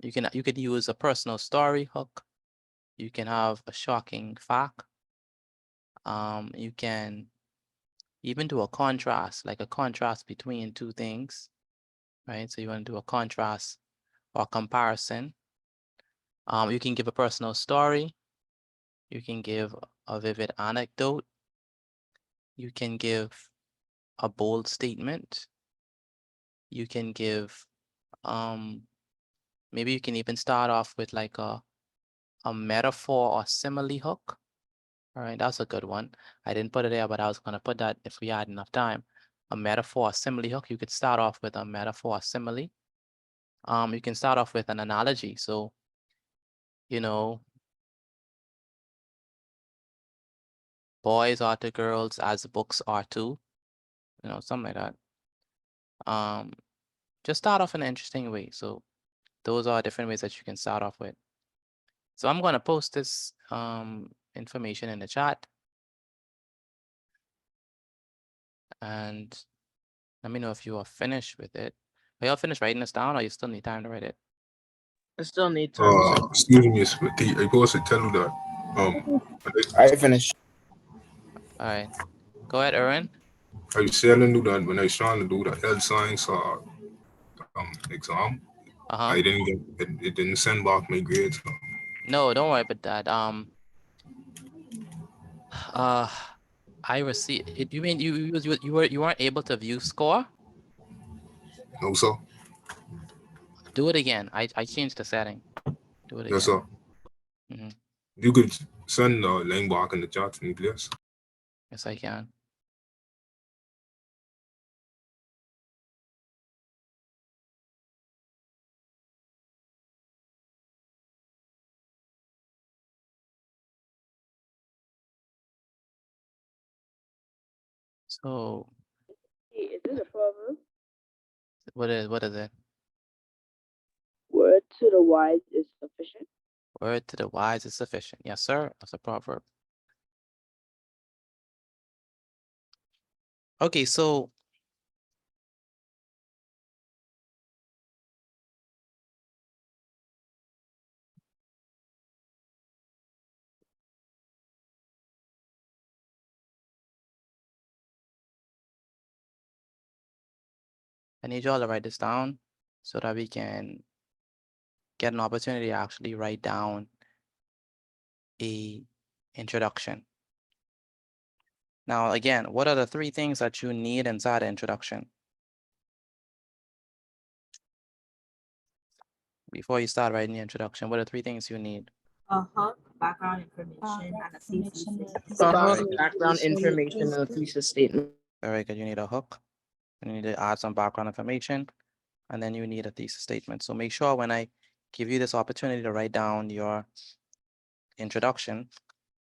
you could use a personal story hook. You can have a shocking fact. You can even do a contrast, like a contrast between two things, right? So you want to do a contrast or comparison. You can give a personal story. You can give a vivid anecdote. You can give a bold statement. You can give, maybe you can even start off with like a metaphor or simile hook. All right, that's a good one. I didn't put it there, but I was gonna put that if we had enough time. A metaphor or simile hook. You could start off with a metaphor or simile. You can start off with an analogy. So, you know, boys are to girls as books are to, you know, something like that. Just start off in an interesting way. So those are different ways that you can start off with. So I'm gonna post this information in the chat. And let me know if you are finished with it. Are y'all finished writing this down or you still need time to write it? I still need time. Excuse me, I go to tell you that. I finished. All right, go ahead, Erwin. I was telling you that when I was trying to do the health science exam, I didn't get it didn't send back my grades. So. No, don't worry about that. I received it. You mean you weren't able to view score? No, sir. Do it again. I changed the setting. Do it again. Yes, sir. You could send the link back in the chat to me, please. Yes, I can. So Hey, is this a proverb? what is it? Word to the wise is sufficient. Word to the wise is sufficient. Yes, sir. That's a proverb. Okay, so I need you all to write this down so that we can get an opportunity to actually write down a introduction. Now, again, what are the three things that you need inside the introduction? Before you start writing the introduction, what are three things you need? Background information, and a thesis. Background information and a thesis statement. Very good. You need a hook. You need to add some background information, and then you need a thesis statement. So make sure when I give you this opportunity to write down your introduction,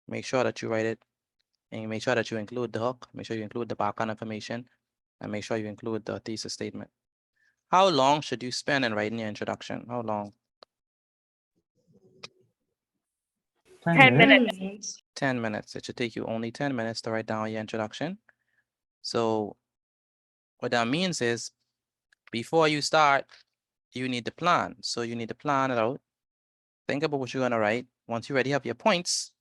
make sure that you write it and make sure that you include the hook, make sure you include the background information, and make sure you include the thesis statement. How long should you spend in writing your introduction? How long? 10 minutes. 10 minutes. It should take you only 10 minutes to write down your introduction. So what that means is before you start, you need to plan. So you need to plan it out. Think about what you're going to write. Once you already have your points,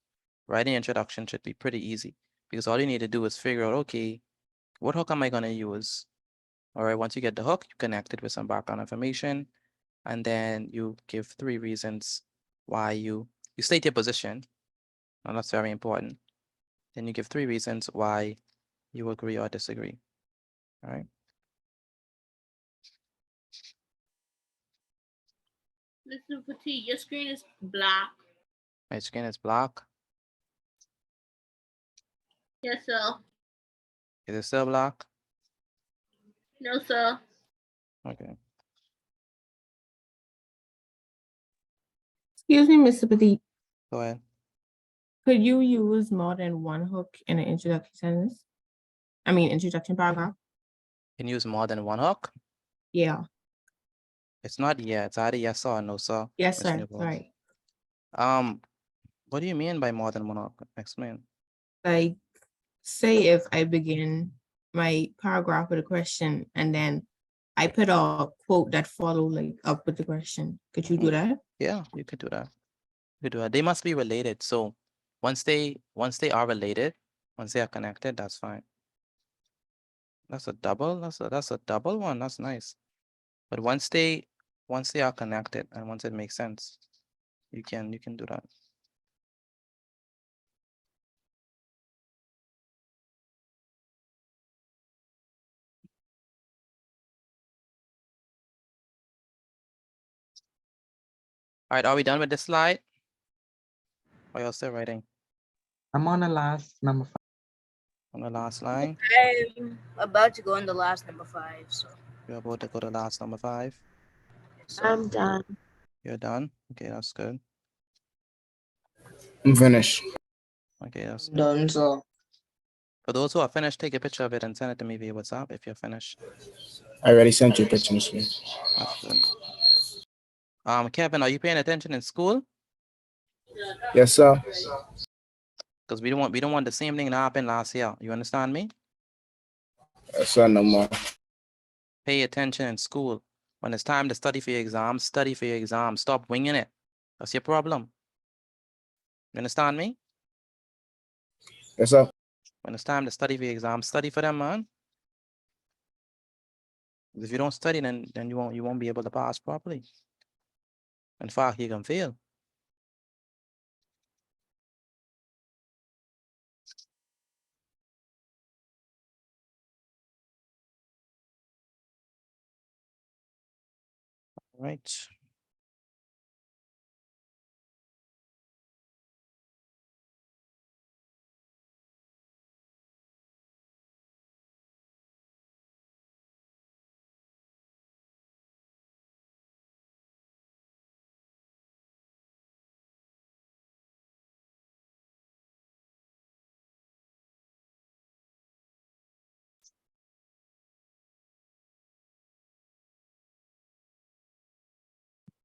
writing introduction should be pretty easy because all you need to do is figure out, okay, what hook am I gonna use? All right, once you get the hook, you connect it with some background information, and then you give 3 reasons why you state your position. And that's very important. Then you give 3 reasons why you agree or disagree. All right. Mr. Petit, your screen is black. My screen is black. Yes, sir. Is it still black? No, sir. Okay. Excuse me, Mr. Petit. Go ahead. Could you use more than one hook in an introduction sentence? I mean, introduction paragraph? Can you use more than one hook? Yeah. It's not yeah, it's either yes or no, sir. Yes, Miss sir. Newbold. Sorry. What do you mean by more than one hook? Explain. Like, say if I begin my paragraph with a question and then I put a quote that follow like up with the question. Could you do that? Yeah, you could do that. You could do that. They must be related. So once they are related, once they are connected, that's fine. That's a double. That's a double one. That's nice. But once they are connected and once it makes sense, you can do that. All right, are we done with this slide? Or y'all still writing? I'm on the last number 5. On the last line? I'm about to go on the last number 5. So You're about to go to last number 5. I'm done. You're done? Okay, that's good. I'm finished. Okay, that's good. Done, sir. For those who are finished, take a picture of it and send it to me via WhatsApp if you're finished. I already sent you a picture. That's good. Kevin, are you paying attention in school? Yes, sir. Because we don't want the same thing that happened last year. You understand me? Yes, sir, no more. Pay attention in school. When it's time to study for your exams, study for your exams. Stop winging it. That's your problem. You understand me? Yes, sir. When it's time to study for your exams, study for them, man. If you don't study, then you won't be able to pass properly. In fact, you can fail. All right.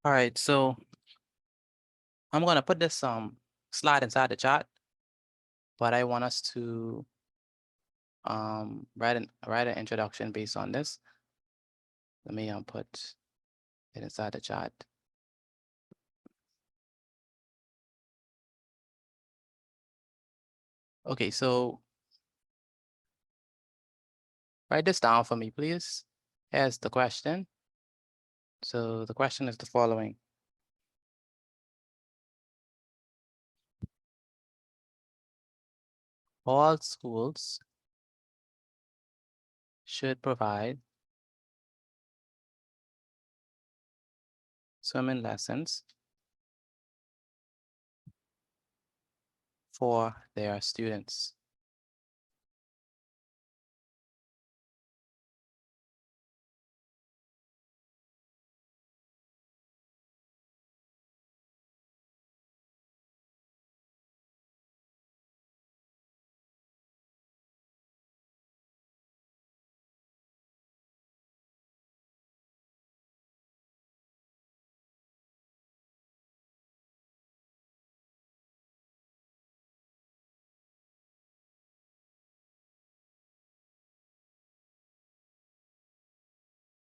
All right, so I'm gonna put this slide inside the chat, but I want us to write an introduction based on this. Let me put it inside the chat. Okay, so write this down for me, please. Here's the question. So the question is the following. All schools should provide swimming lessons for their students.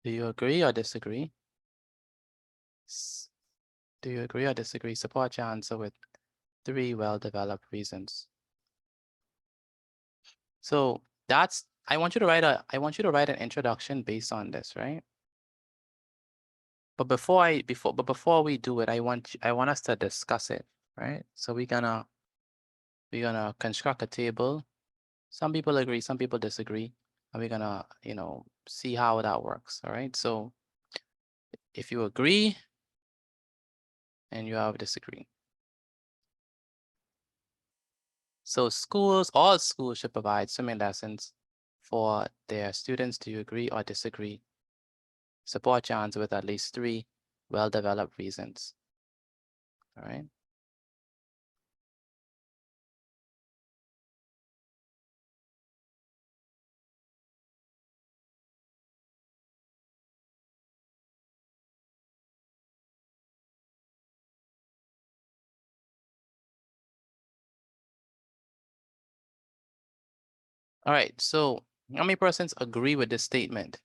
Do you agree or disagree? Do you agree or disagree? Support your answer with 3 well-developed reasons. So that's I want you to write an introduction based on this, right? But before we do it, I want us to discuss it, right? So we're gonna construct a table. Some people agree, some people disagree, and we're gonna, see how that works. All right. So if you agree and you have disagree. So all schools should provide swimming lessons for their students. Do you agree or disagree? Support your answer with at least 3 well-developed reasons. All right. All right, so how many persons agree with this statement?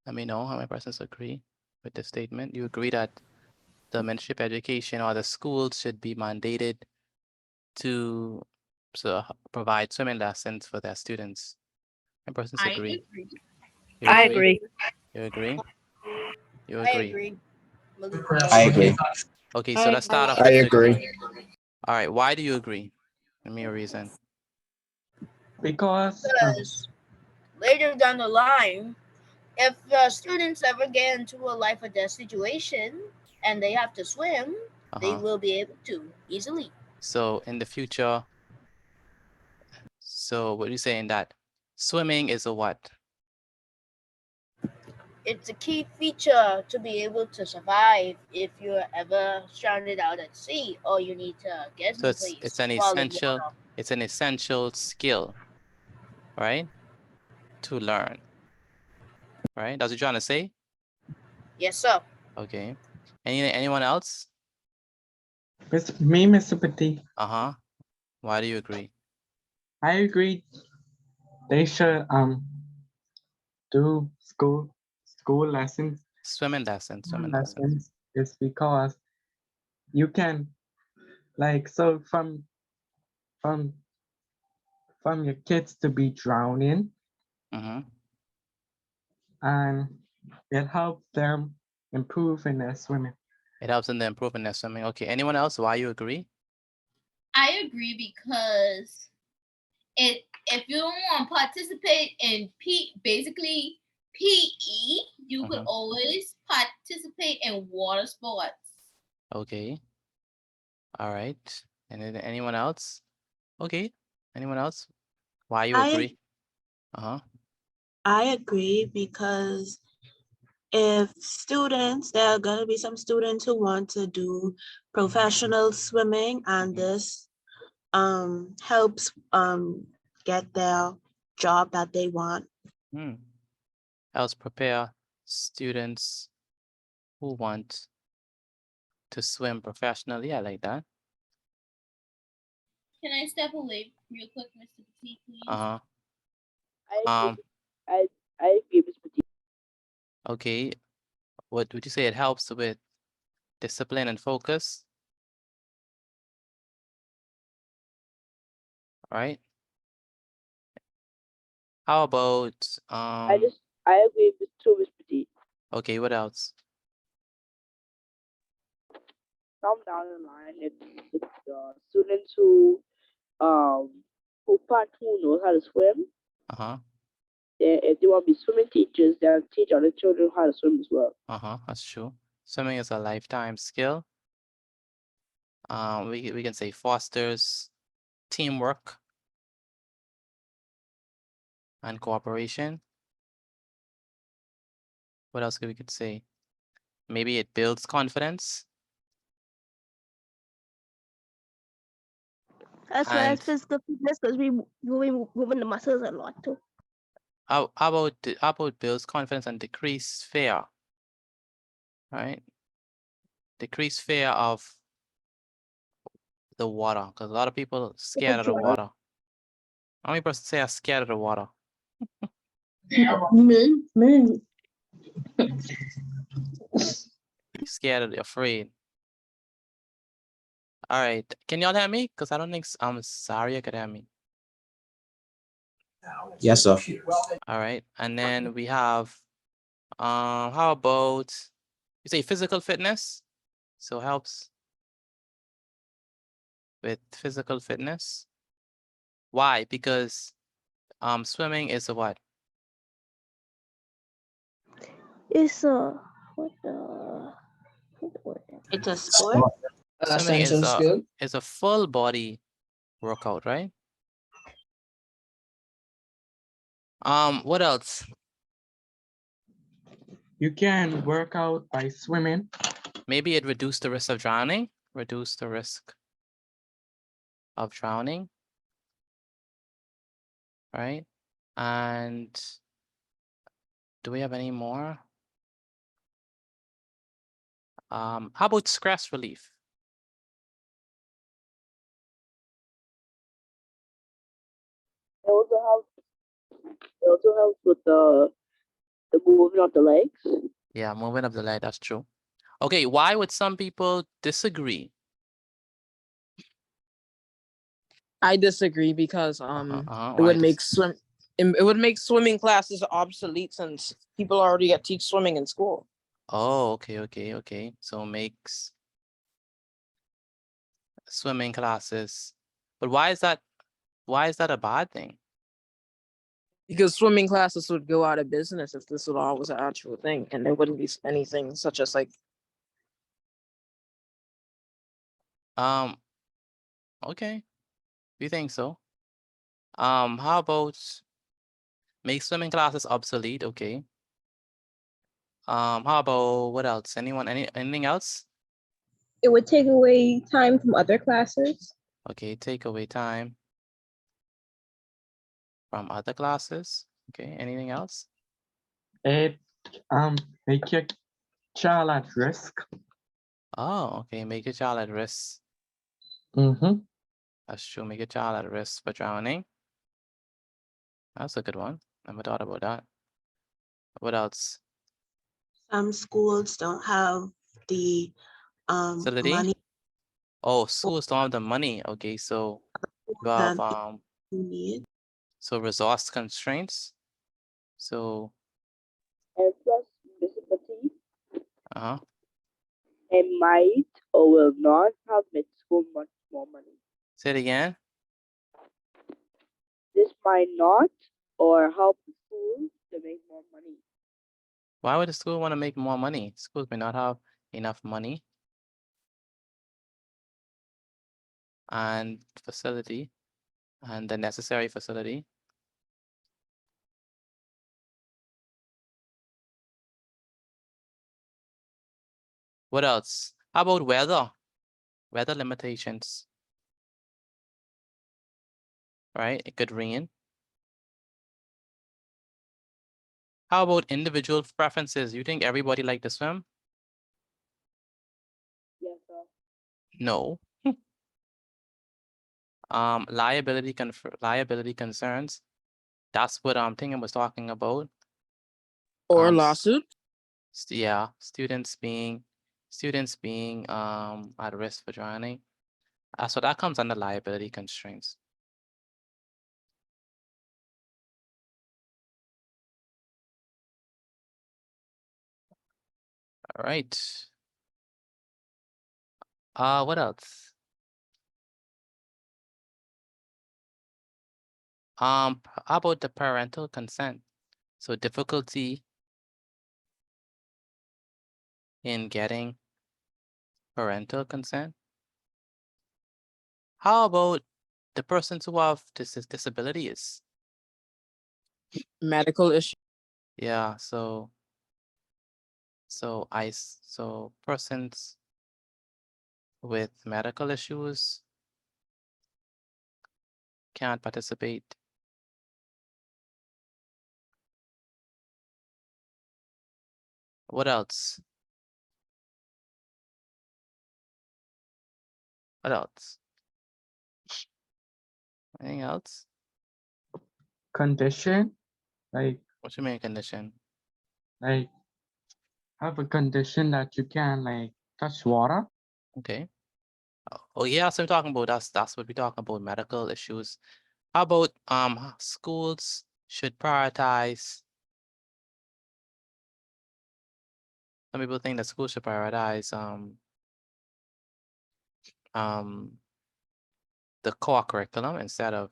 Let me know how many persons agree with this statement. You agree that the Ministry of Education or the schools should be mandated to provide swimming lessons for their students. How many persons agree? You I agree. You agree? You I agree? agree. I agree. Okay, so let's start off I with agree. All right, why do you agree? Give me a reason. Because Because later down the line, if students ever get into a life or death situation and they have to swim, they will be able to easily. So in the future, so what are you saying that swimming is a what? It's a key feature to be able to survive if you're ever stranded out at sea or you need to get So someplace it's an while in essential, water. it's an essential skill, right? To learn, right? That's what you're trying to say? Yes, sir. Okay. Anyone else? Mr. Petit, Uh-huh. Why do you agree? I agree they should do school lessons. Swimming lessons. Is because you can so from your kids to be drowning, and it helps them improve in their swimming. It helps in the improvement their swimming. Okay. Anyone else? Why you agree? I agree because if you don't want to participate in basically PE, you could always participate in water sports. Okay. All right. And then anyone else? Okay. Anyone else? Why you agree? I agree because if students, there are going to be some students who want to do professional swimming, and this helps get their job that they want. Helps prepare students who want to swim professionally. I like that. Can I step away real quick, Mr. Petit, please? I agree, Mr. Petit. Okay. What would you say? It helps with discipline and focus. Right. How about I agree with too, Mr. Petit. Okay, what else? Some down the line, it's students who part who knows how to swim. If they want to be swimming teachers, they'll teach other children how to swim as well. That's true. Swimming is a lifetime skill. We can say fosters teamwork and cooperation. What else we could say? Maybe it builds confidence. As well as physical fitness, because we moving the muscles a lot too. How about builds confidence and decrease fear? Right? Decrease fear of the water, because a lot of people are scared of the water. How many persons say are scared of the water? Me. Scared, afraid. All right. Can y'all hear me? Because I don't think Zaria could hear me. Yes, sir. All right. And then we have, how about, you say physical fitness? So helps with physical fitness. Why? Because swimming is a what? It's a It's a sport. Swimming Essential skill. is a full body workout, right? What else? You can work out by swimming. Maybe it reduced the risk of drowning. Reduce the risk of drowning. Right? And do we have any more? How about stress relief? It also helps with the moving of the legs. Yeah, moving up the leg, that's true. Okay, why would some people disagree? I disagree because why it would make swimming classes obsolete since people already get teach swimming in school. Oh, okay. So makes swimming classes. But why is that a bad thing? Because swimming classes would go out of business if this law was an actual thing, and there wouldn't be anything such as like. Okay. You think so? How about make swimming classes obsolete? Okay. How about what else? Anything else? It would take away time from other classes. Okay, take away time from other classes. Okay, anything else? It make your child at risk. Oh, okay, make your child at risk. Mm-hmm. That's true, make your child at risk for drowning. That's a good one. Never thought about that. What else? Some schools don't have the Facility? money Oh, schools don't have the money. Okay, so you have that you need. so resource constraints. So And plus municipality, uh-huh. they might or will not have made school much more money. Say it again. This might not or help the schools to make more money. Why would the school want to make more money? Schools may not have enough money and facility and the necessary facility. What else? How about weather? Weather limitations. Right? It could rain. How about individual preferences? You think everybody like to swim? Yes, sir. No. Liability concerns. That's what thinking was talking about. Or lawsuit. Yeah, students being at risk for drowning. So that comes under liability constraints. All right. What else? How about the parental consent? So difficulty in getting parental consent. How about the persons who have disabilities? Medical issue. Yeah, so persons with medical issues can't participate. What else? What else? Anything else? Condition, like What you mean condition? like have a condition that you can like touch water. Okay. Oh yeah, so we're talking about that's what we're talking about, medical issues How about schools should prioritize? Some people think that schools should prioritize the core curriculum instead of,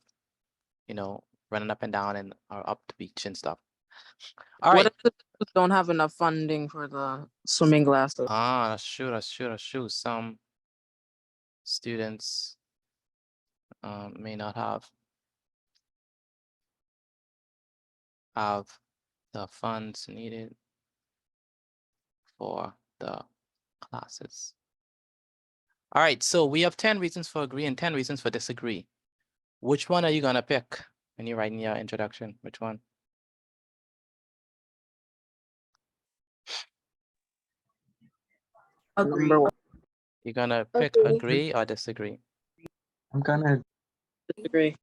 running up and down and or up the beach and stuff. All What right. if the schools don't have enough funding for the swimming classes? That's true. Some students may not have the funds needed for the classes. All right, so we have 10 reasons for agree and 10 reasons for disagree. Which one are you gonna pick when you're writing your introduction? Which one? Number one. You're gonna pick agree or disagree? I'm gonna disagree.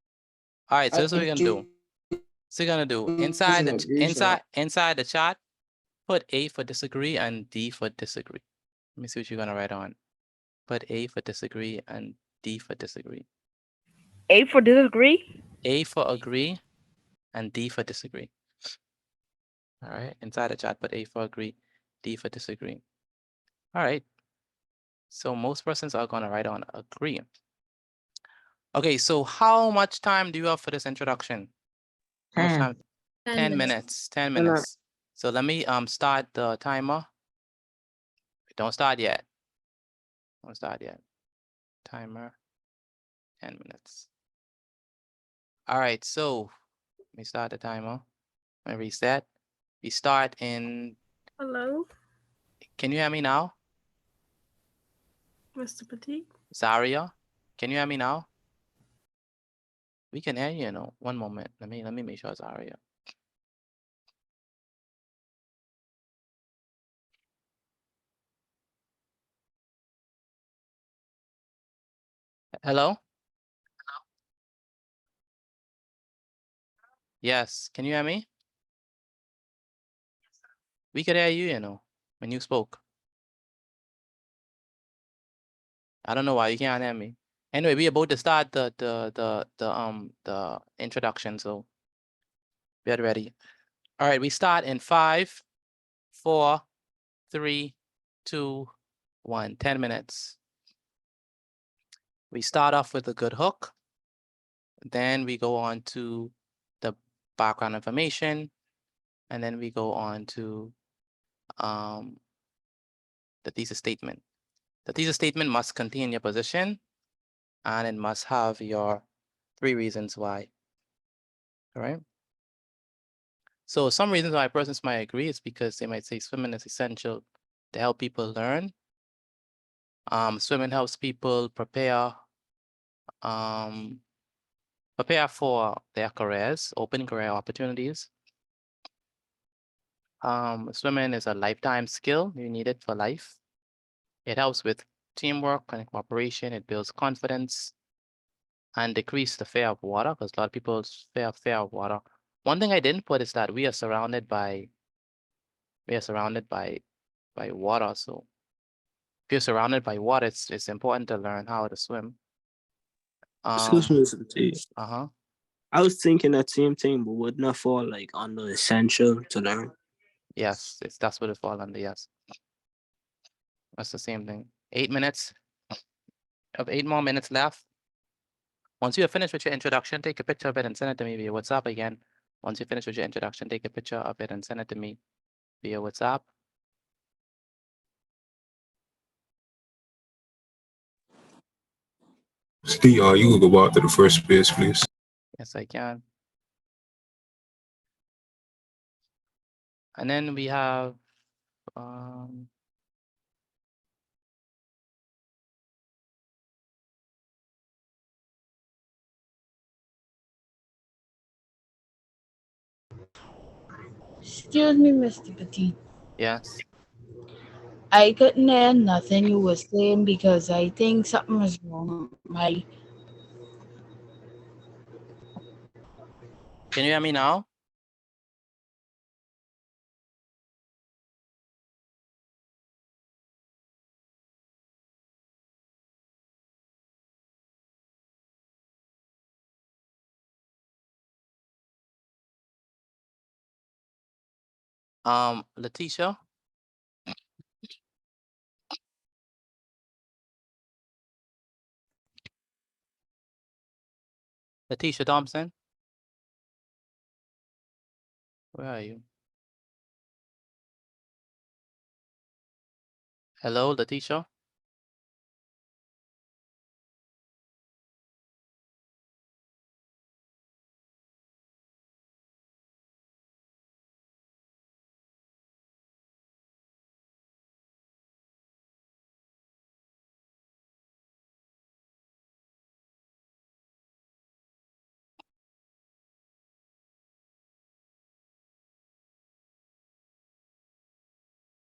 All right, so this is what we're gonna do. So you're gonna do inside the chat, put A for disagree and D for disagree. Let me see what you're gonna write on. Put A for disagree and D for disagree. A for disagree? A for agree and D for disagree. All right, inside the chat, put A for agree, D for disagree. All right. So most persons are gonna write on agree. Okay, so how much time do you have for this introduction? How much 10. time? 10 minutes. 10 minutes. So let me start the timer. Don't start yet. Don't start yet. Timer. 10 minutes. All right, so let me start the timer. Let me reset. We start in. Hello, Can you hear me now? Mr. Petit. Zaria, can you hear me now? We can hear you, One moment. Let me make sure, Zaria. Hello? Yes, can you hear me? We could hear you, when you spoke. I don't know why you can't hear me. Anyway, we're about to start the introduction, so get ready. All right, we start in 5, 4, 3, 2, 1. 10 minutes. We start off with a good hook. Then we go on to the background information, and then we go on to the thesis statement. The thesis statement must contain your position, and it must have your 3 reasons why. All right. So some reasons why persons might agree is because they might say swimming is essential to help people learn. Swimming helps people prepare for their careers, open career opportunities. Swimming is a lifetime skill. You need it for life. It helps with teamwork and cooperation. It builds confidence and decrease the fear of water, because a lot of people fear of water. One thing I didn't put is that we are surrounded by water. So if you're surrounded by water, it's important to learn how to swim. Excuse me, Mr. T. Uh-huh. I was thinking that same thing, but would not fall like under essential to learn. Yes, that's what it falls under, yes. That's the same thing. 8 minutes. Of 8 more minutes left. Once you are finished with your introduction, take a picture of it and send it to me via WhatsApp again. Once you finish with your introduction, take a picture of it and send it to me via WhatsApp. Steve, you could go out to the first base, please. Yes, I can. And then we have Excuse me, Mr. Petit. yes. I couldn't hear nothing you were saying because I think something was wrong. Can you hear me now? Letitia. Letitia Thompson. Where are you? Hello, Letitia.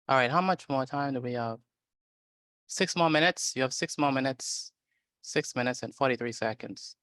All right, how much more time do we have? 6 more minutes. You have 6 more minutes. 6 minutes and 43 seconds.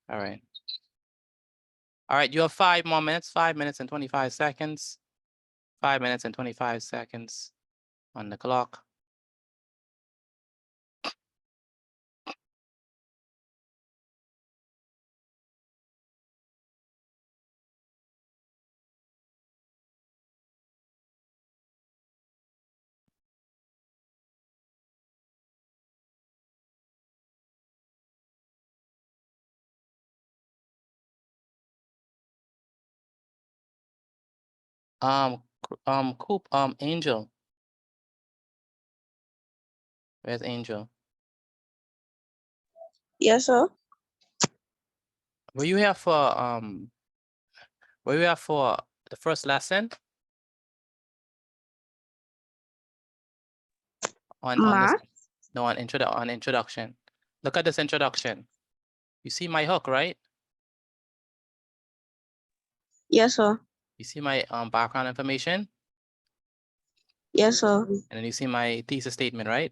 All right. All right, you have 5 more minutes, 5 minutes and 25 seconds. 5 minutes and 25 seconds on the clock. Coop, Angel. Where's Angel? Yes, sir. Were you here for the first lesson? On this, Math? no, on introduction. Look at this introduction. You see my hook, right? Yes, sir. You see my background information? Yes, sir. And then you see my thesis statement, right?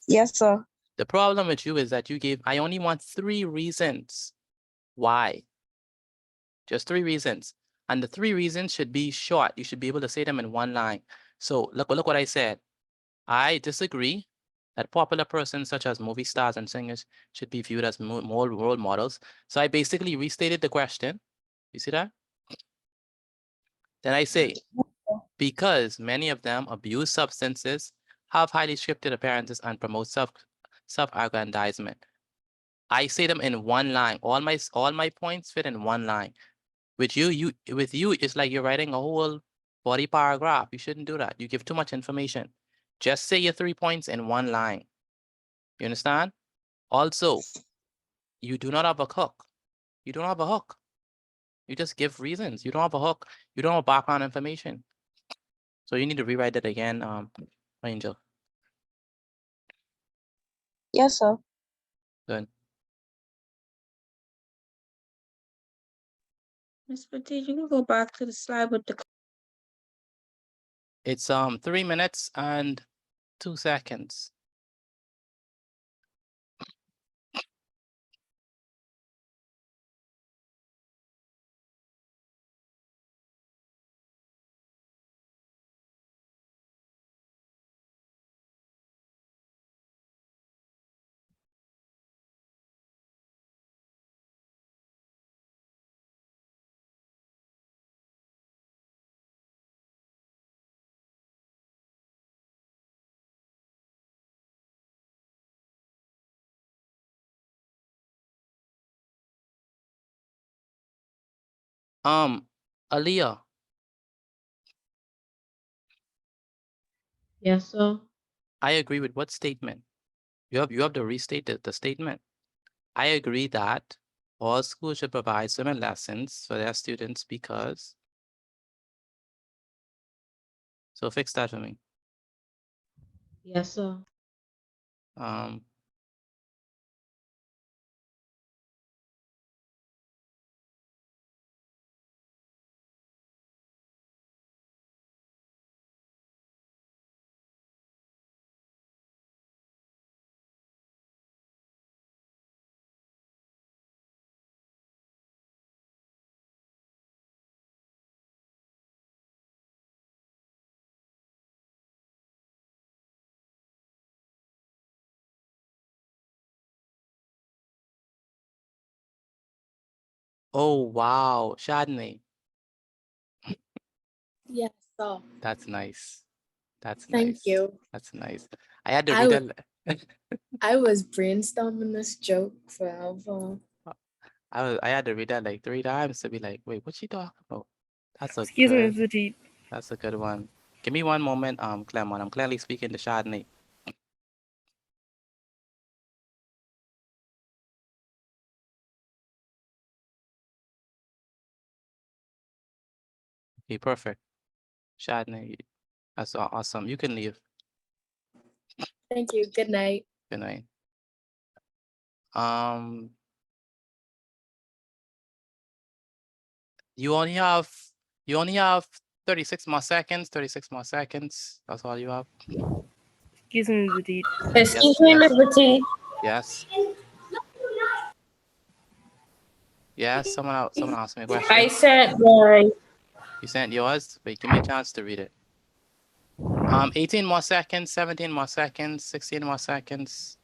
Yes, sir. The problem with you is that I only want 3 reasons why. Just 3 reasons. And the 3 reasons should be short. You should be able to say them in one line. So look what I said. I disagree that popular persons such as movie stars and singers should be viewed as more role models. So I basically restated the question. You see that? Then I say, because many of them abuse substances, have highly scripted appearances, and promote self-aggrandizement. I say them in one line. All my points fit in one line. With you, it's like you're writing a whole body paragraph. You shouldn't do that. You give too much information. Just say your 3 points in one line. You understand? Also, you do not have a hook. You don't have a hook. You just give reasons. You don't have a hook. You don't have background information. So you need to rewrite that again, Angel. Yes, sir. Good. Ms. Petit, you can go back to the slide with the. It's 3 minutes and 2 seconds. Aaliyah, Yes, sir. I agree with what statement? You have to restate the statement. I agree that all schools should provide swimming lessons for their students because. So fix that for me. Yes, sir. Um, oh, wow, Shadney, Yes, sir. that's nice. That's Thank nice. you. That's nice. I had to I read was that. I was brainstorming this joke forever. I had to read that like 3 times to be like, wait, what's she talking about? That's a Excuse me, good. Mr. T. That's a good one. Give me one moment, Clement. I'm clearly speaking to Shadney. Okay, perfect. Shadney, that's awesome. You can leave. Thank you. Good night. Good night. You only have 36 more seconds. 36 more seconds. That's all you have. Excuse me, Mr. T. Excuse me, yes. Mr. T. Yes. Yes. Someone asked me a question. I said mine. You sent yours? Wait, give me a chance to read it. 18 more seconds, 17 more seconds, 16 more seconds.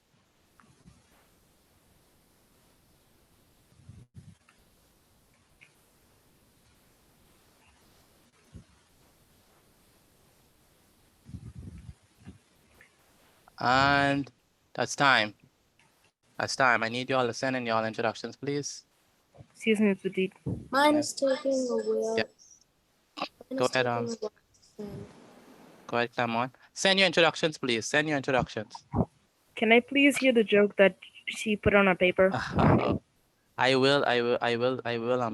And that's time. That's time. I need y'all to send in y'all introductions, please. Excuse me, Mr. T. Mine Yes. is taking a while. Yeah. Mine Go is ahead, taking a while to send. Go ahead, Clement. Send your introductions, please. Send your introductions. Can I please hear the joke that she put on a paper? I will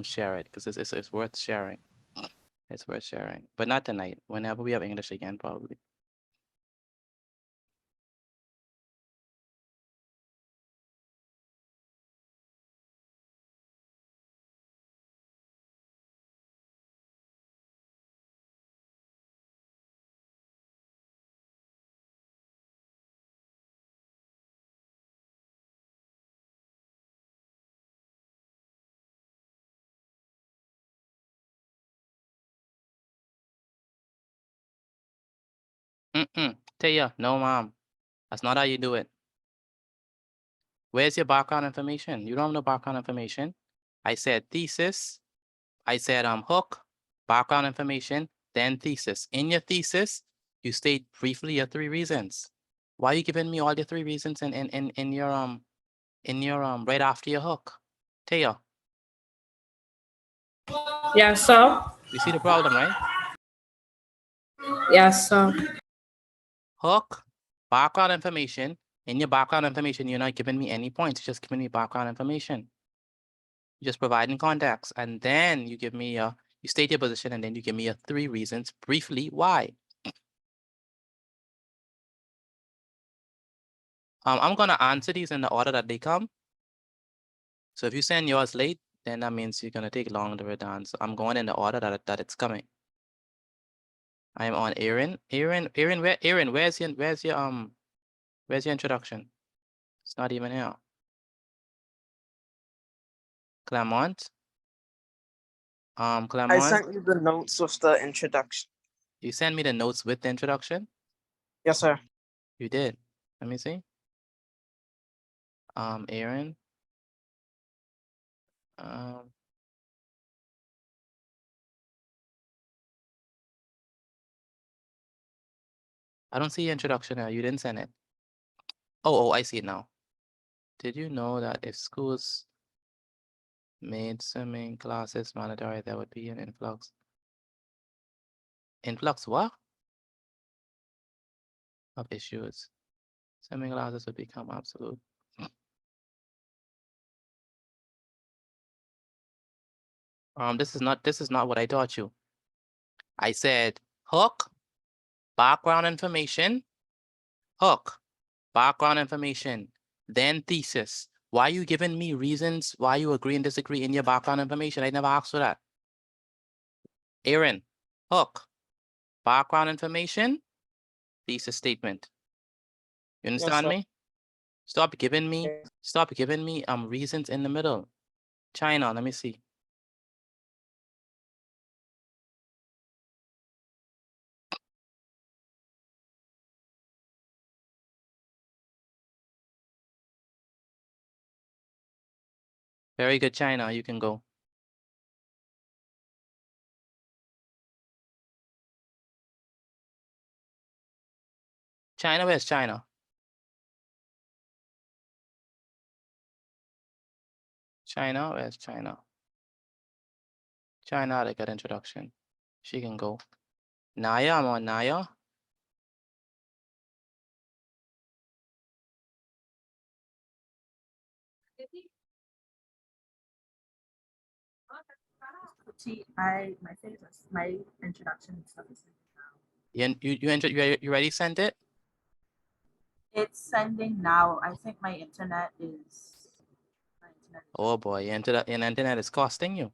share it because it's worth sharing. It's worth sharing. But not tonight. Whenever we have English again, probably. Taya, no, mom. That's not how you do it. Where's your background information? You don't have no background information. I said thesis. I said hook, background information, then thesis. In your thesis, you state briefly your 3 reasons. Why are you giving me all your 3 reasons in your right after your hook? Taya, Yes, sir. you see the problem, right? Yes, sir. Hook, background information. In your background information, you're not giving me any points. You're just giving me background information. You're just providing context. And then you give me you state your position and then you give me your 3 reasons briefly why. I'm gonna answer these in the order that they come. So if you send yours late, then that means you're gonna take long to read the answer. I'm going in the order that it's coming. I'm on Aaron. Aaron, where's your introduction? It's not even here. Clement. I Clement. sent you the notes with the introduction. You sent me the notes with the introduction? Yes, sir. You did. Let me see. Aaron. I don't see your introduction here. You didn't send it. Oh, I see it now. Did you know that if schools Made swimming classes mandatory. There would be an influx. Influx what? Of issues. Swimming classes would become absolute. This is not what I taught you. I said hook, background information, hook, background information, then thesis. Why are you giving me reasons why you agree and disagree in your background information? I never asked for that. Aaron, hook, background information, thesis statement. You Yes, understand sir. me? Stop giving me reasons in the middle. China, let me see. Very good, China, you can go. China, where's China? China, where's China? China had a good introduction. She can go. Naya, I'm on Naya. My introduction and stuff is You already sent it? it's sending now. I think my internet is Oh boy, your internet is costing you.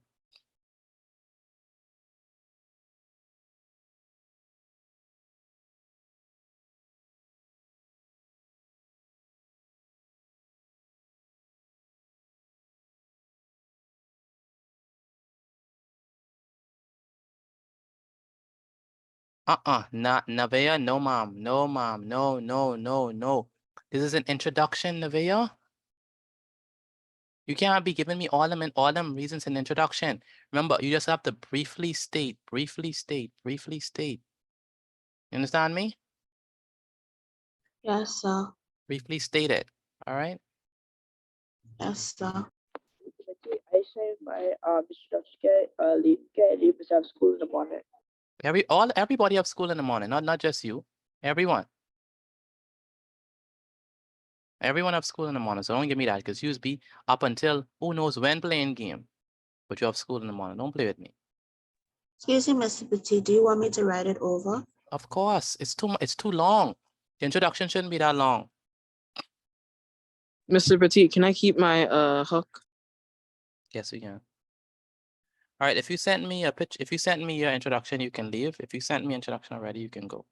Nevaeh, no mom, no mom, no, no, no, no. This is an introduction, Nevaeh. You can't be giving me all them reasons in introduction. Remember, you just have to briefly state. You understand me? Yes, sir. Briefly state it. All right. Yes, sir. I say my instruction leave us have school in the morning. Everybody have school in the morning, not just you. Everyone. Everyone have school in the morning, so don't give me that because you be up until who knows when playing game. But you have school in the morning. Don't play with me. Excuse me, Mr. Petit, do you want me to write it over? Of course, it's too long. The introduction shouldn't be that long. Mr. Petit, can I keep my hook? Yes, we can. All right, if you sent me your introduction, you can leave. If you sent me introduction already, you can go.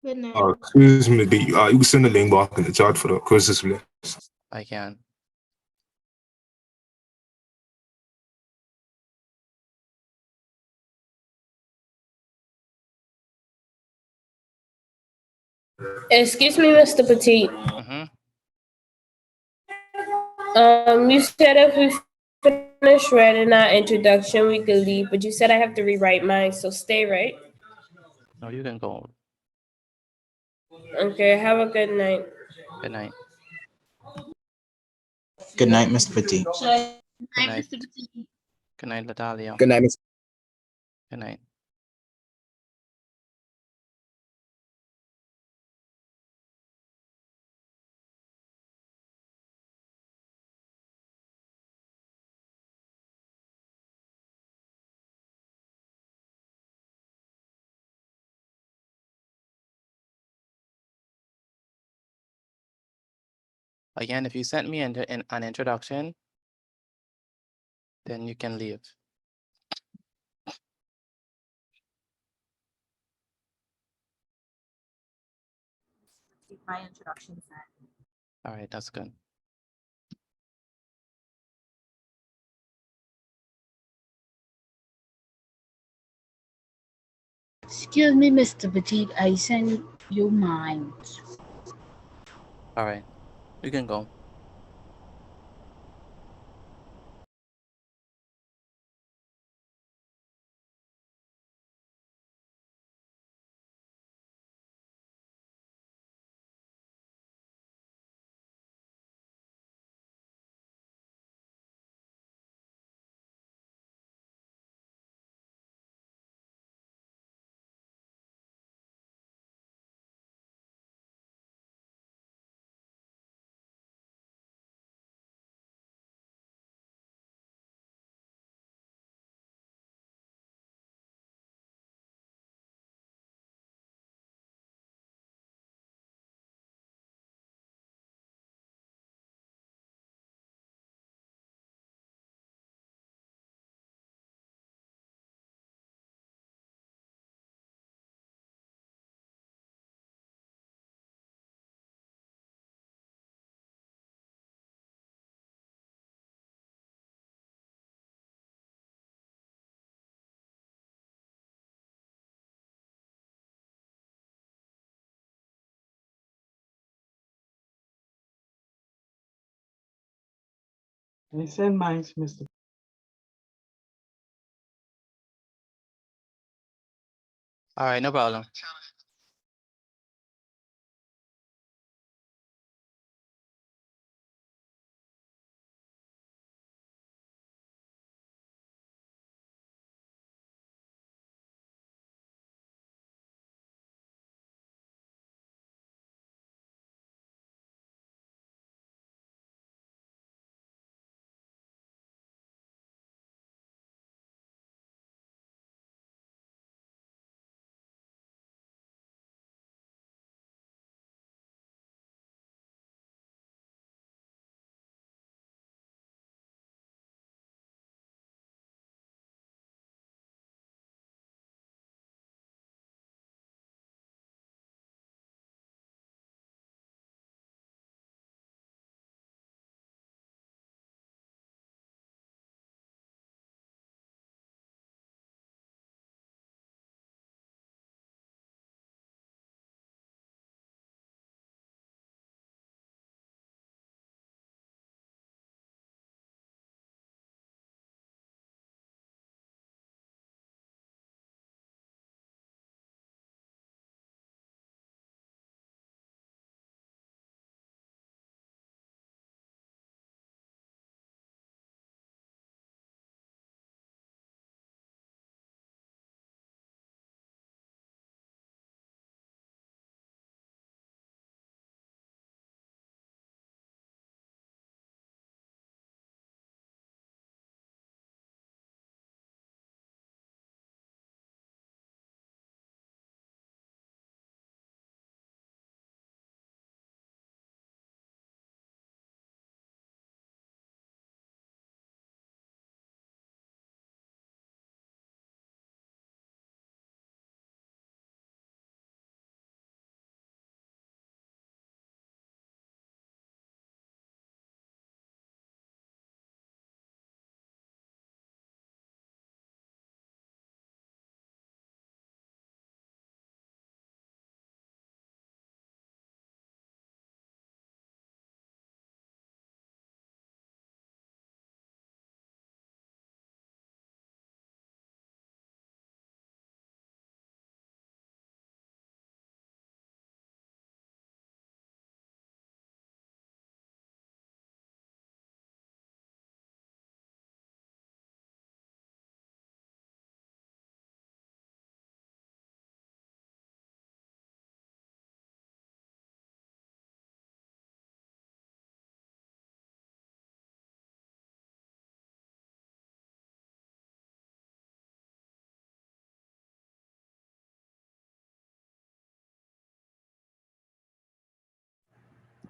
Good night. Excuse me, you can send the link back in the chat for the quizzes list. I can. Excuse me, Mr. Petit. You said if we finish writing our introduction, we could leave, but you said I have to rewrite mine, so stay, right? No, you can go. Okay, have a good night. Good night. Good night, Mr. Petit. Good night. Good night, Natalia. Good night, Miss. Good night. Again, if you sent me an introduction, then you can leave. my introduction set. All right, that's good. Excuse me, Mr. Petit, I sent you mine. All right, you can go. I send mine, Mr. All right, no problem.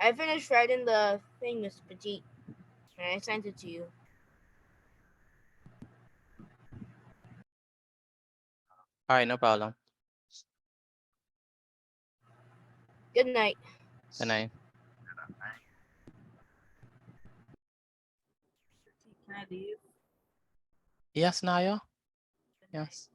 I finished writing the thing, Mr. Petit, and I sent it to you. All right, no problem. Good night. Good night. Can I leave? Yes, Naya? Yes.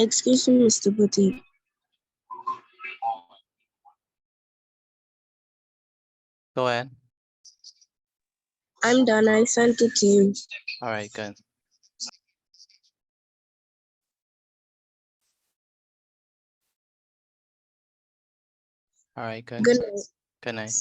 Excuse me, Mr. Boutique. Go ahead. I'm done. I sent it to you. All right, good. All right, good. Good night. Good night.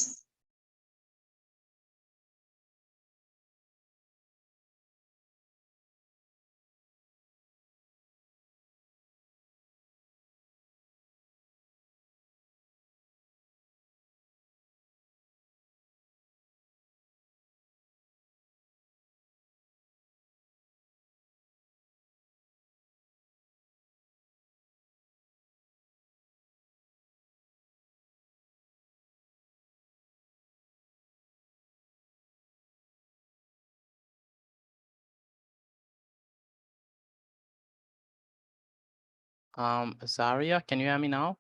Zaria, can you hear me now?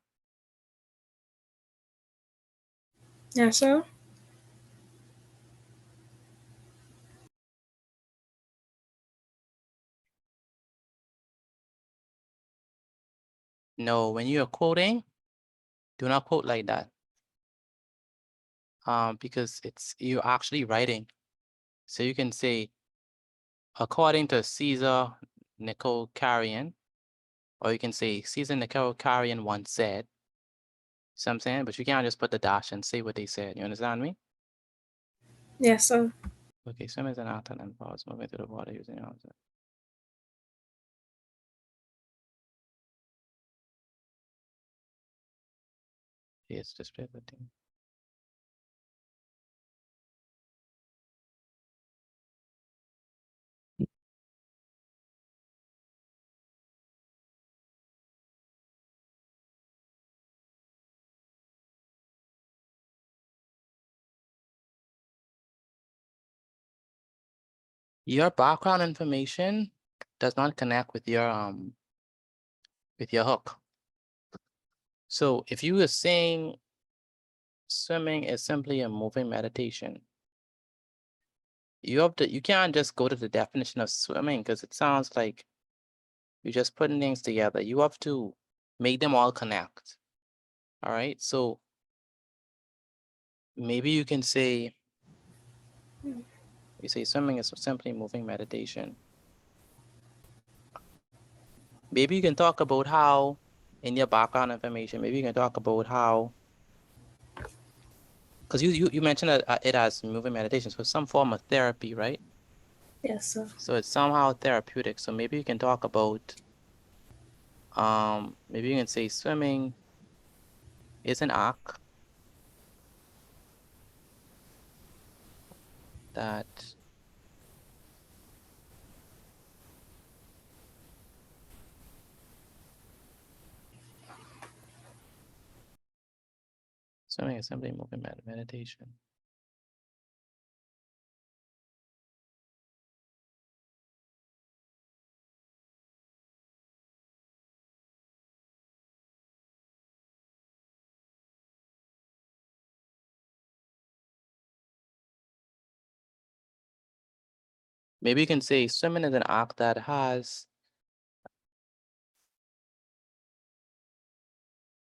Yes, sir. No, when you're quoting, do not quote like that. Because you're actually writing. So you can say, according to Caesar Nicole-Carrion, or you can say Caesar Nicole-Carrion once said. See what I'm saying? But you can't just put the dash and say what they said. You understand me? Yes, sir. Okay, swim is an actor and pause moving through the water using your Yes, display the thing. Your background information does not connect with your hook. So if you were saying swimming is simply a moving meditation, you can't just go to the definition of swimming because it sounds like you're just putting things together. You have to make them all connect. All right. So maybe you can say, you say swimming is simply moving meditation. Maybe you can talk about how in your background information, maybe you can talk about how, because you mentioned that it has moving meditation, so some form of therapy, right? Yes, sir. So it's somehow therapeutic. So maybe you can talk about, maybe you can say swimming is an act that swimming is simply moving meditation. Maybe you can say swimming is an act that has,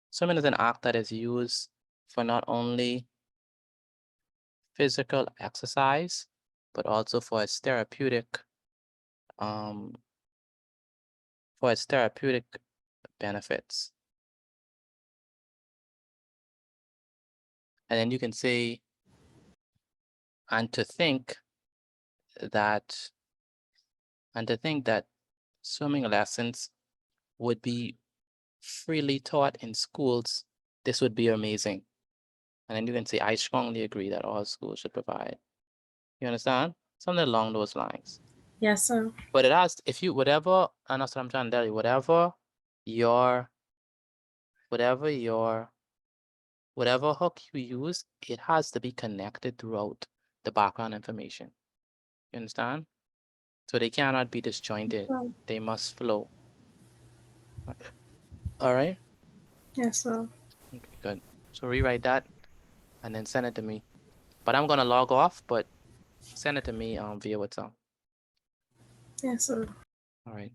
swimming is an act that is used for not only physical exercise, but also for its therapeutic, benefits. And then you can say, and to think that swimming lessons would be freely taught in schools, this would be amazing. And then you can say, I strongly agree that all schools should provide. You understand? Something along those lines. Yes, sir. But it has, if you, whatever, and that's what I'm trying to tell you, whatever hook you use, it has to be connected throughout the background information. You understand? So they cannot be disjointed. They must flow. All right? Yes, sir. Okay, good. So rewrite that and then send it to me. But I'm gonna log off, but send it to me via WhatsApp. Yes, sir. All right.